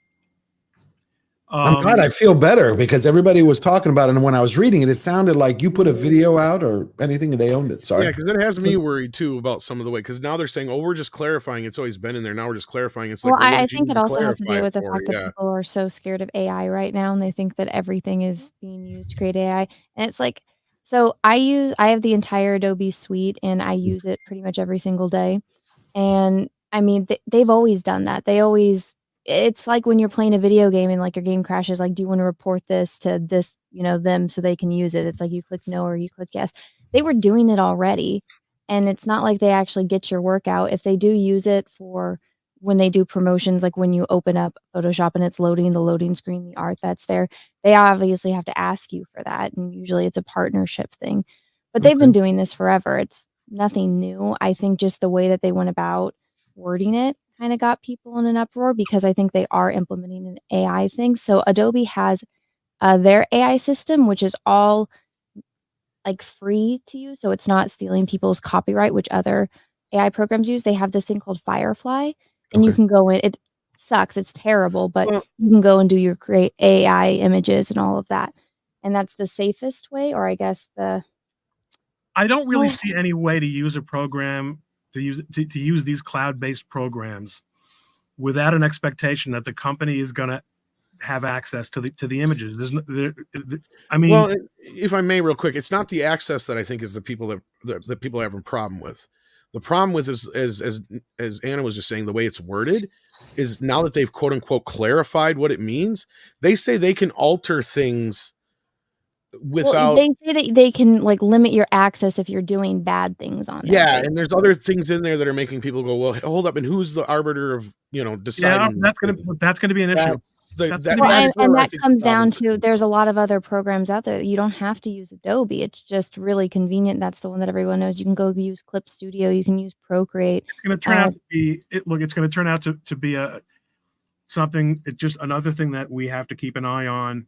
I'm glad. I feel better because everybody was talking about it, and when I was reading it, it sounded like you put a video out or anything and they owned it. Sorry. Yeah, because it has me worried too about some of the way, because now they're saying, oh, we're just clarifying. It's always been in there. Now we're just clarifying. It's like, well, I think it also has to do with the fact that people are so scared of AI right now, and they think that everything is being used to create AI. And it's like, so I have the entire Adobe suite, and I use it pretty much every single day. And I mean, they've always done that. It's like when you're playing a video game and like your game crashes, like, do you want to report this to this, them so they can use it? It's like you click no or you click yes. They were doing it already. And it's not like they actually get your work out. If they do use it for when they do promotions, like when you open up Photoshop and it's loading the loading screen, the art that's there, they obviously have to ask you for that. And usually it's a partnership thing. But they've been doing this forever. It's nothing new. I think just the way that they went about wording it kind of got people in an uproar, because I think they are implementing an AI thing. So Adobe has their AI system, which is all like free to use. So it's not stealing people's copyright, which other AI programs use. They have this thing called Firefly, and you can go in. It sucks. It's terrible, but you can go and do your create AI images and all of that. And that's the safest way, or I guess I don't really see any way to use a program to use these cloud-based programs without an expectation that the company is going to have access to the images. I mean, well, if I may, real quick, it's not the access that I think is the people that people have a problem with. The problem with is as Anna was just saying, the way it's worded is now that they've quote unquote clarified what it means, they say they can alter things without. They say that they can like limit your access if you're doing bad things on there. Yeah, and there's other things in there that are making people go, well, hold up, and who's the arbiter of deciding? Yeah, that's gonna be an issue. And that comes down to there's a lot of other programs out there. You don't have to use Adobe. It's just really convenient. That's the one that everyone knows. You can go use Clip Studio. You can use Procreate. It's going to turn out to be it's going to turn out to be something. It's just another thing that we have to keep an eye on.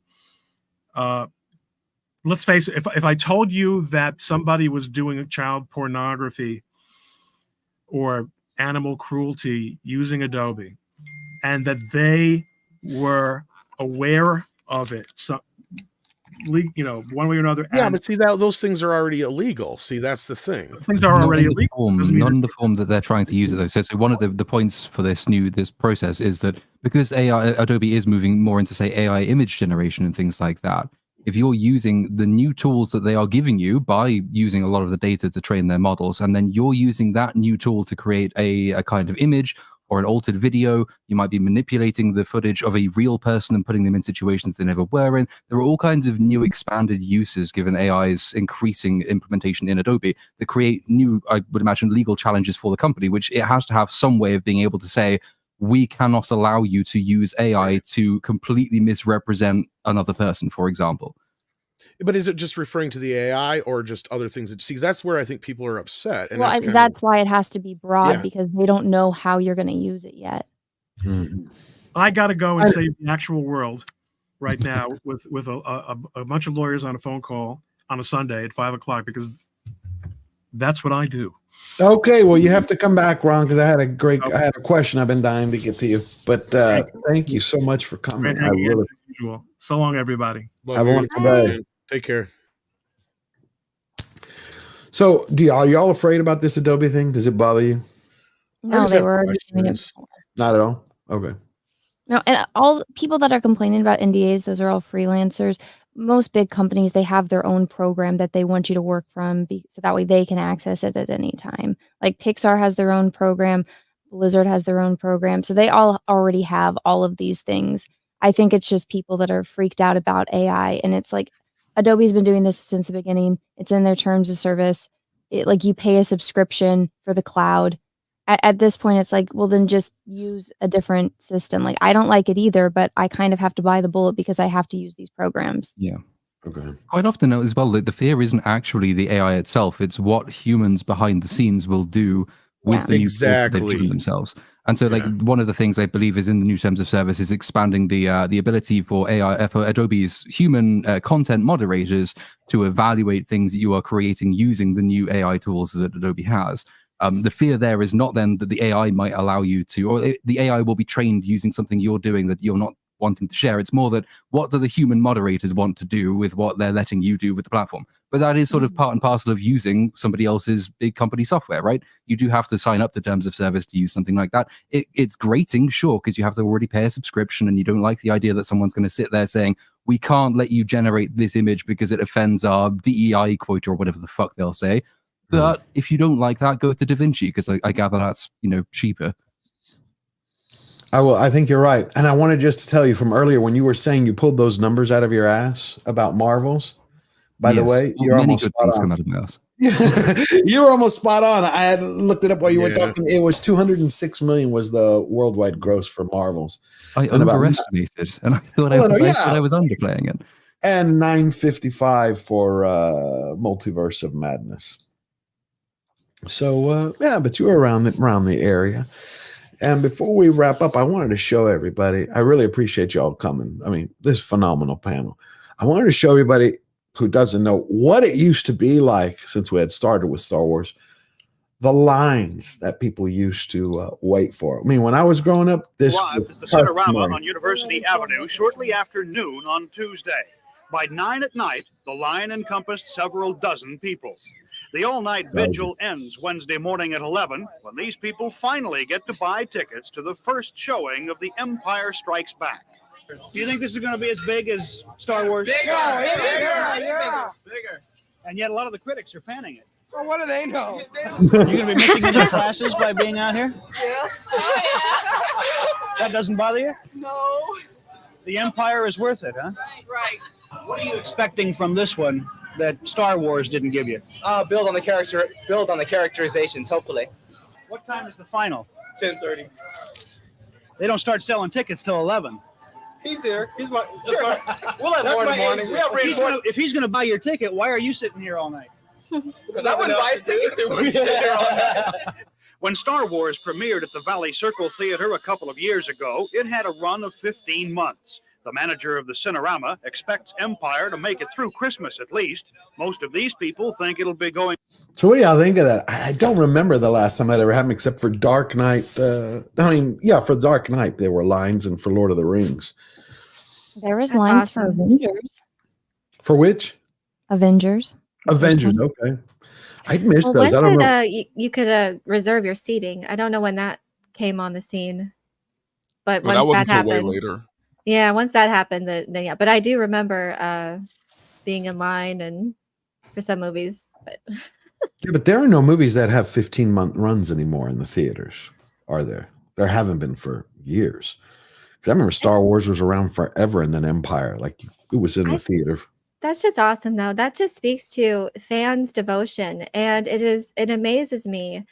Let's face it. If I told you that somebody was doing child pornography or animal cruelty using Adobe, and that they were aware of it, so one way or another. Yeah, but see those things are already illegal. See, that's the thing. Things are already illegal. Not in the form that they're trying to use it though. So one of the points for this process is that because Adobe is moving more into say AI image generation and things like that. If you're using the new tools that they are giving you by using a lot of the data to train their models, and then you're using that new tool to create a kind of image or an altered video, you might be manipulating the footage of a real person and putting them in situations they never were in. There are all kinds of new expanded uses given AI's increasing implementation in Adobe that create new, I would imagine, legal challenges for the company, which it has to have some way of being able to say, we cannot allow you to use AI to completely misrepresent another person, for example. But is it just referring to the AI or just other things? See, that's where I think people are upset. And well, that's why it has to be broad, because they don't know how you're going to use it yet. I got to go and save the actual world right now with a bunch of lawyers on a phone call on a Sunday at 5:00 because that's what I do. Okay, well, you have to come back, Ron, because I had a question I've been dying to get to you. But thank you so much for coming. I really. So long, everybody. Have a wonderful day. Take care. So, are y'all afraid about this Adobe thing? Does it bother you? No, they were already doing it. Not at all. Okay. No, and all people that are complaining about NDAs, those are all freelancers. Most big companies, they have their own program that they want you to work from, so that way they can access it at any time. Like Pixar has their own program, Blizzard has their own program, so they all already have all of these things. I think it's just people that are freaked out about AI, and it's like Adobe's been doing this since the beginning. It's in their terms of service. Like you pay a subscription for the cloud. At this point, it's like, well, then just use a different system. Like, I don't like it either, but I kind of have to buy the bullet because I have to use these programs. Yeah. Okay. Quite often as well, the fear isn't actually the AI itself. It's what humans behind the scenes will do with the new tools that they've given themselves. And so, like, one of the things I believe is in the new terms of service is expanding the ability for AI, for Adobe's human content moderators to evaluate things that you are creating using the new AI tools that Adobe has. The fear there is not then that the AI might allow you to, or the AI will be trained using something you're doing that you're not wanting to share. It's more that what do the human moderators want to do with what they're letting you do with the platform? But that is sort of part and parcel of using somebody else's big company software, right? You do have to sign up to terms of service to use something like that. It's grating, sure, because you have to already pay a subscription and you don't like the idea that someone's going to sit there saying, we can't let you generate this image because it offends our DEI quota or whatever the fuck they'll say. But if you don't like that, go to DaVinci because I gather that's, cheaper. I think you're right. And I wanted just to tell you from earlier when you were saying you pulled those numbers out of your ass about Marvels. By the way, you're almost spot on. Out of my ass. You were almost spot on. I had looked it up while you were talking. It was 206 million was the worldwide gross for Marvels. I overestimated, and I thought I was underplaying it. And 955 for Multiverse of Madness. So but you were around the area. And before we wrap up, I wanted to show everybody. I really appreciate y'all coming. I mean, this phenomenal panel. I wanted to show everybody who doesn't know what it used to be like since we had started with Star Wars. The lines that people used to wait for. I mean, when I was growing up, this arrived at the Cinerama on University Avenue shortly after noon on Tuesday. By 9 at night, the line encompassed several dozen people. The all-night vigil ends Wednesday morning at 11 when these people finally get to buy tickets to the first showing of The Empire Strikes Back. Do you think this is going to be as big as Star Wars? Bigger. And yet a lot of the critics are panning it. Well, what do they know? You're going to be missing any classes by being out here? Yes. That doesn't bother you? No. The Empire is worth it, huh? Right. What are you expecting from this one that Star Wars didn't give you? Build on the characterizations, hopefully. What time is the final? 10:30. They don't start selling tickets till 11. He's here. He's my. Sure. We'll have more in the morning. If he's going to buy your ticket, why are you sitting here all night? Because I wouldn't buy his ticket if he wouldn't sit here all night. When Star Wars premiered at the Valley Circle Theater a couple of years ago, it had a run of 15 months. The manager of the Cinerama expects Empire to make it through Christmas at least. Most of these people think it'll be going. So what do y'all think of that? I don't remember the last time that ever happened except for Dark Knight. For Dark Knight there were lines, and for Lord of the Rings. There was lines for Avengers. For which? Avengers. Avengers. Okay. I missed those. I don't know. You could reserve your seating. I don't know when that came on the scene, but Well, once that wasn't that until way happened, later. yeah, once that happened, then yeah. But I do remember being in line and for some movies. But Yeah, but there are no movies that have 15-month runs anymore in the theaters, are there? There haven't been for years. Because I remember Star Wars was around forever, and then Empire, like it was in the theater. that's just awesome, though. That just speaks to fans' devotion, and it amazes me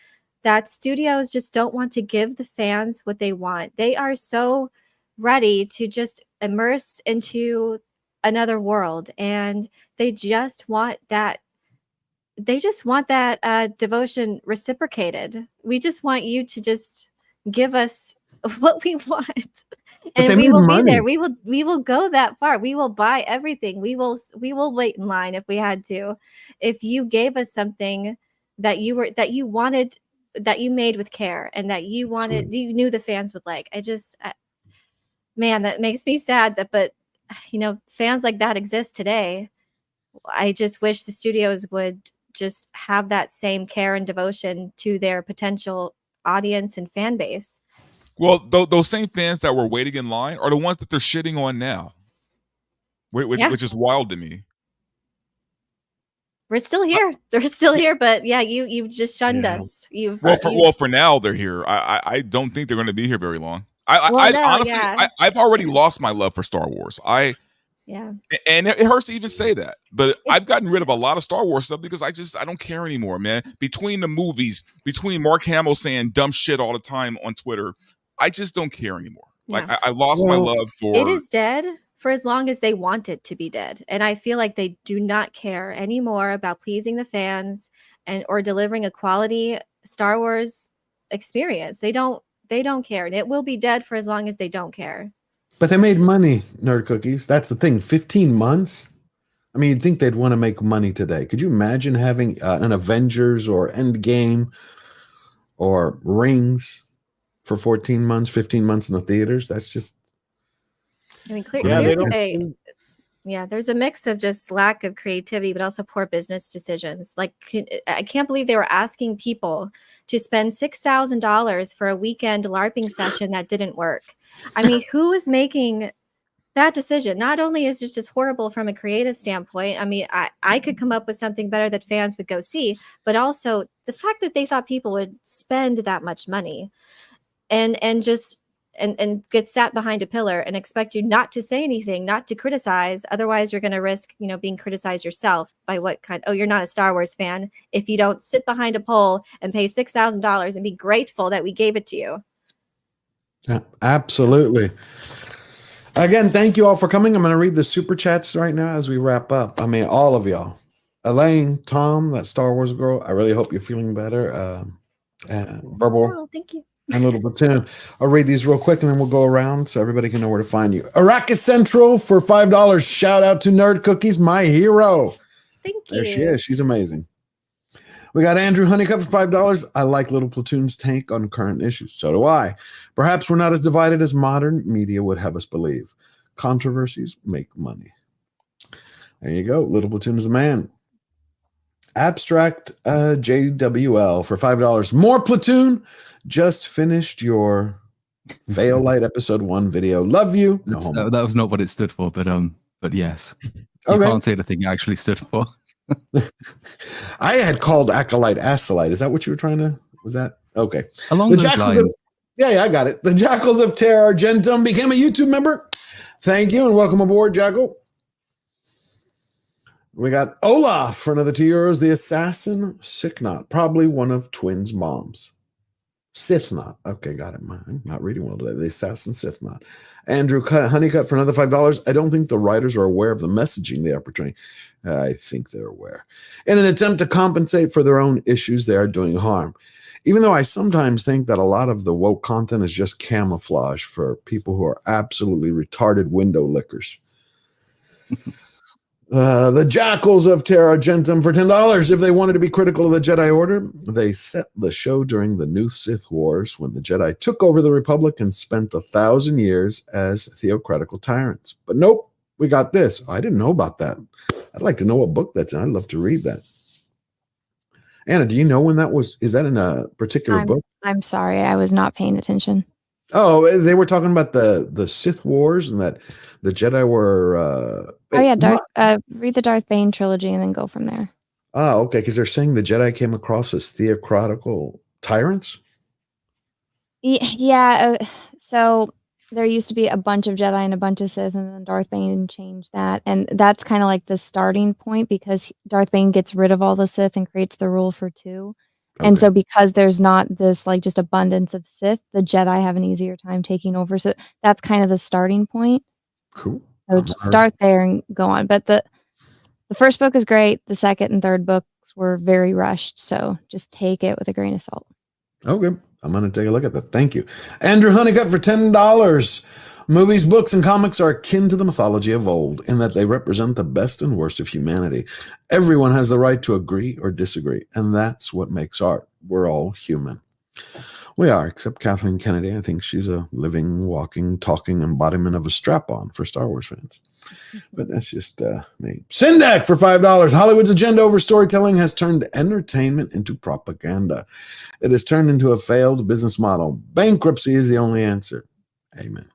that studios just don't want to give the fans what they want. They are so ready to just immerse into another world, and they just want that. They just want that devotion reciprocated. We just want you to just give us what we want, and we will be there. We will go that far. We will buy everything. We will wait in line if we had to. If you gave us something that you wanted, that you made with care, and that you wanted, you knew the fans would like. Man, that makes me sad but fans like that exist today. I just wish the studios would just have that same care and devotion to their potential audience and fan base. Well, those same fans that were waiting in line are the ones that they're shitting on now, which is wild to me. We're still here. They're still here, but yeah, you've just shunned us. For now they're here. I don't think they're going to be here very long. Honestly, I've already lost my love for Star Wars. And it hurts to even say that, but I've gotten rid of a lot of Star Wars stuff because I don't care anymore, man. Between the movies, between Mark Hamill saying dumb shit all the time on Twitter, I just don't care anymore. Like I lost my love for it. Is dead for as long as they want it to be dead, and I feel like they do not care anymore about pleasing the fans or delivering a quality Star Wars experience. They don't care, and it will be dead for as long as they don't care. But they made money, Nerd Cookies. That's the thing. 15 months? I mean, you'd think they'd want to make money today. Could you imagine having an Avengers or Endgame or Rings for 14 months, 15 months in the theaters? That's just... I mean, clearly, there's a mix of just lack of creativity, but also poor business decisions. Like, I can't believe they were asking people to spend $6,000 for a weekend LARPing session that didn't work. I mean, who is making that decision? Not only is it just horrible from a creative standpoint, I mean, I could come up with something better that fans would go see, but also the fact that they thought people would spend that much money and get sat behind a pillar and expect you not to say anything, not to criticize. Otherwise, you're going to risk, being criticized yourself by what kind? Oh, you're not a Star Wars fan if you don't sit behind a pole and pay $6,000 and be grateful that we gave it to you. Yeah, absolutely. Again, thank you all for coming. I'm going to read the super chats right now as we wrap up. I mean, all of y'all. Elaine, Tom, that Star Wars girl, I really hope you're feeling better. Verbal. Oh, thank you. And Little Platoon. I'll read these real quick and then we'll go around so everybody can know where to find you. Arrakis Central for $5. Shout out to Nerd Cookies, my hero. Thank you. There she is. She's amazing. We got Andrew Honeycutt for $5. I like Little Platoon's take on current issues. So do I. Perhaps we're not as divided as modern media would have us believe. Controversies make money. There you go. Little Platoon is the man. Abstract JWL for $5. More Platoon. Just finished your Fail Light Episode 1 video. Love you. No homo. That was not what it stood for, but yes. You Okay. can't say the thing it actually stood for. I had called Acolyte Acolyte. Is that what you were trying to? Was that okay? Along The those Jackals lines. yeah, I got it. The Jackals of Terror Argentum became a YouTube member. Thank you and welcome aboard, Jackal. We got Olaf for another €2. The Assassin Sicknot, probably one of Twins' moms. Sithnot. Okay, got it. I'm not reading well today. The Assassin Sithnot. Andrew Honeycutt for another $5. I don't think the writers are aware of the messaging they are portraying. I think they're aware. In an attempt to compensate for their own issues, they are doing harm. Even though I sometimes think that a lot of the woke content is just camouflage for people who are absolutely retarded window lickers. The Jackals of Terra Argentum for $10. If they wanted to be critical of the Jedi Order, they set the show during the New Sith Wars when the Jedi took over the Republic and spent 1,000 years as theocratical tyrants. But nope, we got this. I didn't know about that. I'd like to know what book that's in. I'd love to read that. Anna, do you know when that was? Is that in a particular book? I'm sorry, I was not paying attention. Oh, they were talking about the Sith Wars and that the Jedi were. Oh yeah, read the Darth Bane trilogy and then go from there. Oh, okay, because they're saying the Jedi came across as theocratical tyrants. Yeah, so there used to be a bunch of Jedi and a bunch of Sith, and then Darth Bane changed that, and that's kind of like the starting point because Darth Bane gets rid of all the Sith and creates the rule for 2. And so because there's not this like just abundance of Sith, the Jedi have an easier time taking over. So that's kind of the starting point. Cool. So just start there and go on. But the first book is great. The second and third books were very rushed. So just take it with a grain of salt. Okay. I'm going to take a look at that. Thank you. Andrew Honeycutt for $10. Movies, books, and comics are akin to the mythology of old in that they represent the best and worst of humanity. Everyone has the right to agree or disagree, and that's what makes art. We're all human. We are, except Kathleen Kennedy. I think she's a living, walking, talking embodiment of a strap-on for Star Wars fans. But that's just me. Syndak for $5. Hollywood's agenda over storytelling has turned entertainment into propaganda. It has turned into a failed business model. Bankruptcy is the only answer. Amen.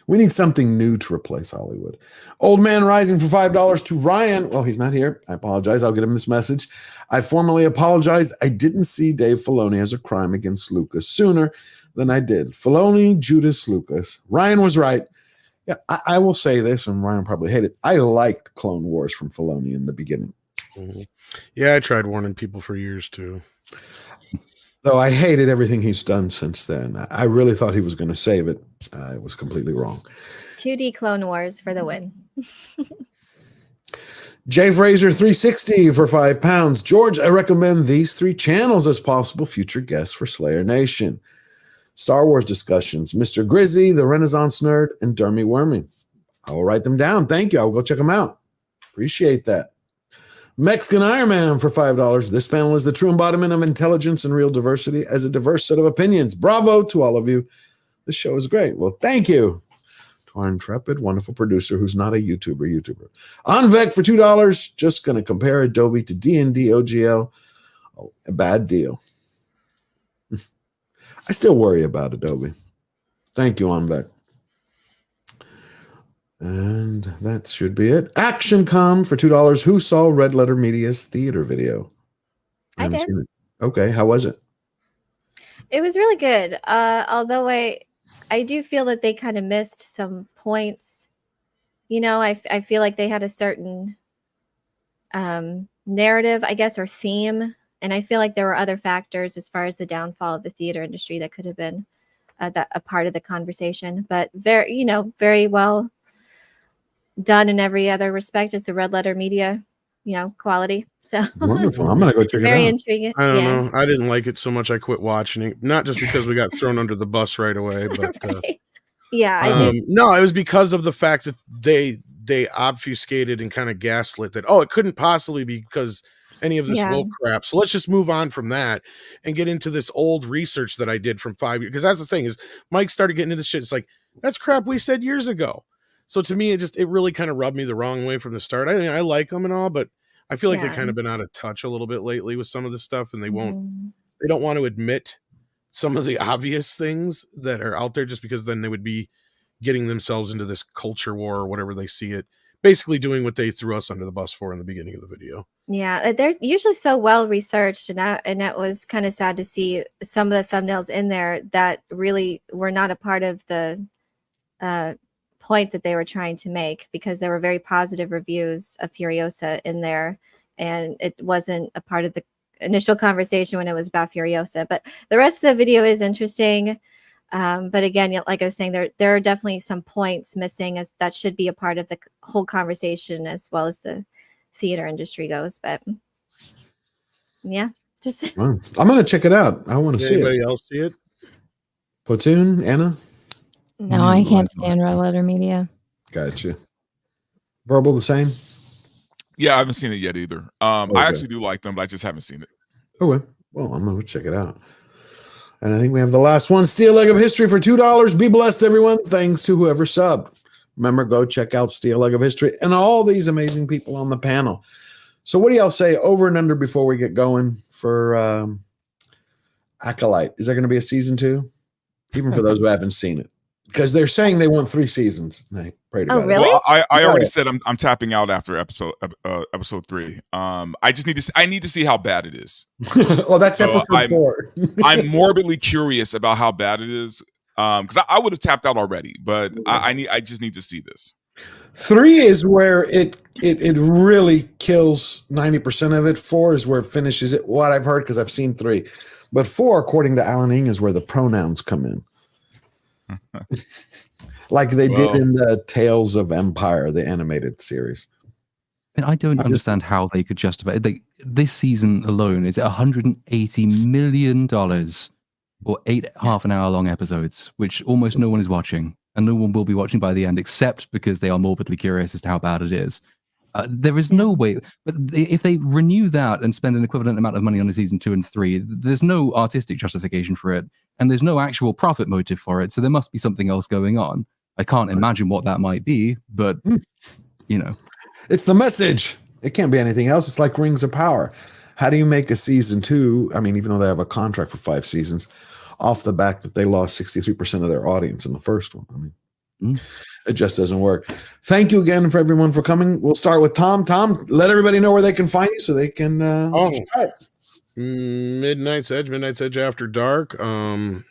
We need something new to replace Hollywood. Old Man Rising for $5 to Ryan. Well, he's not here. I apologize. I'll get him this message. I formally apologize. I didn't see Dave Filoni as a crime against Lucas sooner than I did. Filoni, Judas, Lucas. Ryan was right. Yeah, I will say this, and Ryan probably hated it. I liked Clone Wars from Filoni in the beginning. Mm-hmm. Yeah, I tried warning people for years too. Though I hated everything he's done since then. I really thought he was going to save it. I was completely wrong. 2D Clone Wars for the win. Jay Fraser 360 for £5. George, I recommend these 3 channels as possible future guests for Slayer Nation. Star Wars discussions, Mr. Grizzy, the Renaissance Nerd, and Dermy Wormy. I will write them down. Thank you. I'll go check them out. Appreciate that. Mexican Iron Man for $5. This panel is the true embodiment of intelligence and real diversity as a diverse set of opinions. Bravo to all of you. This show is great. Well, thank you to our intrepid, wonderful producer who's not a YouTuber. Anvek for $2. Just going to compare Adobe to D&D OGL. Oh, a bad deal. I still worry about Adobe. Thank you, Anvek. And that should be it. ActionCom for $2. Who saw Red Letter Media's theater video? I did. Seen it. Okay, how was it? It was really good. Although I do feel that they kind of missed some points. You know, I feel like they had a certain narrative, I guess, or theme. And I feel like there were other factors as far as the downfall of the theater industry that could have been a part of the conversation. But very well done in every other respect. It's a Red Letter Media, quality. So wonderful. I'm gonna go check it out. Very intriguing. I don't know. I didn't like it so much. I quit watching it, not just because we got thrown under the bus right away, but right. Yeah, I did. No, it was because of the fact that they obfuscated and kind of gaslit that. Oh, it couldn't possibly be because any of this woke crap. So let's just move on from that and get into this old research that I did from 5 years. Because that's the thing is, Mike started getting into this shit. It's like that's crap we said years ago. So to me, it really kind of rubbed me the wrong way from the start. I mean, I like them and all, but I feel like they've kind of been out of touch a little bit lately with some of this stuff, and they don't want to admit some of the obvious things that are out there, just because then they would be getting themselves into this culture war or whatever they see it, basically doing what they threw us under the bus for in the beginning of the video. Yeah, they're usually so well researched, and that was kind of sad to see some of the thumbnails in there that really were not a part of the point that they were trying to make, because there were very positive reviews of Furiosa in there, and it wasn't a part of the initial conversation when it was about Furiosa. But the rest of the video is interesting. But again, like I was saying, there are definitely some points missing as that should be a part of the whole conversation as well as the theater industry goes. But yeah, just Wow. I'm gonna check it out. I want to see Anybody it. else see it? Platoon, Anna. No, I can't stand red letter media. Gotcha. Verbal the same. Yeah, I haven't seen it yet either. I actually do like them, but I just haven't seen it. Okay. Well, I'm gonna check it out. And I think we have the last one, Steel Leg of History for $2. Be blessed, everyone. Thanks to whoever subbed. Remember, go check out Steel Leg of History and all these amazing people on the panel. So what do y'all say over and under before we get going for Acolyte? Is there going to be a season 2? Even for those who haven't seen it. Because they're saying they want 3 seasons. And I prayed about really? it. Well, I already said I'm tapping out after episode 3. I just need to see how bad it is. Well, that's episode 4. I'm morbidly curious about how bad it is. Because I would have tapped out already, but I just need to see this. 3 is where it really kills 90% of it. 4 is where it finishes it. What I've heard, because I've seen 3. But 4, according to Alan Ng, is where the pronouns come in. Like they did in the Tales of Empire, the animated series. And I don't understand how they could justify it. This season alone is $180 million or 8 half-an-hour-long episodes, which almost no one is watching, and no one will be watching by the end, except because they are morbidly curious as to how bad it is. There is no way, but if they renew that and spend an equivalent amount of money on a season 2 and 3, there's no artistic justification for it, and there's no actual profit motive for it, so there must be something else going on. I can't imagine what that might be, but, you know. It's the message. It can't be anything else. It's like Rings of Power. How do you make a season 2? I mean, even though they have a contract for 5 seasons, off the back that they lost 63% of their audience in the first one. I mean, it just doesn't work. Thank you again for everyone for coming. We'll start with Tom. Tom, let everybody know where they can find you so they can subscribe. Midnight's Edge After Dark. I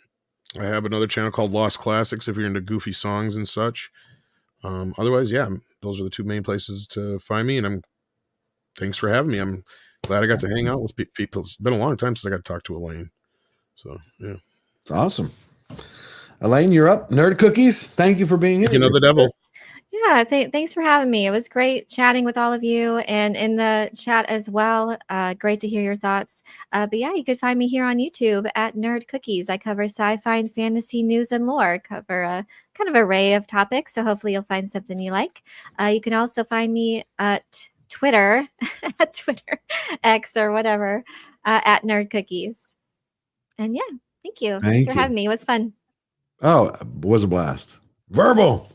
have another channel called Lost Classics if you're into goofy songs and such. Otherwise, yeah, those are the 2 main places to find me. And thanks for having me. I'm glad I got to hang out with people. It's been a long time since I got to talk to Elaine. So, yeah. It's awesome. Elaine, you're up. Nerd Cookies, thank you for being here. You know the devil. Yeah, thanks for having me. It was great chatting with all of you and in the chat as well. Great to hear your thoughts. But yeah, you could find me here on YouTube at Nerd Cookies. I cover sci-fi and fantasy news and lore, cover a kind of array of topics. So hopefully you'll find something you like. You can also find me at Twitter, at Twitter, X or whatever, at Nerd Cookies. And yeah, thank you. Thanks for having me. It was fun. Oh, it was a blast. Verbal.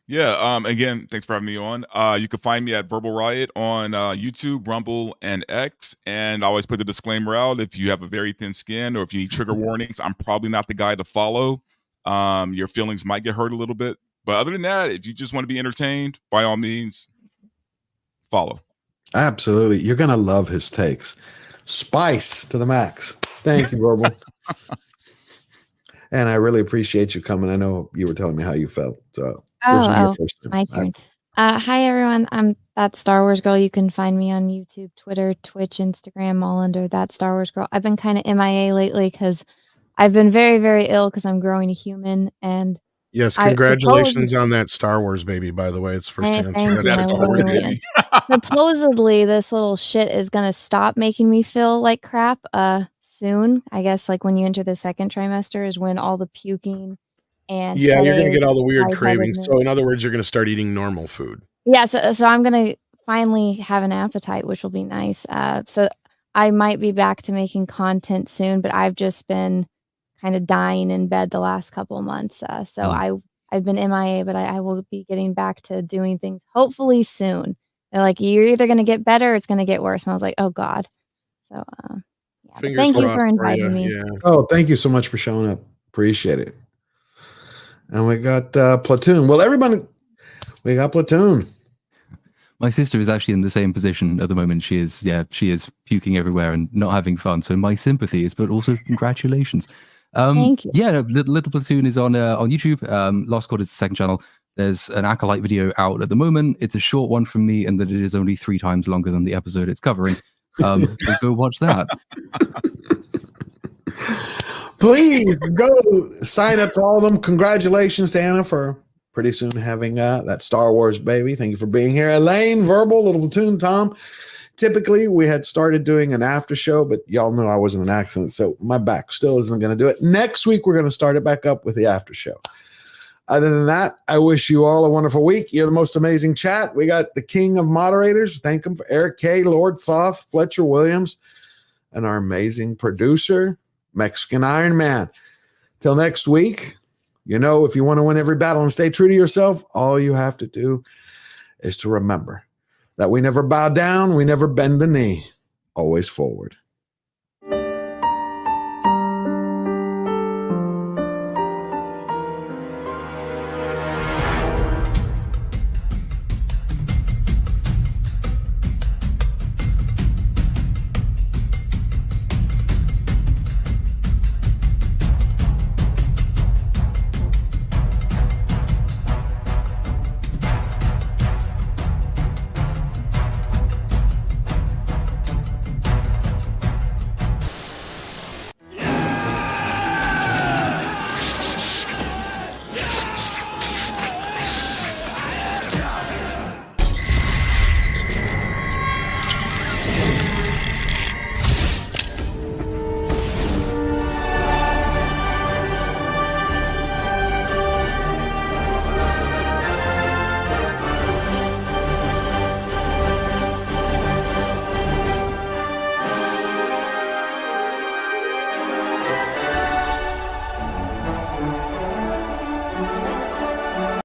Yeah. Again, thanks for having me on. You can find me at Verbal Riot on YouTube, Rumble, and X. And I always put the disclaimer out: if you have a very thin skin or if you need trigger warnings, I'm probably not the guy to follow. Your feelings might get hurt a little bit, but other than that, if you just want to be entertained, by all means, follow. Absolutely, you're gonna love his takes. Spice to the max. Thank you, Verbal. And I really appreciate you coming. I know you were telling me how you felt. So my turn. Hi, everyone. I'm That Star Wars Girl. You can find me on YouTube, Twitter, Twitch, Instagram, all under That Star Wars Girl. I've been kind of MIA lately because I've been very, very ill because I'm growing a human. And yes, congratulations on that Star Wars baby, by the way. It's first time. That Star Wars baby. Supposedly, this little shit is going to stop making me feel like crap soon. I guess like when you enter the 2nd trimester is when all the puking and you're going to get all the weird cravings. So in other words, you're going to start eating normal food. Yeah, so I'm going to finally have an appetite, which will be nice. So I might be back to making content soon, but I've just been kind of dying in bed the last couple of months. I've been MIA, but I will be getting back to doing things hopefully soon. They're like, you're either going to get better or it's going to get worse. And I was like, oh God. So, yeah, Fingers Thank you crossed for inviting you. me. Yeah. Oh, thank you so much for showing up. Appreciate it. And we got Platoon. Well, everybody, we got Platoon. My sister is actually in the same position at the moment. She is puking everywhere and not having fun. So my sympathies, but also congratulations. Thank you. Yeah, no, Little Platoon is on YouTube. Lost Chord is the second channel. There's an Acolyte video out at the moment. It's a short one from me, and that it is only 3 times longer than the episode it's covering. So go watch that. Please go sign up to all of them. Congratulations to Anna for pretty soon having that Star Wars baby. Thank you for being here. Elaine, Verbal, Little Platoon, Tom. Typically, we had started doing an after show, but y'all know I was in an accident, so my back still isn't going to do it. Next week, we're going to start it back up with the after show. Other than that, I wish you all a wonderful week. You're the most amazing chat. We got the king of moderators. Thank him for Eric K., Lord Thoth, Fletcher Williams, and our amazing producer, Mexican Iron Man. Till next week, you know, if you want to win every battle and stay true to yourself, all you have to do is to remember that we never bow down, we never bend the knee, always forward.